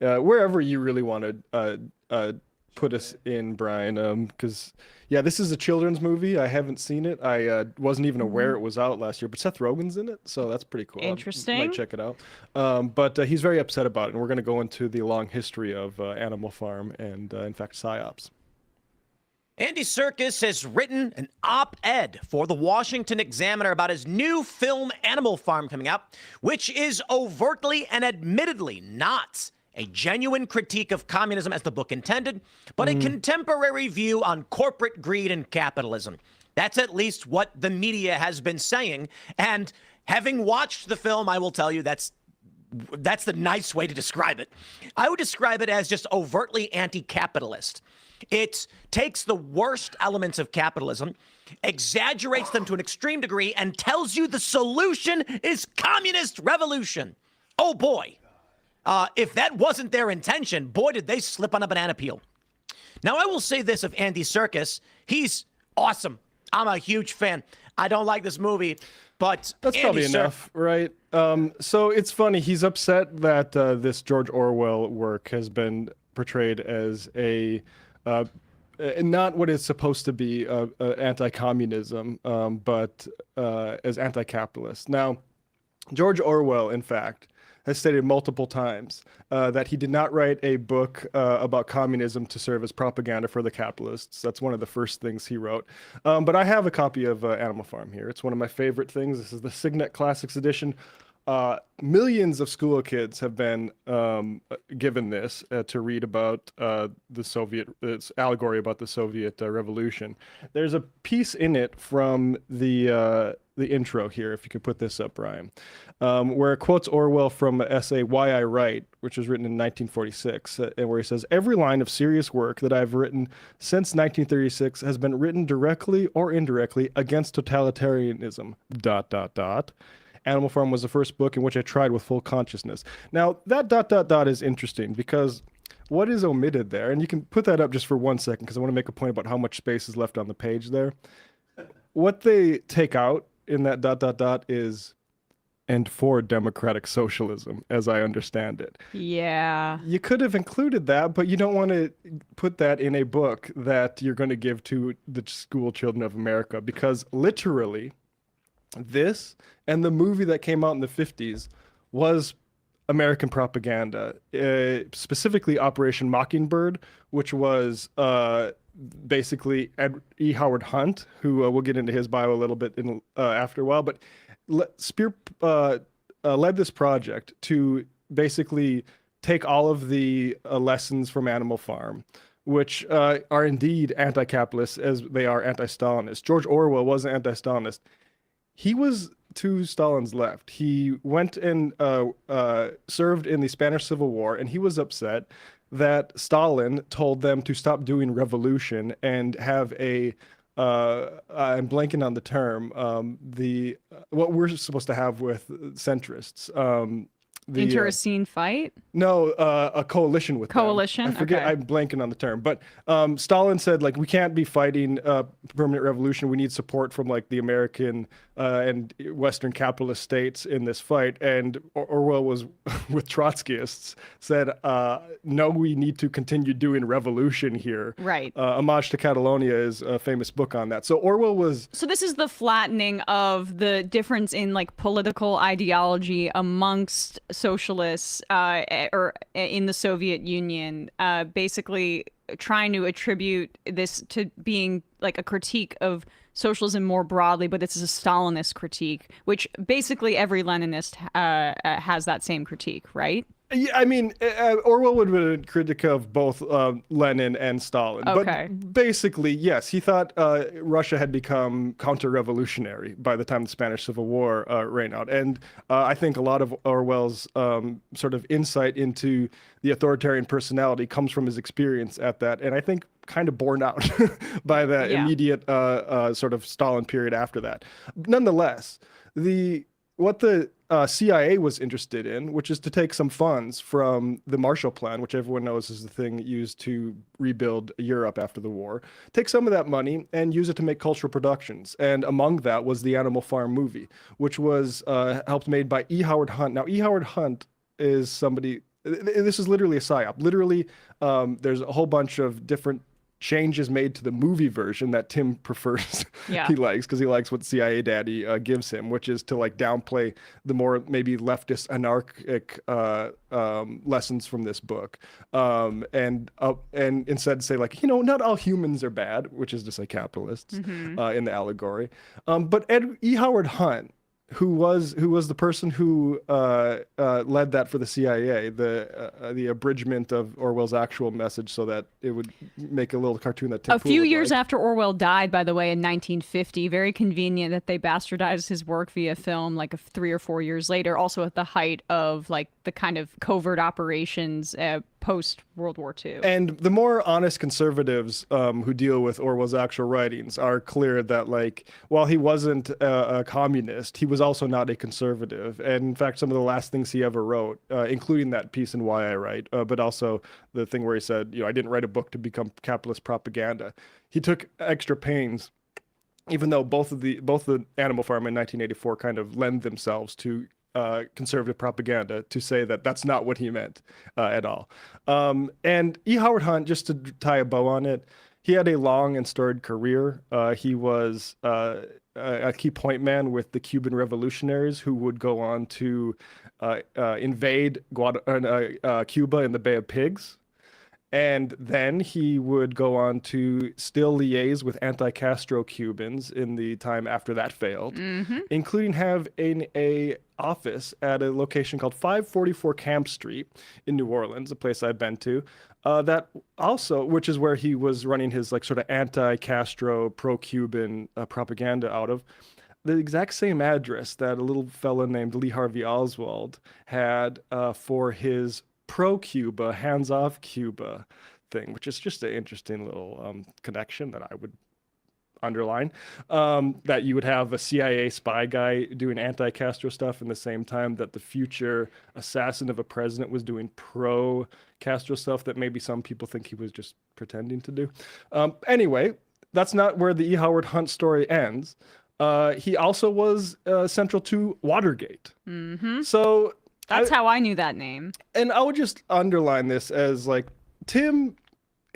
wherever you really want to put us in, Brian, because this is a children's movie. I haven't seen it. I wasn't even aware it was out last year, but Seth Rogen's in it, so that's pretty cool. Interesting. I might check it out. But he's very upset about it, and we're going to go into the long history of Animal Farm and, in fact, PSYOPs. Andy Serkis has written an op-ed for the Washington Examiner about his new film Animal Farm coming out, which is overtly and admittedly not a genuine critique of communism as the book intended, but a contemporary view on corporate greed and capitalism. That's at least what the media has been saying. And having watched the film, I will tell you that's the nice way to describe it. I would describe it as just overtly anti-capitalist. It takes the worst elements of capitalism, exaggerates them to an extreme degree, and tells you the solution is communist revolution. Oh boy. If that wasn't their intention, boy, did they slip on a banana peel. Now, I will say this of Andy Serkis. He's awesome. I'm a huge fan. I don't like this movie, but that's probably enough, right? So it's funny. He's upset that this George Orwell work has been portrayed as not what it's supposed to be, anti-communism, but as anti-capitalist. Now, George Orwell, in fact, has stated multiple times that he did not write a book about communism to serve as propaganda for the capitalists. That's one of the first things he wrote. But I have a copy of Animal Farm here. It's one of my favorite things. This is the Signet Classics edition. Millions of school kids have been given this to read about it's allegory about the Soviet Revolution. There's a piece in it from the intro here, if you could put this up, Brian, where it quotes Orwell from an essay, Why I Write, which was written in 1946, and where he says, every line of serious work that I've written since 1936 has been written directly or indirectly against totalitarianism, ... Animal Farm was the first book in which I tried with full consciousness. Now, that ... is interesting because what is omitted there, and you can put that up just for 1 second because I want to make a point about how much space is left on the page there. What they take out in that ... is and for democratic socialism, as I understand it. Yeah. You could have included that, but you don't want to put that in a book that you're going to give to the school children of America, because literally this and the movie that came out in the 50s was American propaganda, specifically Operation Mockingbird, which was basically E. Howard Hunt, who we'll get into his bio a little bit after a while, but Spear led this project to basically take all of the lessons from Animal Farm, which are indeed anti-capitalist as they are anti-Stalinist. George Orwell wasn't anti-Stalinist. He was to Stalin's left. He went and served in the Spanish Civil War, and he was upset that Stalin told them to stop doing revolution and have a I'm blanking on the term. What we're supposed to have with centrists. Internecine fight? No, a coalition with them. Coalition? I forget. Okay. I'm blanking on the term. But Stalin said, like, we can't be fighting permanent revolution. We need support from like the American and Western capitalist states in this fight. And Orwell was with Trotskyists said, no, we need to continue doing revolution here. Right. Homage to Catalonia is a famous book on that. So Orwell was. So this is the flattening of the difference in like political ideology amongst socialists or in the Soviet Union, basically trying to attribute this to being like a critique of socialism more broadly, but this is a Stalinist critique, which basically every Leninist has that same critique, right? Yeah, I mean, Orwell would have been a critic of both Lenin and Stalin. Okay. But basically, yes, he thought Russia had become counter-revolutionary by the time the Spanish Civil War ran out. And I think a lot of Orwell's sort of insight into the authoritarian personality comes from his experience at that. And I think kind of borne out by the immediate sort of Stalin period after that. Nonetheless, what the CIA was interested in, which is to take some funds from the Marshall Plan, which everyone knows is the thing used to rebuild Europe after the war, take some of that money and use it to make cultural productions. And among that was the Animal Farm movie, which was helped made by E. Howard Hunt. Now, E. Howard Hunt is somebody, this is literally a psyop. Literally, there's a whole bunch of different changes made to the movie version that Tim prefers. Yeah. He likes because he likes what CIA Daddy gives him, which is to like downplay the more maybe leftist anarchic lessons from this book, and instead say like, you know, not all humans are bad, which is to say capitalists in the allegory. But E. Howard Hunt, who was the person who led that for the CIA, the abridgment of Orwell's actual message so that it would make a little cartoon that Tim A few would years like. after Orwell died, by the way, in 1950, very convenient that they bastardized his work via film like 3 or 4 years later, also at the height of like the kind of covert operations post World War II. And the more honest conservatives who deal with Orwell's actual writings are clear that, like, while he wasn't a communist, he was also not a conservative. And in fact, some of the last things he ever wrote, including that piece in Why I Write, but also the thing where he said, you know, I didn't write a book to become capitalist propaganda. He took extra pains, even though both the Animal Farm in 1984 kind of lend themselves to conservative propaganda, to say that that's not what he meant at all. And E. Howard Hunt, just to tie a bow on it, he had a long and storied career. He was a key point man with the Cuban revolutionaries who would go on to invade Cuba in the Bay of Pigs. And then he would go on to still liaise with anti-Castro Cubans in the time after that failed, including have a office at a location called 544 Camp Street in New Orleans, a place I've been to, that also, which is where he was running his like sort of anti-Castro, pro-Cuban propaganda out of. The exact same address that a little fella named Lee Harvey Oswald had for his pro-Cuba, hands-off Cuba thing, which is just an interesting little connection that I would underline, that you would have a CIA spy guy doing anti-Castro stuff in the same time that the future assassin of a president was doing pro-Castro stuff that maybe some people think he was just pretending to do. Anyway, that's not where the E. Howard Hunt story ends. He also was central to Watergate. So that's how I knew that name. And I would just underline this as like, Tim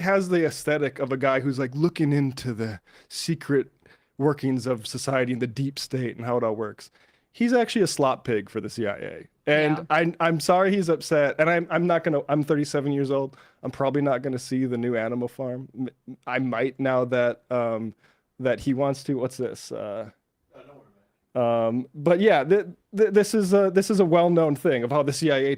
has the aesthetic of a guy who's like looking into the secret workings of society and the deep state and how it all works. He's actually a slop pig for the CIA. And I'm sorry he's upset. And I'm 37 years old. I'm probably not going to see the new Animal Farm. I might now that that he wants to. What's this? But yeah, this is a well-known thing of how the CIA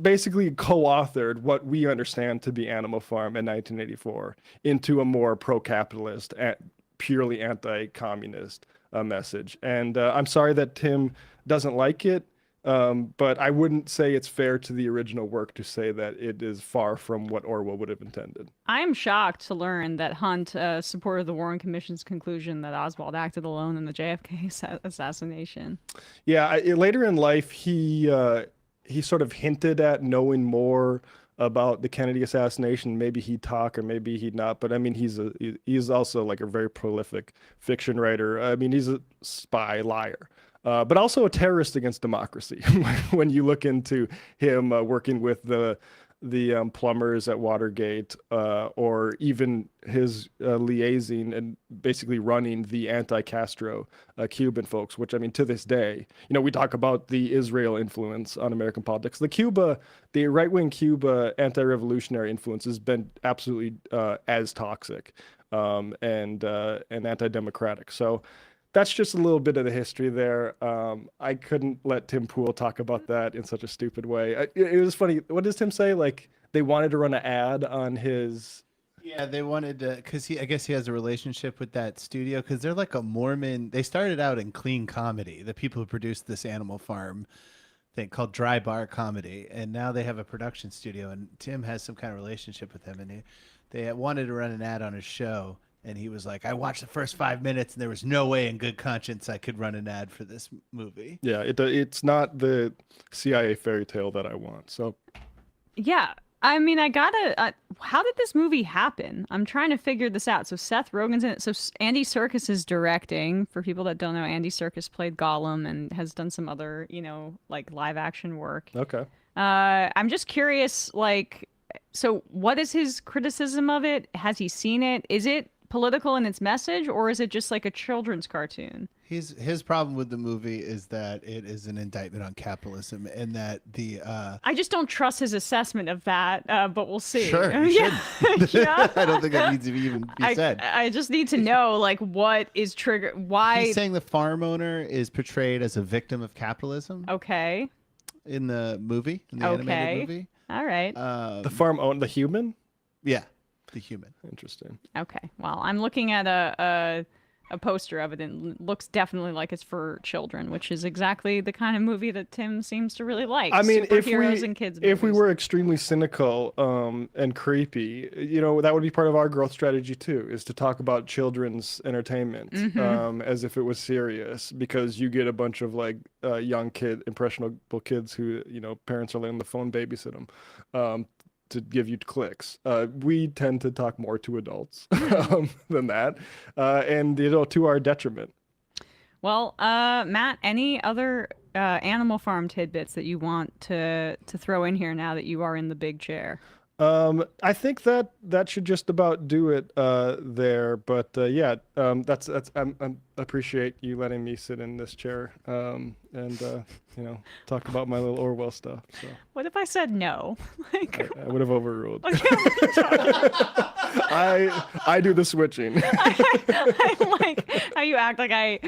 basically co-authored what we understand to be Animal Farm in 1984 into a more pro-capitalist, purely anti-communist message. And I'm sorry that Tim doesn't like it. But I wouldn't say it's fair to the original work to say that it is far from what Orwell would have intended. I am shocked to learn that Hunt supported the Warren Commission's conclusion that Oswald acted alone in the JFK assassination. Yeah, later in life, he sort of hinted at knowing more about the Kennedy assassination. Maybe he'd talk or maybe he'd not. But I mean, he's also like a very prolific fiction writer. I mean, he's a spy liar. But also a terrorist against democracy. When you look into him working with the plumbers at Watergate, or even his liaising and basically running the anti-Castro Cuban folks, which I mean, to this day, we talk about the Israel influence on American politics. The right-wing Cuba anti-revolutionary influence has been absolutely as toxic and anti-democratic. So that's just a little bit of the history there. I couldn't let Tim Pool talk about that in such a stupid way. It was funny. What does Tim say? Like, they wanted to run an ad on his... Yeah, they wanted to, because I guess he has a relationship with that studio, because they're like a Mormon. They started out in clean comedy, the people who produced this Animal Farm thing called Dry Bar Comedy, and now they have a production studio, and Tim has some kind of relationship with him, and they wanted to run an ad on his show. And he was like, I watched the first 5 minutes and there was no way in good conscience I could run an ad for this movie. Yeah, it's not the CIA fairy tale that I want. So, yeah, I mean, how did this movie happen? I'm trying to figure this out. So Seth Rogen's in it. So Andy Serkis is directing. For people that don't know, Andy Serkis played Gollum and has done some other, like live action work. Okay. I'm just curious, so what is his criticism of it? Has he seen it? Is it political in its message, or is it just like a children's cartoon? His problem with the movie is that it is an indictment on capitalism, and that I just don't trust his assessment of that, but we'll see. Sure, yeah. Yeah. I don't think that needs to even be said. I just need to know what is why he's saying the farm owner is portrayed as a victim of capitalism. Okay. In the movie, in the animated movie. All right. The farm owner, the human. Yeah. The human. Interesting. Okay. Well, I'm looking at a poster of it, and it looks definitely like it's for children, which is exactly the kind of movie that Tim seems to really like. I mean, superheroes and kids movies. If we were extremely cynical and creepy, that would be part of our growth strategy too, is to talk about children's entertainment as if it was serious, because you get a bunch of young impressionable kids who parents are letting the phone babysit them. To give you clicks. We tend to talk more to adults than that, and to our detriment. Well, Matt, any other Animal Farm tidbits that you want to throw in here now that you are in the big chair? I think that should just about do it there. But yeah, that's I appreciate you letting me sit in this chair and talk about my little Orwell stuff. So. What if I said no? I would have overruled. Okay, I do the switching. I like how you act like I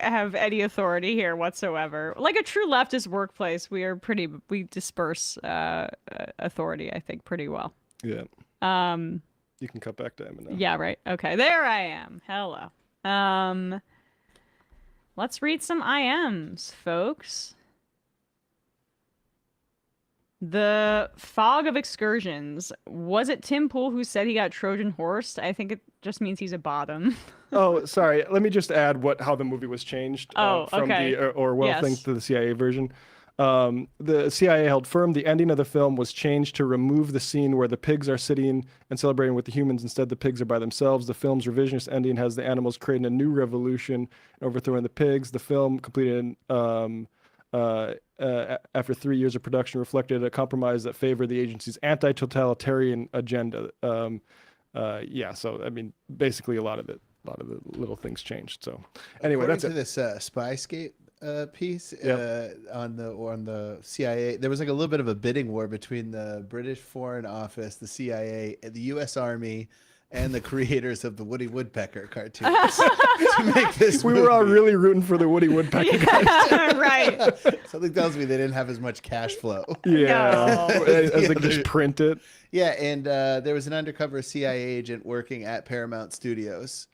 have any authority here whatsoever. Like a true leftist workplace, we disperse authority, I think, pretty well. Yeah. You can cut back to Eminem. Yeah, right. Okay, there I am. Hello. Let's read some IMs, folks. The fog of excursions. Was it Tim Pool who said he got Trojan horsed? I think it just means he's a bottom. Oh, sorry. Let me just add how the movie was changed from the Orwell thing to the CIA version. The CIA held firm the ending of the film was changed to remove the scene where the pigs are sitting and celebrating with the humans. Instead, the pigs are by themselves. The film's revisionist ending has the animals creating a new revolution and overthrowing the pigs. The film, completed after 3 years of production, reflected a compromise that favored the agency's anti-totalitarian agenda. So I mean, basically a lot of the little things changed. So anyway, according to this Spyscape piece on the CIA, there was a little bit of a bidding war between the British Foreign Office, the CIA, the U.S. Army, and the creators of the Woody Woodpecker cartoons to make this movie. We were all really rooting for the Woody Woodpecker cartoons. Right. Something tells me they didn't have as much cash flow. Yeah, as they just print it. Yeah, and there was an undercover CIA agent working at Paramount Studios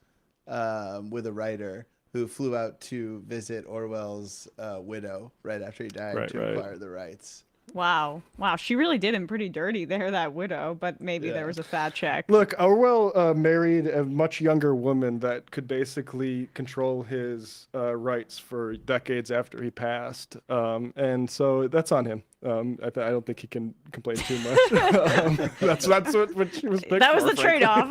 with a writer who flew out to visit Orwell's widow right after he died to acquire the rights. Wow. She really did him pretty dirty there, that widow, but maybe there was a fat check. Look, Orwell married a much younger woman that could basically control his rights for decades after he passed. And so that's on him. I don't think he can complain too much. That's what she was picked That was for, the trade-off.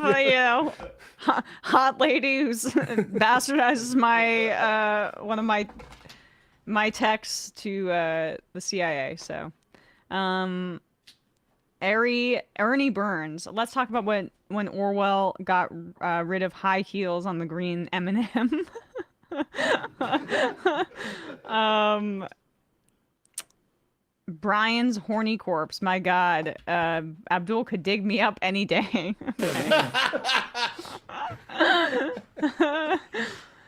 Hot lady who's bastardizes one of my texts to the CIA. So, Ernie Burns. Let's talk about when Orwell got rid of high heels on the green M&M. Brian's horny corpse. My God, Abdul could dig me up any day.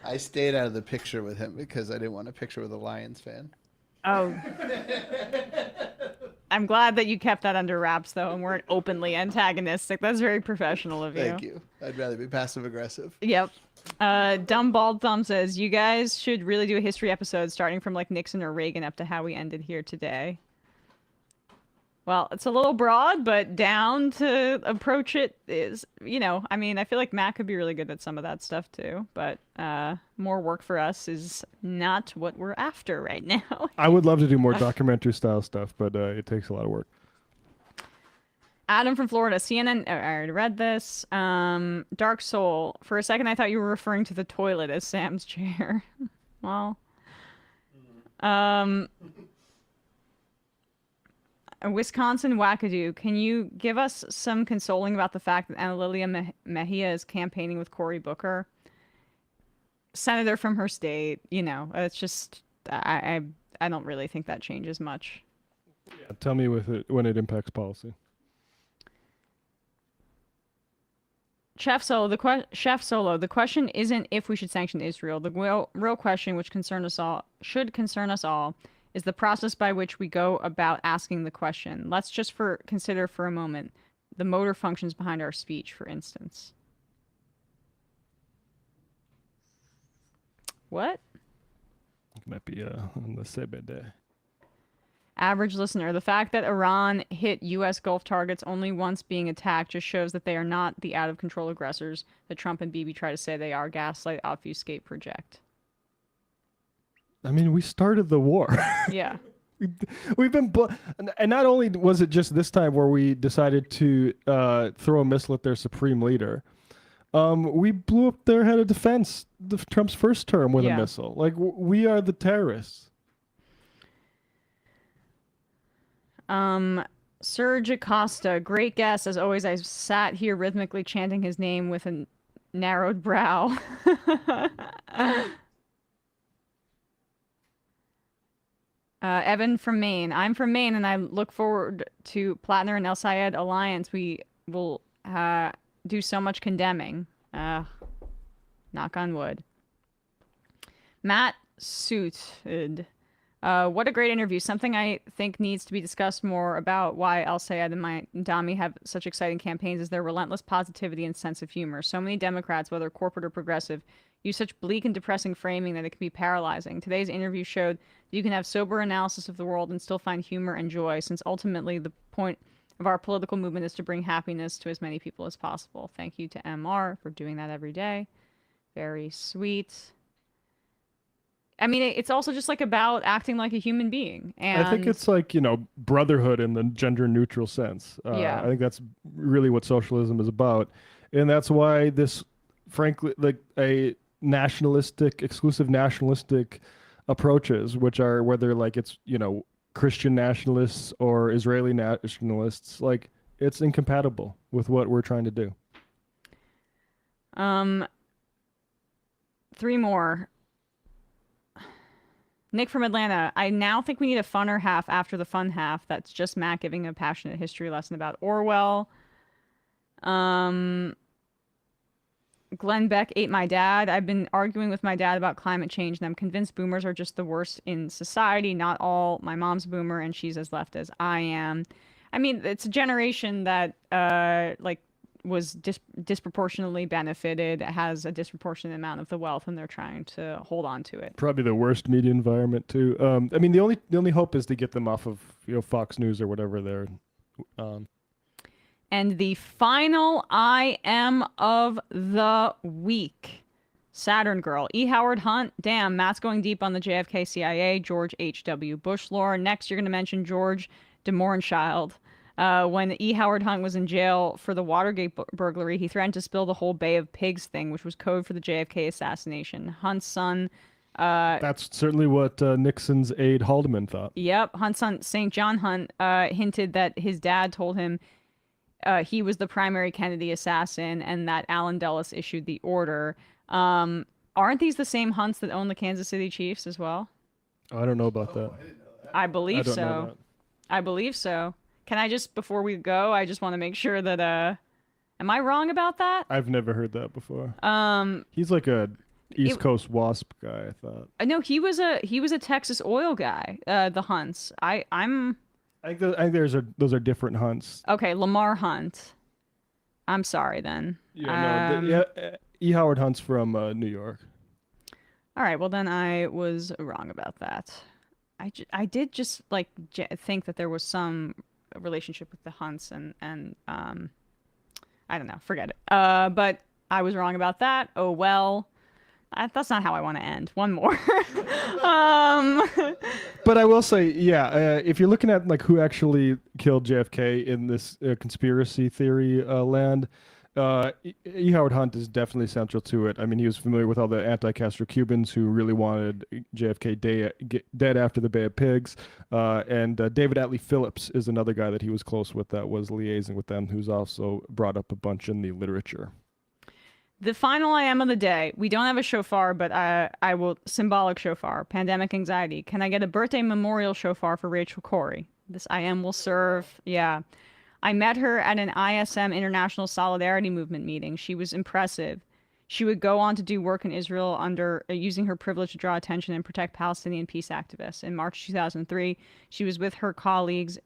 I stayed out of the picture with him because I didn't want a picture with a Lions fan. Oh. I'm glad that you kept that under wraps, though, and weren't openly antagonistic. That's very professional of you. Thank you. I'd rather be passive aggressive. Yep. Dumb Bald Thumb says, you guys should really do a history episode starting from like Nixon or Reagan up to how we ended here today. Well, it's a little broad, but down to approach it is, I mean, I feel like Matt could be really good at some of that stuff too, but more work for us is not what we're after right now. I would love to do more documentary style stuff, but it takes a lot of work. Adam from Florida, CNN, I already read this. Dark Soul, for a second I thought you were referring to the toilet as Sam's chair. Well, Wisconsin Wackadoo, can you give us some consoling about the fact that Ana Lilia Mejia is campaigning with Cory Booker? Senator from her state, it's just, I don't really think that changes much. Yeah, tell me when it impacts policy. Chef Solo, the question isn't if we should sanction Israel. The real question, which should concern us all, is the process by which we go about asking the question. Let's just consider for a moment the motor functions behind our speech, for instance. What? It might be on the Seder. Average listener, the fact that Iran hit U.S. Gulf targets only once being attacked just shows that they are not the out-of-control aggressors that Trump and Bibi try to say they are. Gaslight, obfuscate, project. I mean, we started the war. Yeah. We've been, and not only was it just this time where we decided to throw a missile at their supreme leader, we blew up their head of defense, Trump's first term, with a missile. Like, we are the terrorists. Serge Acosta, great guess. As always, I sat here rhythmically chanting his name with a narrowed brow. Evan from Maine. I'm from Maine, and I look forward to Plattner and El Sayed alliance. We will do so much condemning. Knock on wood. Matt Suited. What a great interview. Something I think needs to be discussed more about why El Sayed and Dami have such exciting campaigns is their relentless positivity and sense of humor. So many Democrats, whether corporate or progressive, use such bleak and depressing framing that it can be paralyzing. Today's interview showed that you can have sober analysis of the world and still find humor and joy, since ultimately the point of our political movement is to bring happiness to as many people as possible. Thank you to MR for doing that every day. Very sweet. I mean, it's also just like about acting like a human being. And I think it's like, brotherhood in the gender neutral sense. Yeah. I think that's really what socialism is about. And that's why this, frankly, like a exclusive nationalistic approaches, which are whether like it's, Christian nationalists or Israeli nationalists, like it's incompatible with what we're trying to do. 3 more. Nick from Atlanta. I now think we need a funner half after the fun half. That's just Matt giving a passionate history lesson about Orwell. Glenn Beck ate my dad. I've been arguing with my dad about climate change, and I'm convinced boomers are just the worst in society. Not all. My mom's a boomer, and she's as left as I am. I mean, it's a generation that, was disproportionately benefited, has a disproportionate amount of the wealth, and they're trying to hold on to it. Probably the worst media environment too. I mean, the only hope is to get them off of Fox News or whatever they're on. And the final IM of the week. Saturn Girl. E. Howard Hunt. Damn, Matt's going deep on the JFK CIA, George H.W. Bush lore. Next, you're going to mention George DeMorenchild. When E. Howard Hunt was in jail for the Watergate burglary, he threatened to spill the whole Bay of Pigs thing, which was code for the JFK assassination. Hunt's son... That's certainly what Nixon's aide Haldeman thought. Yep. Hunt's son, St. John Hunt, hinted that his dad told him he was the primary Kennedy assassin and that Allen Dulles issued the order. Aren't these the same Hunts that own the Kansas City Chiefs as well? Oh, I don't know about that. I believe don't know so. that. I believe so. Can I just, before we go, I just want to make sure that, am I wrong about that? I've never heard that before. He's like a East Coast WASP guy, I thought. No, he was a Texas oil guy, the Hunts. I think those are different Hunts. Okay, Lamar Hunt. I'm sorry then. E. Howard Hunt's from New York. All right, well then I was wrong about that. I did just like think that there was some relationship with the Hunts and I don't know, forget it. But I was wrong about that. Oh well. That's not how I want to end. One more. But I will say, if you're looking at like who actually killed JFK in this conspiracy theory land, E. Howard Hunt is definitely central to it. I mean, he was familiar with all the anti-Castro Cubans who really wanted JFK dead after the Bay of Pigs. And David Atlee Phillips is another guy that he was close with that was liaising with them, who's also brought up a bunch in the literature. The final IM of the day. We don't have a shofar, but I will symbolic shofar. Pandemic anxiety. Can I get a birthday memorial shofar for Rachel Corrie? This IM will serve. Yeah. I met her at an ISM International Solidarity Movement meeting. She was impressive. She would go on to do work in Israel under using her privilege to draw attention and protect Palestinian peace activists. In March 2003, she was with her colleagues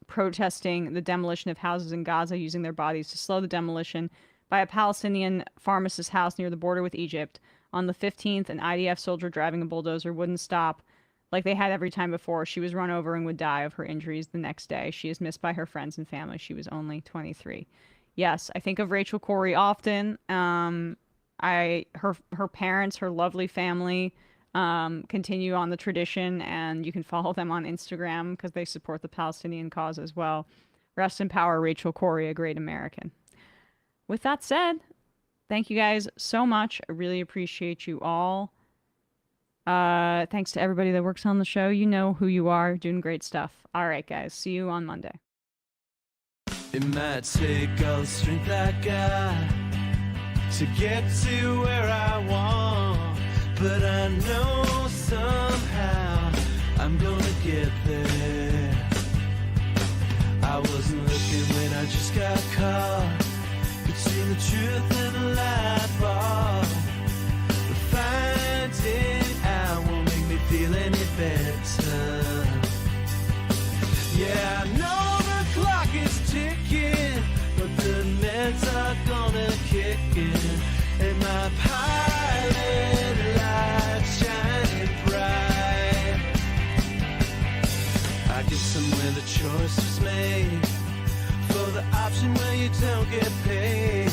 protesting the demolition of houses in Gaza, using their bodies to slow the demolition by a Palestinian pharmacist's house near the border with Egypt. On the 15th, an IDF soldier driving a bulldozer wouldn't stop like they had every time before. She was run over and would die of her injuries the next day. She is missed by her friends and family. She was only 23. Yes, I think of Rachel Corrie often. Her parents, her lovely family, continue on the tradition, and you can follow them on Instagram because they support the Palestinian cause as well. Rest in power, Rachel Corrie, a great American. With that said, thank you guys so much. I really appreciate you all. Thanks to everybody that works on the show. You know who you are, doing great stuff. All right, guys. See you on Monday. It might take all the strength I got to get to where I want, but I know somehow I'm gonna get there. I wasn't looking when I just got caught between the truth and the light bar. But finding out won't make me feel any better. Yeah, I know the clock is ticking, but the meds are gonna kick in, and my pilot light's shining bright. I guess somewhere the choice was made for the option where you don't get paid,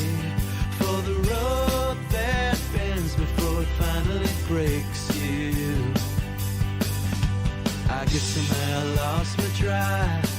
for the road that bends before it finally breaks you. I guess somehow I lost my drive